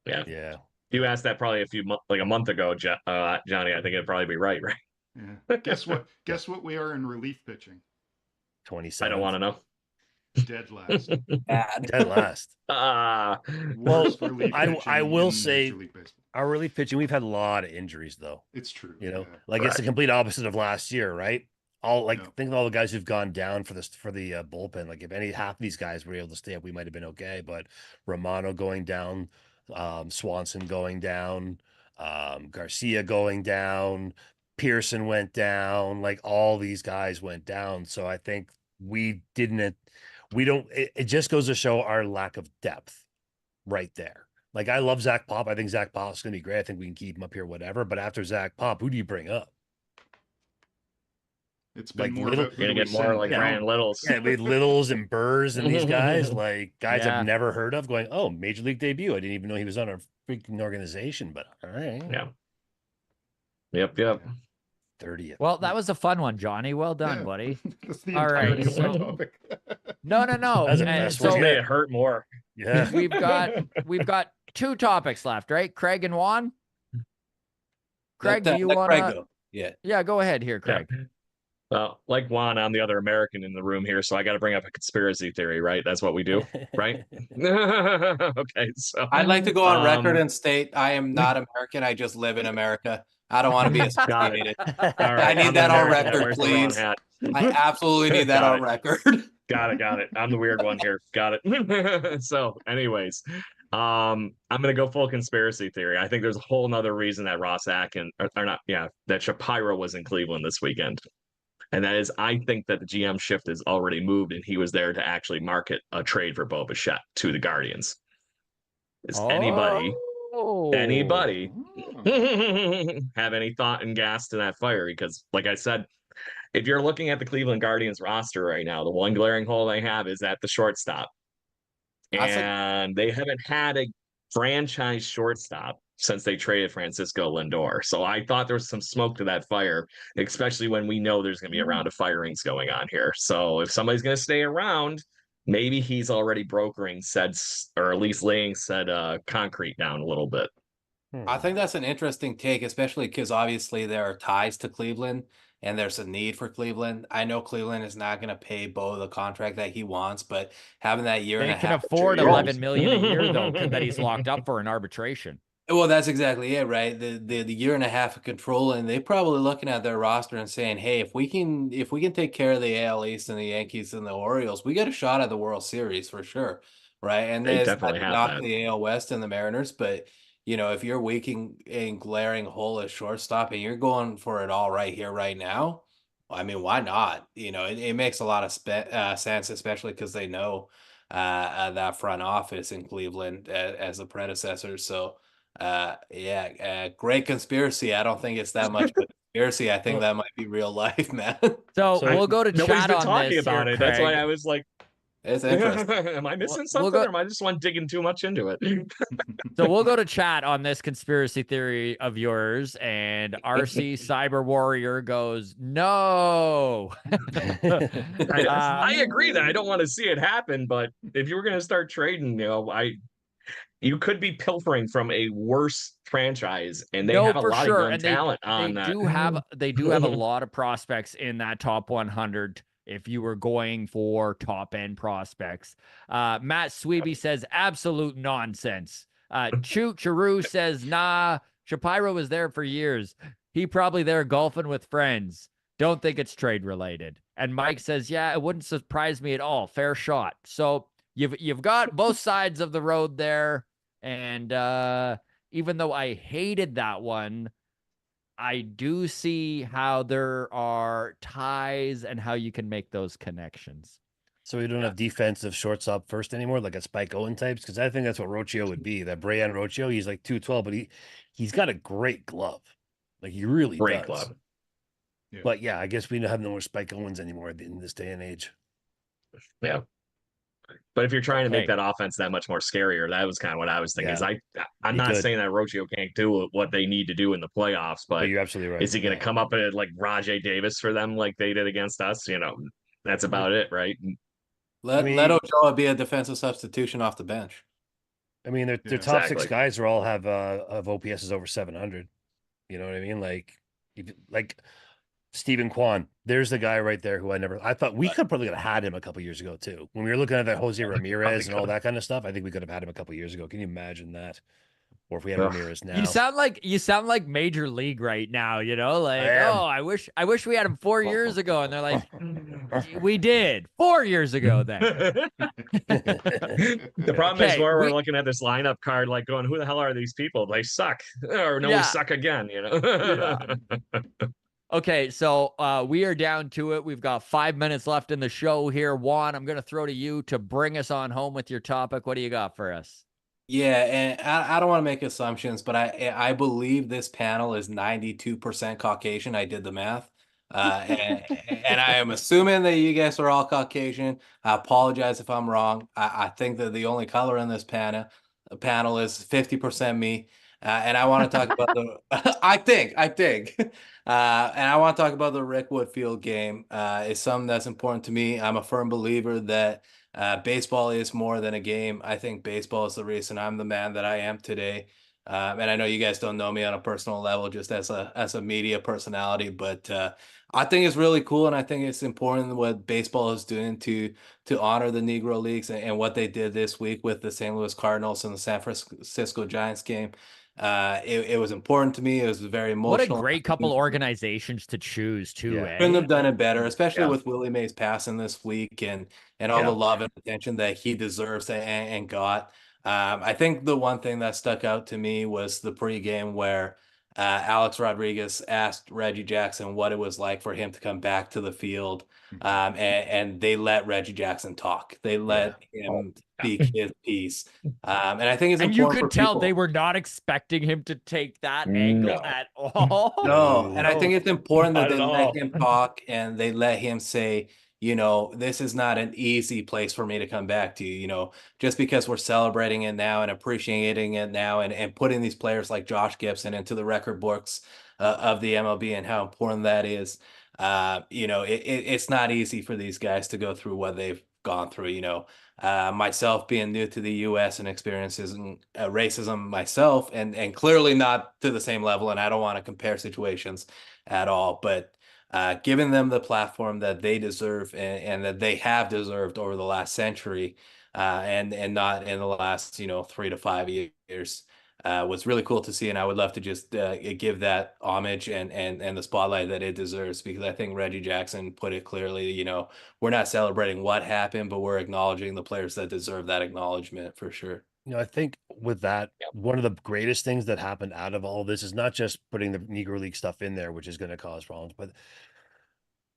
Yeah. Yeah. You asked that probably a month ago, Johnny. I think it'd probably be right? Yeah. Guess what? Guess what we are in relief pitching? 27. I don't want to know. Dead last. bad. Dead last. Worst Well, relief I pitching will in say Major League Baseball. our relief pitching, we've had a lot of injuries though. It's true. You know, yeah. like it's the Right. complete opposite of last year, right? All like Yeah. think of all the guys who've gone down for the bullpen. Like if half these guys were able to stay up, we might have been okay. But Romano going down, Swanson going down, Garcia going down, Pearson went down. Like all these guys went down. So I think it just goes to show our lack of depth right there. Like I love Zach Pop. I think Zach Pop's gonna be great. I think we can keep him up here, whatever. But after Zach Pop, who do you bring up? It's been Like more little- about You're who gonna we get more send like down. Ryan Littles. Yeah, we Littles and Burrs and these guys, like guys Yeah. I've never heard of, going, oh, major league debut. I didn't even know he was on a freaking organization, but all right. Yeah. Yep. 30th. well, that was a fun one, Johnny. Well done, Yeah. buddy. That's the All right, entirety of my so- topic. No. That's the And best Just so made it hurt more. Yeah. we've got 2 topics left, right? Craig and Juan. Craig, do you Let want Craig to? go? Yeah. Yeah, go ahead here, Craig. Well, like Juan, I'm the other American in the room here, so I got to bring up a conspiracy theory, right? That's what we do, right? Okay, so I'd like to go on record Um, and state I am not American. I just live in America. I don't want to be associated. all I right, need I'm that the on American that record, wears the wrong please. hat. I absolutely need that Got on it. record. Got it. I'm the weird one here. Got it. So, anyways, I'm gonna go full conspiracy theory. I think there's a whole nother reason that Ross Atkins, or not, yeah, that Shapiro was in Cleveland this weekend. And that is, I think that the GM shift is already moved, and he was there to actually market a trade for Bo Bichette to the Guardians. Is anybody Oh. have any thought and gas to that fire? Because, like I said, if you're looking at the Cleveland Guardians roster right now, the one glaring hole they have is at the shortstop. And they haven't had a franchise shortstop since they traded Francisco Lindor. So I thought there was some smoke to that fire, especially when we know there's going to be a round of firings going on here. So if somebody's going to stay around, maybe he's already brokering said, or at least laying said concrete down a little bit. I think that's an interesting take, especially because obviously there are ties to Cleveland and there's a need for Cleveland. I know Cleveland is not going to pay Bo the contract that he wants, but having that year and They a can half, afford 2 years, 11 million a year though, that he's locked up for an arbitration. well, that's exactly it, right? The year and a half of control, and they're probably looking at their roster and saying, "Hey, if we can take care of the AL East and the Yankees and the Orioles, we get a shot at the World Series for sure, right?" And They there's definitely have not that. the AL West and the Mariners, but if you're weak in glaring hole at shortstop and you're going for it all right here, right now, I mean, why not? It makes a lot of sense, especially because they know that front office in Cleveland as the predecessor. So. Great conspiracy. I don't think it's that much of a conspiracy. I think that might be real life, man. So we'll go to Nobody's chat been on talking this about here, it. That's why Craig. I was like, It's interesting. am I missing We'll something, or am I just one digging too much into it? So we'll go to chat on this conspiracy theory of yours, and RC Cyber Warrior goes, no. I agree that I don't want to see it happen, but if you were going to start trading, you could be pilfering from a worse franchise, and they have a for lot sure. of young And talent on that. They do have a lot of prospects in that top 100 if you were going for top end prospects. Matt Sweeby says absolute nonsense. Choot Charu says, nah, Shapiro was there for years. He probably there golfing with friends. Don't think it's trade related. And Mike says, yeah, it wouldn't surprise me at all. Fair shot. So you've got both sides of the road there. And even though I hated that one, I do see how there are ties and how you can make those connections. So we don't have defensive shortstop first anymore, like a Spike Owen types, because I think that's what Rocchio would be. That Brian Rocchio, he's like 212, but he's got a great glove. Like he really Great does. glove. Yeah. But yeah, I guess we don't have no more Spike Owens anymore in this day and age. Yeah. But if you're trying to make Okay. that offense that much more scarier, that was kind of what I was thinking. Yeah. Is I'm He not could. saying that Rocchio can't do what they need to do in the playoffs, But but you're absolutely right. is he going to Yeah. come up at like Rajay Davis for them like they did against us? That's about it, right? Let Ochoa be a defensive substitution off the bench. I mean, their Yeah. top Exactly. six guys are all have OPSs over 700. You know what I mean? Like Stephen Kwan. There's the guy right there who I thought we could probably have had him a couple years ago too. When we were looking at that Jose Ramirez and all that kind of stuff, I think we could have had him a couple years ago. Can you imagine that? Or if we had Ugh. Ramirez now. You sound like Major League right now, like, I am. oh, I wish we had him 4 years ago. And they're like, we did 4 years ago then. The problem is Okay, where we're looking at this lineup card, like going, who the hell are these people? They suck. Or no, we Yeah. suck again, Okay, so we are down to it. We've got 5 minutes left in the show here. Juan, I'm going to throw to you to bring us on home with your topic. What do you got for us? Yeah, and I don't want to make assumptions, but I believe this panel is 92% Caucasian. I did the math. And I am assuming that you guys are all Caucasian. I apologize if I'm wrong. I think that the only color in this panel is 50% me. And I want to talk about the I think. And I want to talk about the Rick Woodfield game. It's something that's important to me. I'm a firm believer that baseball is more than a game. I think baseball is the reason I'm the man that I am today. And I know you guys don't know me on a personal level, just as a media personality, but I think it's really cool, and I think it's important what baseball is doing to honor the Negro Leagues and what they did this week with the St. Louis Cardinals and the San Francisco Giants game. It was important to me. It was very emotional. What a great couple organizations to choose too. Yeah. Couldn't have done it better, especially Yeah. with Willie Mays passing this week and all the love and attention that he deserves and got. I think the one thing that stuck out to me was the pregame where Alex Rodriguez asked Reggie Jackson what it was like for him to come back to the field. And they let Reggie Jackson talk. They let him speak his piece. And I think it's And you important for could tell people. they were not expecting him to take that angle No. at all. No, and I think it's important that Not they at let all. him talk and they let him say, you know, this is not an easy place for me to come back to. You know, just because we're celebrating it now and appreciating it now and putting these players like Josh Gibson into the record books of the MLB and how important that is. You know, it's not easy for these guys to go through what they've gone through. You know, myself being new to the U.S. and experiencing racism myself, and clearly not to the same level. And I don't want to compare situations at all, but giving them the platform that they deserve and that they have deserved over the last century, and not in the last 3 to 5 years. Was really cool to see, and I would love to just give that homage and the spotlight that it deserves, because I think Reggie Jackson put it clearly. You know, we're not celebrating what happened, but we're acknowledging the players that deserve that acknowledgement for sure. You know, I think with that, one of the greatest things that happened out of all this is not just putting the Negro League stuff in there, which is going to cause problems, but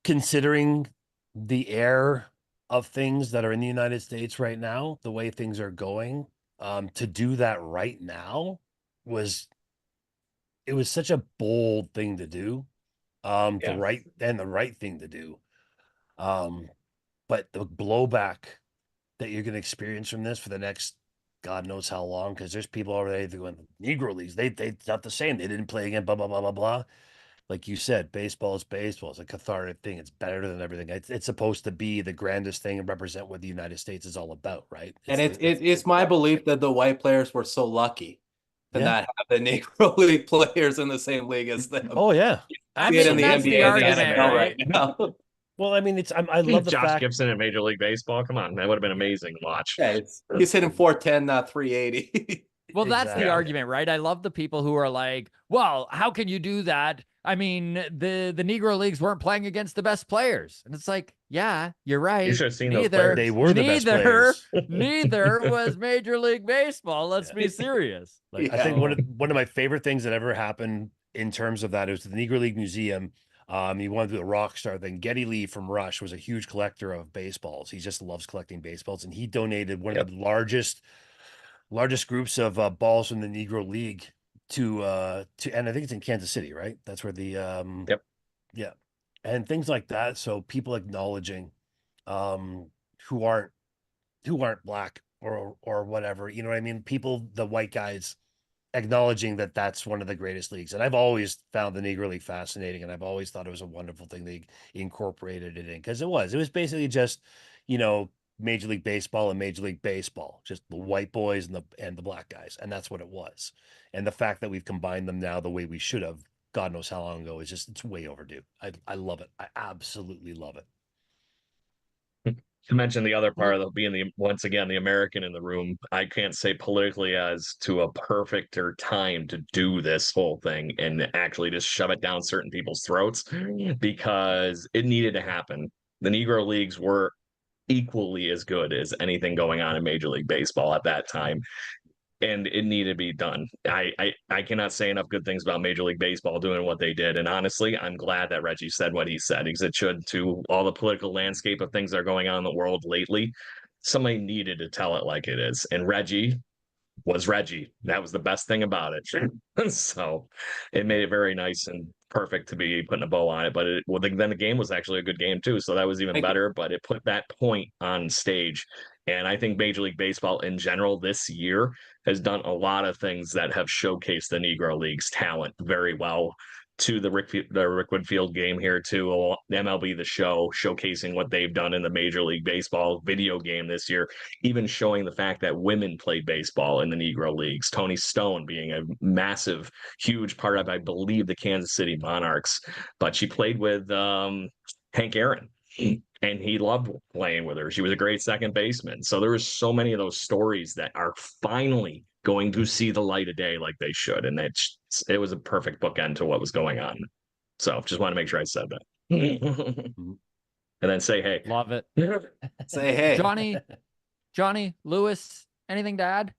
considering the air of things that are in the United States right now, the way things are going, to do that right now was such a bold thing to do. The right thing to do. But the blowback that you're going to experience from this for the next God knows how long, because there's people already going Negro leagues. They not the same. They didn't play again. Blah blah blah blah blah. Like you said, baseball is baseball. It's a cathartic thing. It's better than everything. It's supposed to be the grandest thing and represent what the United States is all about, right? And it's my belief that the white players were so lucky to not have the Negro League players in the same league as them. Oh yeah, I See it in mean, the that's the NBA and the argument, NFL right? right now. Well, I mean, I love the Josh fact. Gibson in Major League Baseball. Come on, that would have been amazing to watch. Yeah, he's hitting 410, not 380. Well, that's the Exactly. argument, right? I love the people who are like, well, how can you do that? I mean, the Negro Leagues weren't playing against the best players. And it's like, yeah, you're right. You should have seen those Neither, players. They were the best players. neither was Major League Baseball. Let's be serious. Like, I think one of my favorite things that ever happened in terms of that is the Negro League Museum. He wanted to do the rock star thing. Geddy Lee from Rush was a huge collector of baseballs. He just loves collecting baseballs, and he donated one of the largest groups of balls from the Negro League to and I think it's in Kansas City, right? That's where the yeah, and things like that. So people acknowledging who aren't black or whatever, you know what I mean? People, the white guys, acknowledging that that's one of the greatest leagues. And I've always found the Negro League fascinating, and I've always thought it was a wonderful thing they incorporated it in, because it was basically just, Major League Baseball and Major League Baseball, just the white boys and the black guys, and that's what it was. And the fact that we've combined them now the way we should have, God knows how long ago, is just, it's way overdue. I love it. I absolutely love it. To mention the other part of being once again the American in the room, I can't say politically as to a perfecter time to do this whole thing and actually just shove it down certain people's throats, because it needed to happen. The Negro Leagues were equally as good as anything going on in Major League Baseball at that time, and it needed to be done. I cannot say enough good things about Major League Baseball doing what they did. And honestly, I'm glad that Reggie said what he said, because it should, to all the political landscape of things that are going on in the world lately. Somebody needed to tell it like it is. And Reggie was Reggie. That was the best thing about it. So it made it very nice and perfect to be putting a bow on it. But then the game was actually a good game too. So that was even better. But it put that point on stage. And I think Major League Baseball in general this year has done a lot of things that have showcased the Negro League's talent very well. To the Rickwood Field game here too, MLB The Show, showcasing what they've done in the Major League Baseball video game this year, even showing the fact that women played baseball in the Negro Leagues. Tony Stone being a massive, huge part of, I believe, the Kansas City Monarchs, but she played with Hank Aaron, and he loved playing with her. She was a great second baseman. So there was so many of those stories that are finally going to see the light of day like they should. And it was a perfect bookend to what was going on. So just want to make sure I said that. And then say, hey. Love it. Say, hey. Johnny, Lewis, anything to add?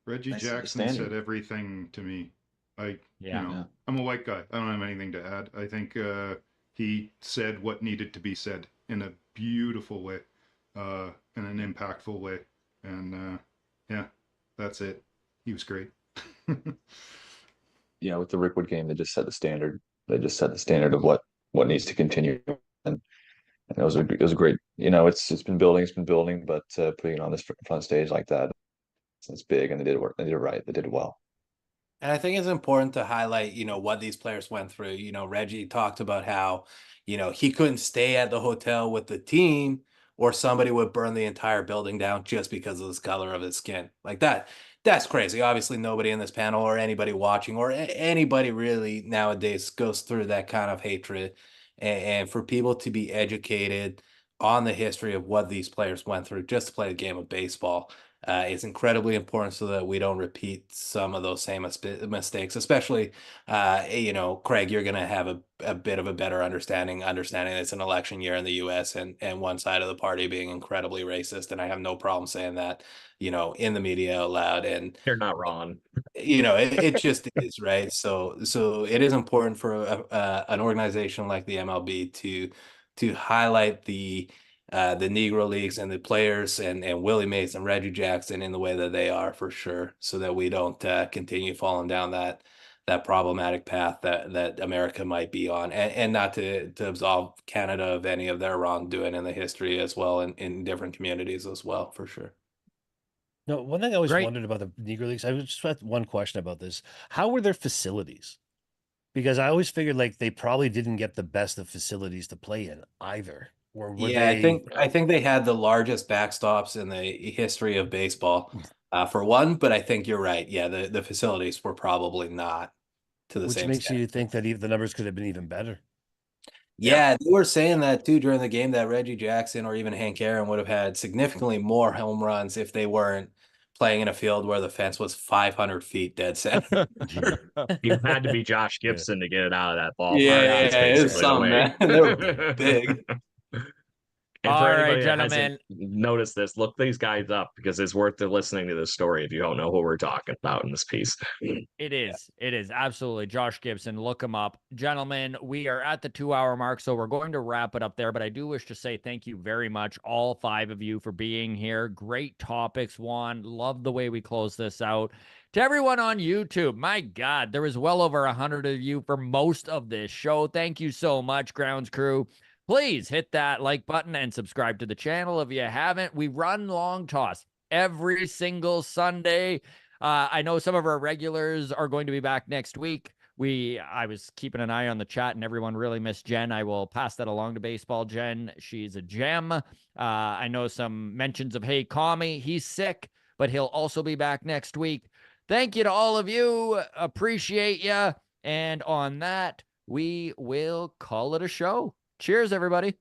Reggie Jackson said everything to me. You Yeah. know, Yeah. I'm a white guy. I don't have anything to add. I think he said what needed to be said in a beautiful way, in an impactful way, and yeah, that's it. He was great. Yeah, with the Rickwood game, they just set the standard. They just set the standard of what needs to continue, and it was a great. You know, it's been building, but putting it on this front stage like that, it's big, and they did it work. They did it right. They did it well. And I think it's important to highlight, what these players went through. Reggie talked about how, he couldn't stay at the hotel with the team or somebody would burn the entire building down just because of the color of his skin. Like that. That's crazy. Obviously, nobody in this panel or anybody watching or anybody really nowadays goes through that kind of hatred. And for people to be educated on the history of what these players went through just to play the game of baseball is incredibly important so that we don't repeat some of those same mistakes, especially, Craig, you're going to have a bit of a better understanding it's an election year in the U.S. and one side of the party being incredibly racist. And I have no problem saying that, in the media aloud. And You're not wrong. it just is, right? So it is important for an organization like the MLB to highlight the Negro leagues and the players and Willie Mays and Reggie Jackson in the way that they are, for sure, so that we don't continue falling down that problematic path that America might be on, and not to absolve Canada of any of their wrongdoing in the history as well in different communities as well, for sure. No, one thing I always Great. wondered about the Negro Leagues, I just had one question about this. How were their facilities? Because I always figured like they probably didn't get the best of facilities to play in either. Or were Yeah, they I think they had the largest backstops in the history of baseball, for one. But I think you're right. Yeah, the facilities were probably not to the which same makes extent. you think that the numbers could have been even better. Yeah, they were saying that too during the game that Reggie Jackson or even Hank Aaron would have had significantly more home runs if they weren't playing in a field where the fence was 500 feet dead center. You had to be Josh Yeah. Gibson to get it out of that ballpark. Yeah, That's it's basically the some, way. man. They were big. And for All right, anybody that gentlemen. hasn't noticed this, look these guys up because it's worth listening to this story if you don't know what we're talking about in this piece. It is. It is. Absolutely. Josh Gibson, look him up. Gentlemen, we are at the 2-hour mark, so we're going to wrap it up there. But I do wish to say thank you very much, all 5 of you, for being here. Great topics, Juan. Love the way we close this out. To everyone on YouTube, my God, there was well over 100 of you for most of this show. Thank you so much, Grounds Crew. Please hit that like button and subscribe to the channel if you haven't. We run Long Toss every single Sunday. I know some of our regulars are going to be back next week. I was keeping an eye on the chat and everyone really missed Jen. I will pass that along to Baseball Jen. She's a gem. I know some mentions of Hey Kami. He's sick, but he'll also be back next week. Thank you to all of you. Appreciate you. And on that, we will call it a show. Cheers, everybody.